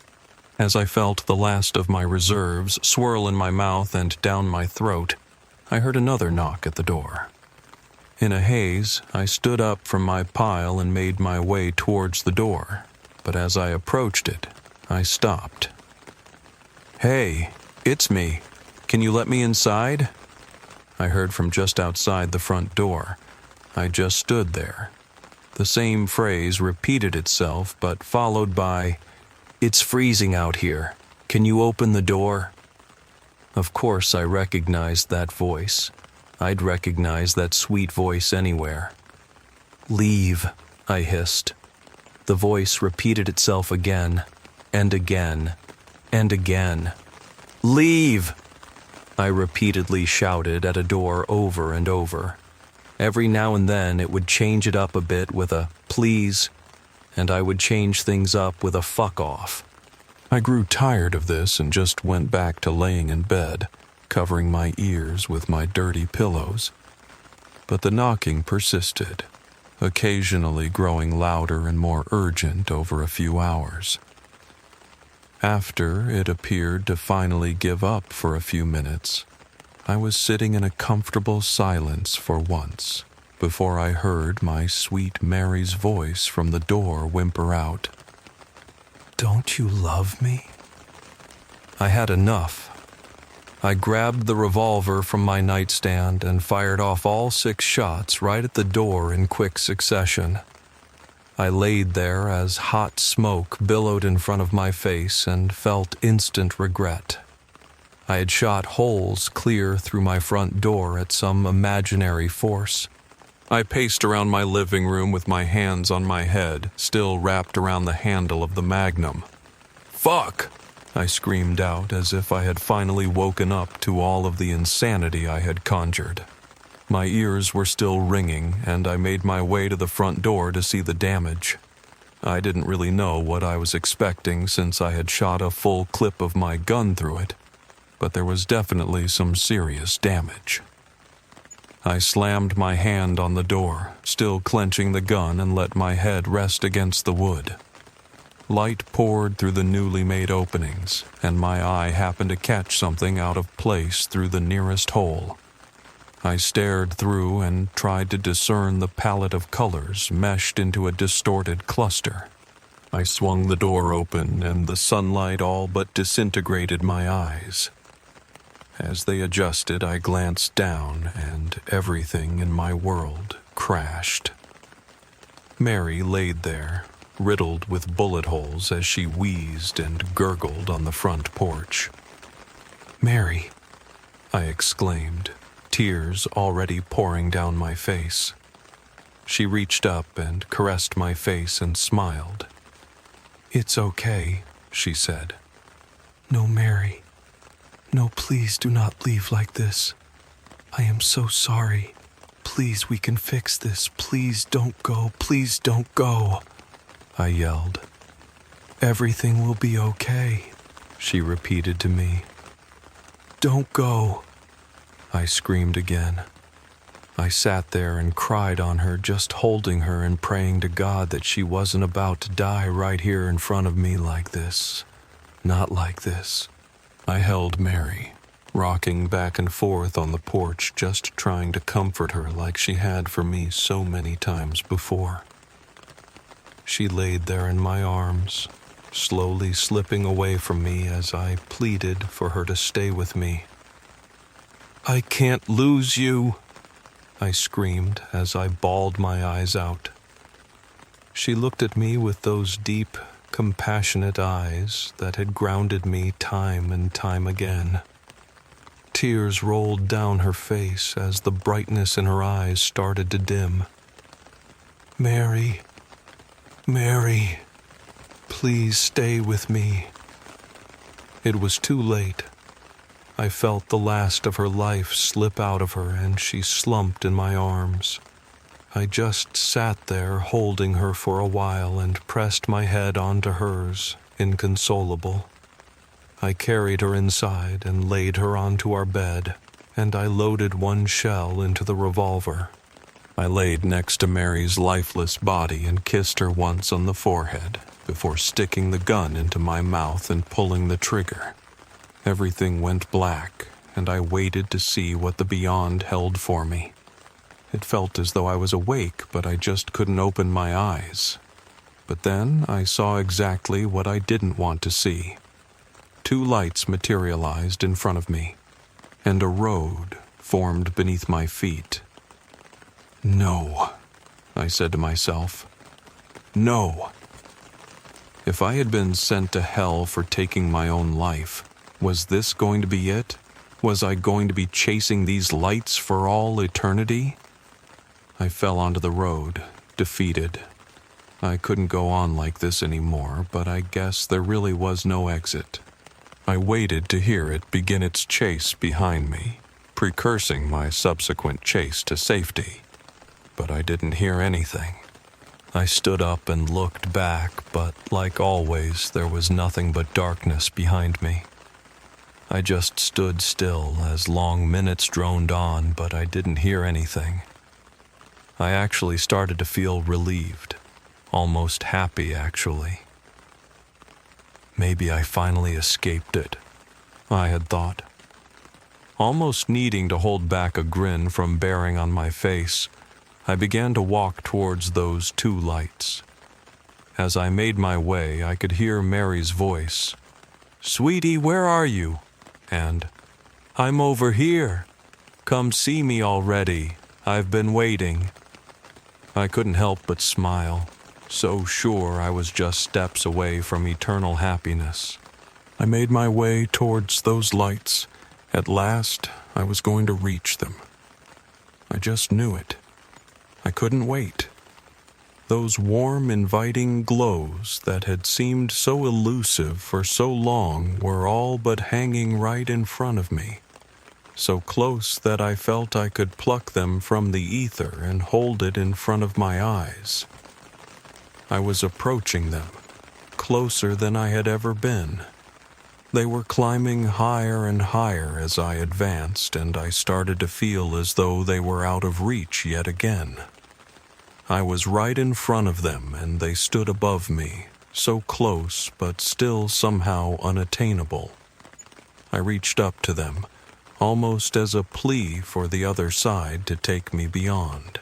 As I felt the last of my reserves swirl in my mouth and down my throat, I heard another knock at the door. In a haze, I stood up from my pile and made my way towards the door, but as I approached it, I stopped. "Hey, it's me. Can you let me inside?" I heard from just outside the front door. I just stood there. The same phrase repeated itself, but followed by, "It's freezing out here. Can you open the door?" Of course I recognized that voice. I'd recognize that sweet voice anywhere. "Leave," I hissed. The voice repeated itself again, and again, and again. "Leave!" I repeatedly shouted at a door over and over. Every now and then it would change it up a bit with a "please," and I would change things up with a "fuck off." I grew tired of this and just went back to laying in bed, covering my ears with my dirty pillows. But the knocking persisted, occasionally growing louder and more urgent over a few hours. After it appeared to finally give up for a few minutes, I was sitting in a comfortable silence for once before I heard my sweet Mary's voice from the door whimper out, "Don't you love me?" I had enough. I grabbed the revolver from my nightstand and fired off all 6 shots right at the door in quick succession. I laid there as hot smoke billowed in front of my face and felt instant regret. I had shot holes clear through my front door at some imaginary force. I paced around my living room with my hands on my head, still wrapped around the handle of the Magnum. "Fuck!" I screamed out as if I had finally woken up to all of the insanity I had conjured. My ears were still ringing, and I made my way to the front door to see the damage. I didn't really know what I was expecting since I had shot a full clip of my gun through it, but there was definitely some serious damage. I slammed my hand on the door, still clenching the gun, and let my head rest against the wood. Light poured through the newly made openings, and my eye happened to catch something out of place through the nearest hole. I stared through and tried to discern the palette of colors meshed into a distorted cluster. I swung the door open, and the sunlight all but disintegrated my eyes. As they adjusted, I glanced down, and everything in my world crashed. Mary laid there, riddled with bullet holes as she wheezed and gurgled on the front porch. "Mary," I exclaimed, tears already pouring down my face. She reached up and caressed my face and smiled. "It's okay," she said. "No, Mary. No, please do not leave like this. I am so sorry. Please, we can fix this. Please don't go. Please don't go," I yelled. "Everything will be okay," she repeated to me. "Don't go," I screamed again. I sat there and cried on her, just holding her and praying to God that she wasn't about to die right here in front of me like this. Not like this. I held Mary, rocking back and forth on the porch, just trying to comfort her like she had for me so many times before. She laid there in my arms, slowly slipping away from me as I pleaded for her to stay with me. "I can't lose you," I screamed as I bawled my eyes out. She looked at me with those deep, compassionate eyes that had grounded me time and time again. Tears rolled down her face as the brightness in her eyes started to dim. "Mary, Mary, please stay with me." It was too late. I felt the last of her life slip out of her, and she slumped in my arms. I just sat there holding her for a while and pressed my head onto hers, inconsolable. I carried her inside and laid her onto our bed, and I loaded one shell into the revolver. I laid next to Mary's lifeless body and kissed her once on the forehead before sticking the gun into my mouth and pulling the trigger. Everything went black, and I waited to see what the beyond held for me. It felt as though I was awake, but I just couldn't open my eyes. But then I saw exactly what I didn't want to see. 2 lights materialized in front of me, and a road formed beneath my feet. "No," I said to myself. "No." If I had been sent to hell for taking my own life, was this going to be it? Was I going to be chasing these lights for all eternity? I fell onto the road, defeated. I couldn't go on like this anymore, but I guess there really was no exit. I waited to hear it begin its chase behind me, precursing my subsequent chase to safety. But I didn't hear anything. I stood up and looked back, but like always, there was nothing but darkness behind me. I just stood still as long minutes droned on, but I didn't hear anything. I actually started to feel relieved, almost happy actually. Maybe I finally escaped it, I had thought. Almost needing to hold back a grin from bearing on my face, I began to walk towards those two lights. As I made my way, I could hear Mary's voice. "Sweetie, where are you?" And, "I'm over here. Come see me already. I've been waiting." I couldn't help but smile, so sure I was just steps away from eternal happiness. I made my way towards those lights. At last, I was going to reach them. I just knew it. I couldn't wait. Those warm, inviting glows that had seemed so elusive for so long were all but hanging right in front of me, so close that I felt I could pluck them from the ether and hold it in front of my eyes. I was approaching them, closer than I had ever been. They were climbing higher and higher as I advanced, and I started to feel as though they were out of reach yet again. I was right in front of them, and they stood above me, so close but still somehow unattainable. I reached up to them, almost as a plea for the other side to take me beyond.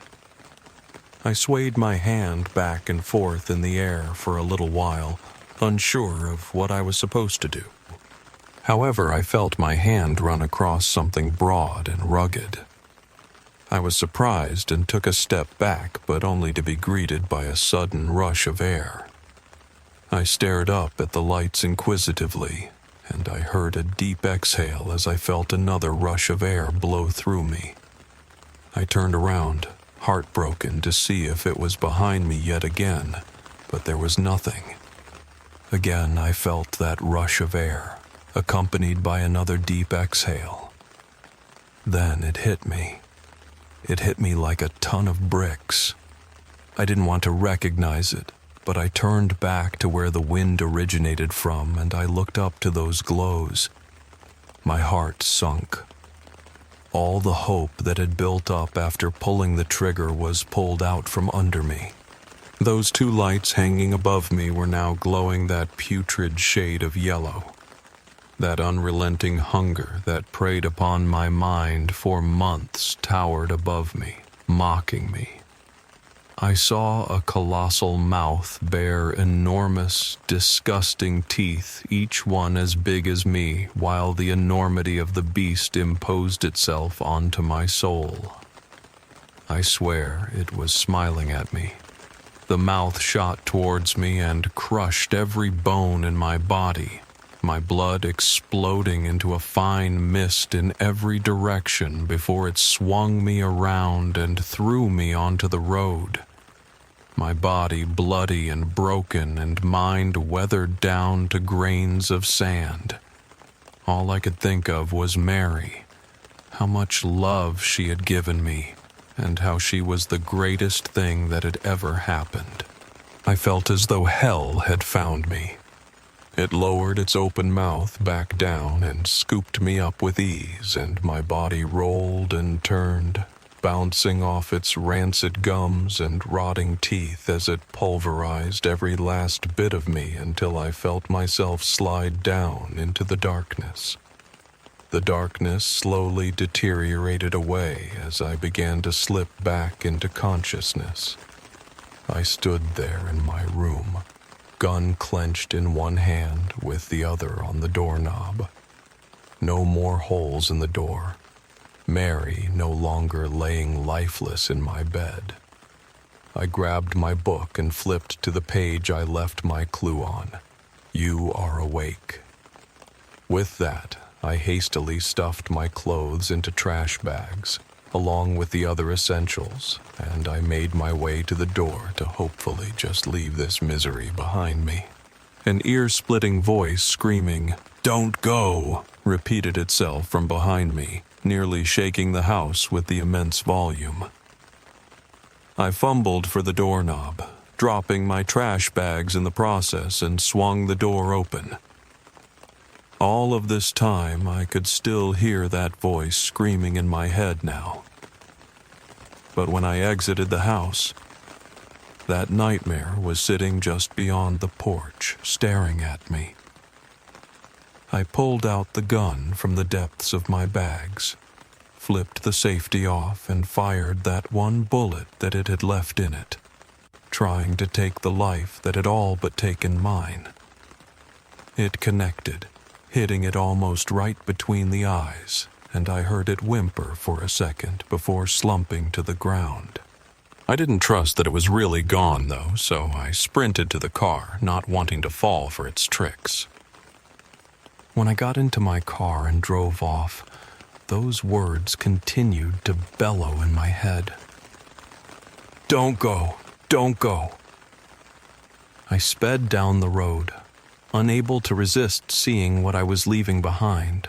I swayed my hand back and forth in the air for a little while, unsure of what I was supposed to do. However, I felt my hand run across something broad and rugged. I was surprised and took a step back, but only to be greeted by a sudden rush of air. I stared up at the lights inquisitively, and I heard a deep exhale as I felt another rush of air blow through me. I turned around, heartbroken, to see if it was behind me yet again, but there was nothing. Again, I felt that rush of air, accompanied by another deep exhale. Then it hit me. It hit me like a ton of bricks. I didn't want to recognize it, but I turned back to where the wind originated from, and I looked up to those glows. My heart sunk. All the hope that had built up after pulling the trigger was pulled out from under me. Those two lights hanging above me were now glowing that putrid shade of yellow. That unrelenting hunger that preyed upon my mind for months towered above me, mocking me. I saw a colossal mouth bear enormous, disgusting teeth, each one as big as me, while the enormity of the beast imposed itself onto my soul. I swear it was smiling at me. The mouth shot towards me and crushed every bone in my body, my blood exploding into a fine mist in every direction before it swung me around and threw me onto the road. My body bloody and broken and mind weathered down to grains of sand. All I could think of was Mary, how much love she had given me, and how she was the greatest thing that had ever happened. I felt as though hell had found me. It lowered its open mouth back down and scooped me up with ease, and my body rolled and turned, bouncing off its rancid gums and rotting teeth as it pulverized every last bit of me until I felt myself slide down into the darkness. The darkness slowly deteriorated away as I began to slip back into consciousness. I stood there in my room, gun clenched in one hand with the other on the doorknob. No more holes in the door. Mary no longer laying lifeless in my bed. I grabbed my book and flipped to the page I left my clue on. You are awake. With that, I hastily stuffed my clothes into trash bags, along with the other essentials, and I made my way to the door to hopefully just leave this misery behind me. An ear-splitting voice screaming, "Don't go!" repeated itself from behind me, nearly shaking the house with the immense volume. I fumbled for the doorknob, dropping my trash bags in the process, and swung the door open. All of this time, I could still hear that voice screaming in my head now. but when I exited the house, that nightmare was sitting just beyond the porch, staring at me. I pulled out the gun from the depths of my bags, flipped the safety off, and fired that one bullet that it had left in it, trying to take the life that had all but taken mine. It connected, hitting it almost right between the eyes, and I heard it whimper for a second before slumping to the ground. I didn't trust that it was really gone, though, so I sprinted to the car, not wanting to fall for its tricks. When I got into my car and drove off, those words continued to bellow in my head. "Don't go! Don't go!" I sped down the road, unable to resist seeing what I was leaving behind.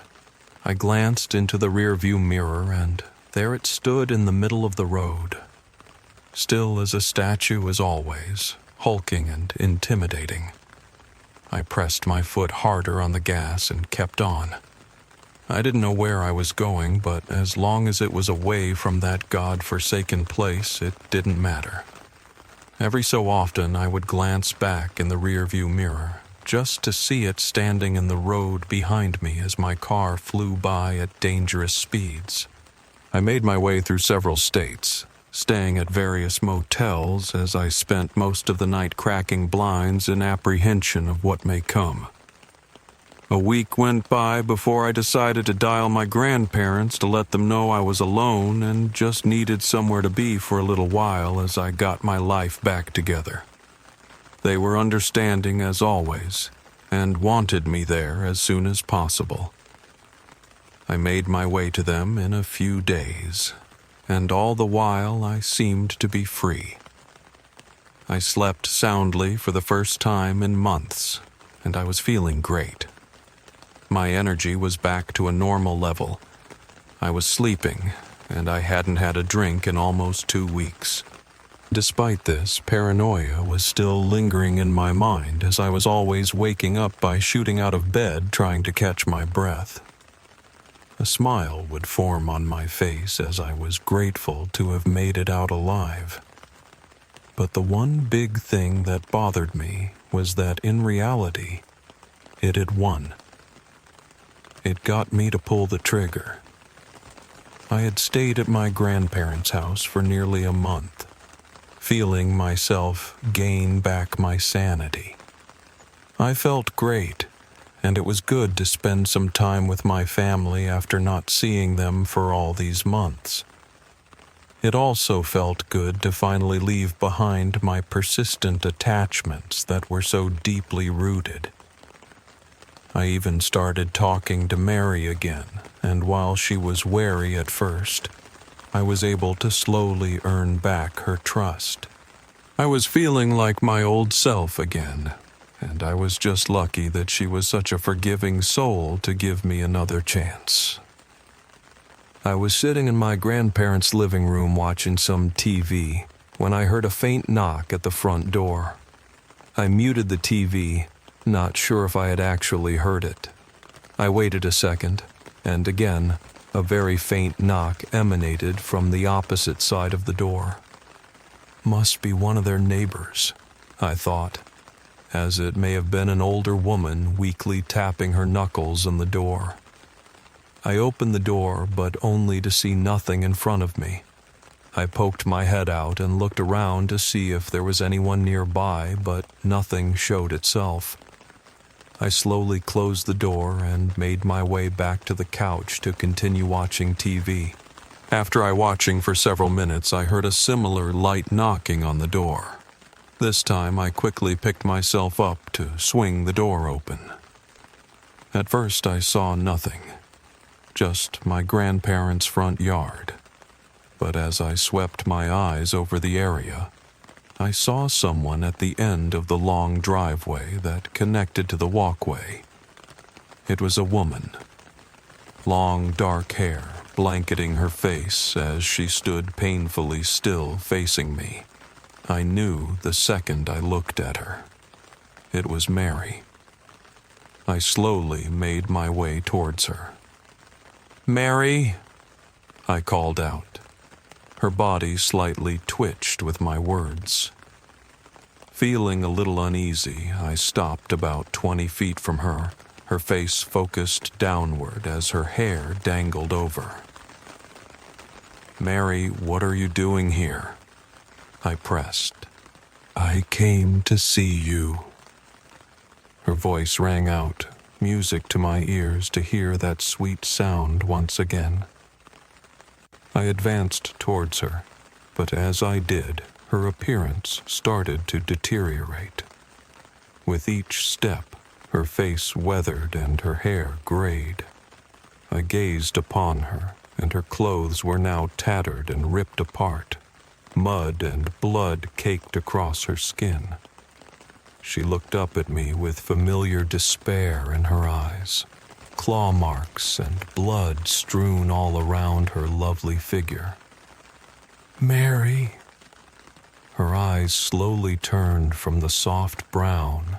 I glanced into the rearview mirror, and there it stood in the middle of the road, still as a statue as always, hulking and intimidating. I pressed my foot harder on the gas and kept on. I didn't know where I was going, but as long as it was away from that God-forsaken place, it didn't matter. Every so often I would glance back in the rearview mirror, just to see it standing in the road behind me as my car flew by at dangerous speeds. I made my way through several states, staying at various motels as I spent most of the night cracking blinds in apprehension of what may come. A week went by before I decided to dial my grandparents to let them know I was alone and just needed somewhere to be for a little while as I got my life back together. They were understanding as always, and wanted me there as soon as possible. I made my way to them in a few days, and all the while I seemed to be free. I slept soundly for the first time in months, and I was feeling great. My energy was back to a normal level. I was sleeping, and I hadn't had a drink in almost 2 weeks. Despite this, paranoia was still lingering in my mind as I was always waking up by shooting out of bed trying to catch my breath. A smile would form on my face as I was grateful to have made it out alive. But the one big thing that bothered me was that in reality, it had won. It got me to pull the trigger. I had stayed at my grandparents' house for nearly a month, feeling myself gain back my sanity. I felt great, and it was good to spend some time with my family after not seeing them for all these months. It also felt good to finally leave behind my persistent attachments that were so deeply rooted. I even started talking to Mary again, and while she was wary at first, I was able to slowly earn back her trust. I was feeling like my old self again, and I was just lucky that she was such a forgiving soul to give me another chance. I was sitting in my grandparents' living room watching some TV when I heard a faint knock at the front door. I muted the TV, not sure if I had actually heard it. I waited a second, and again, a very faint knock emanated from the opposite side of the door. Must be one of their neighbors, I thought, as it may have been an older woman weakly tapping her knuckles on the door. I opened the door, but only to see nothing in front of me. I poked my head out and looked around to see if there was anyone nearby, but nothing showed itself. I slowly closed the door and made my way back to the couch to continue watching TV. After watching for several minutes, I heard a similar light knocking on the door. This time, I quickly picked myself up to swing the door open. At first, I saw nothing. Just my grandparents' front yard. But as I swept my eyes over the area, I saw someone at the end of the long driveway that connected to the walkway. It was a woman. Long dark hair blanketing her face as she stood painfully still facing me. I knew the second I looked at her. It was Mary. I slowly made my way towards her. "Mary," I called out. Her body slightly twitched with my words. Feeling a little uneasy, I stopped about 20 feet from her, her face focused downward as her hair dangled over. "Mary, what are you doing here?" I pressed. "I came to see you." Her voice rang out, music to my ears to hear that sweet sound once again. I advanced towards her, but as I did, her appearance started to deteriorate. With each step, her face weathered and her hair grayed. I gazed upon her, and her clothes were now tattered and ripped apart. Mud and blood caked across her skin. She looked up at me with familiar despair in her eyes, claw marks and blood strewn all around her lovely figure. "Mary." Her eyes slowly turned from the soft brown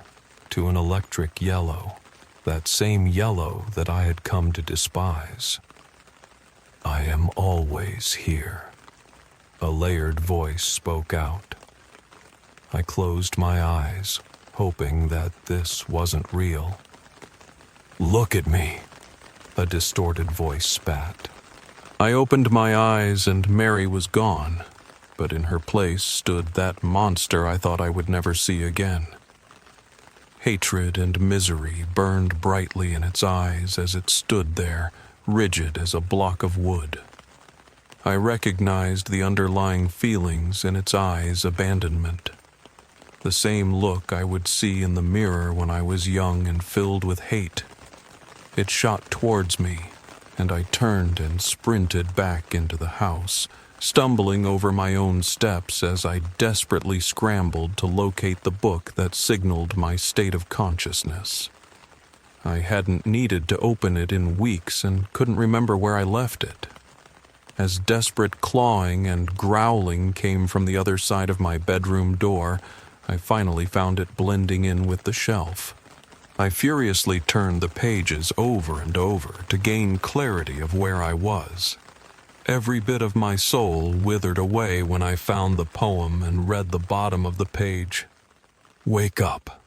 to an electric yellow, that same yellow that I had come to despise. "I am always here," a layered voice spoke out. I closed my eyes, hoping that this wasn't real. "Look at me," a distorted voice spat. I opened my eyes and Mary was gone, but in her place stood that monster I thought I would never see again. Hatred and misery burned brightly in its eyes as it stood there, rigid as a block of wood. I recognized the underlying feelings in its eyes: abandonment. The same look I would see in the mirror when I was young and filled with hate. It shot towards me, and I turned and sprinted back into the house, stumbling over my own steps as I desperately scrambled to locate the book that signaled my state of consciousness. I hadn't needed to open it in weeks and couldn't remember where I left it. As desperate clawing and growling came from the other side of my bedroom door, I finally found it blending in with the shelf. I furiously turned the pages over and over to gain clarity of where I was. Every bit of my soul withered away when I found the poem and read the bottom of the page. "Wake up.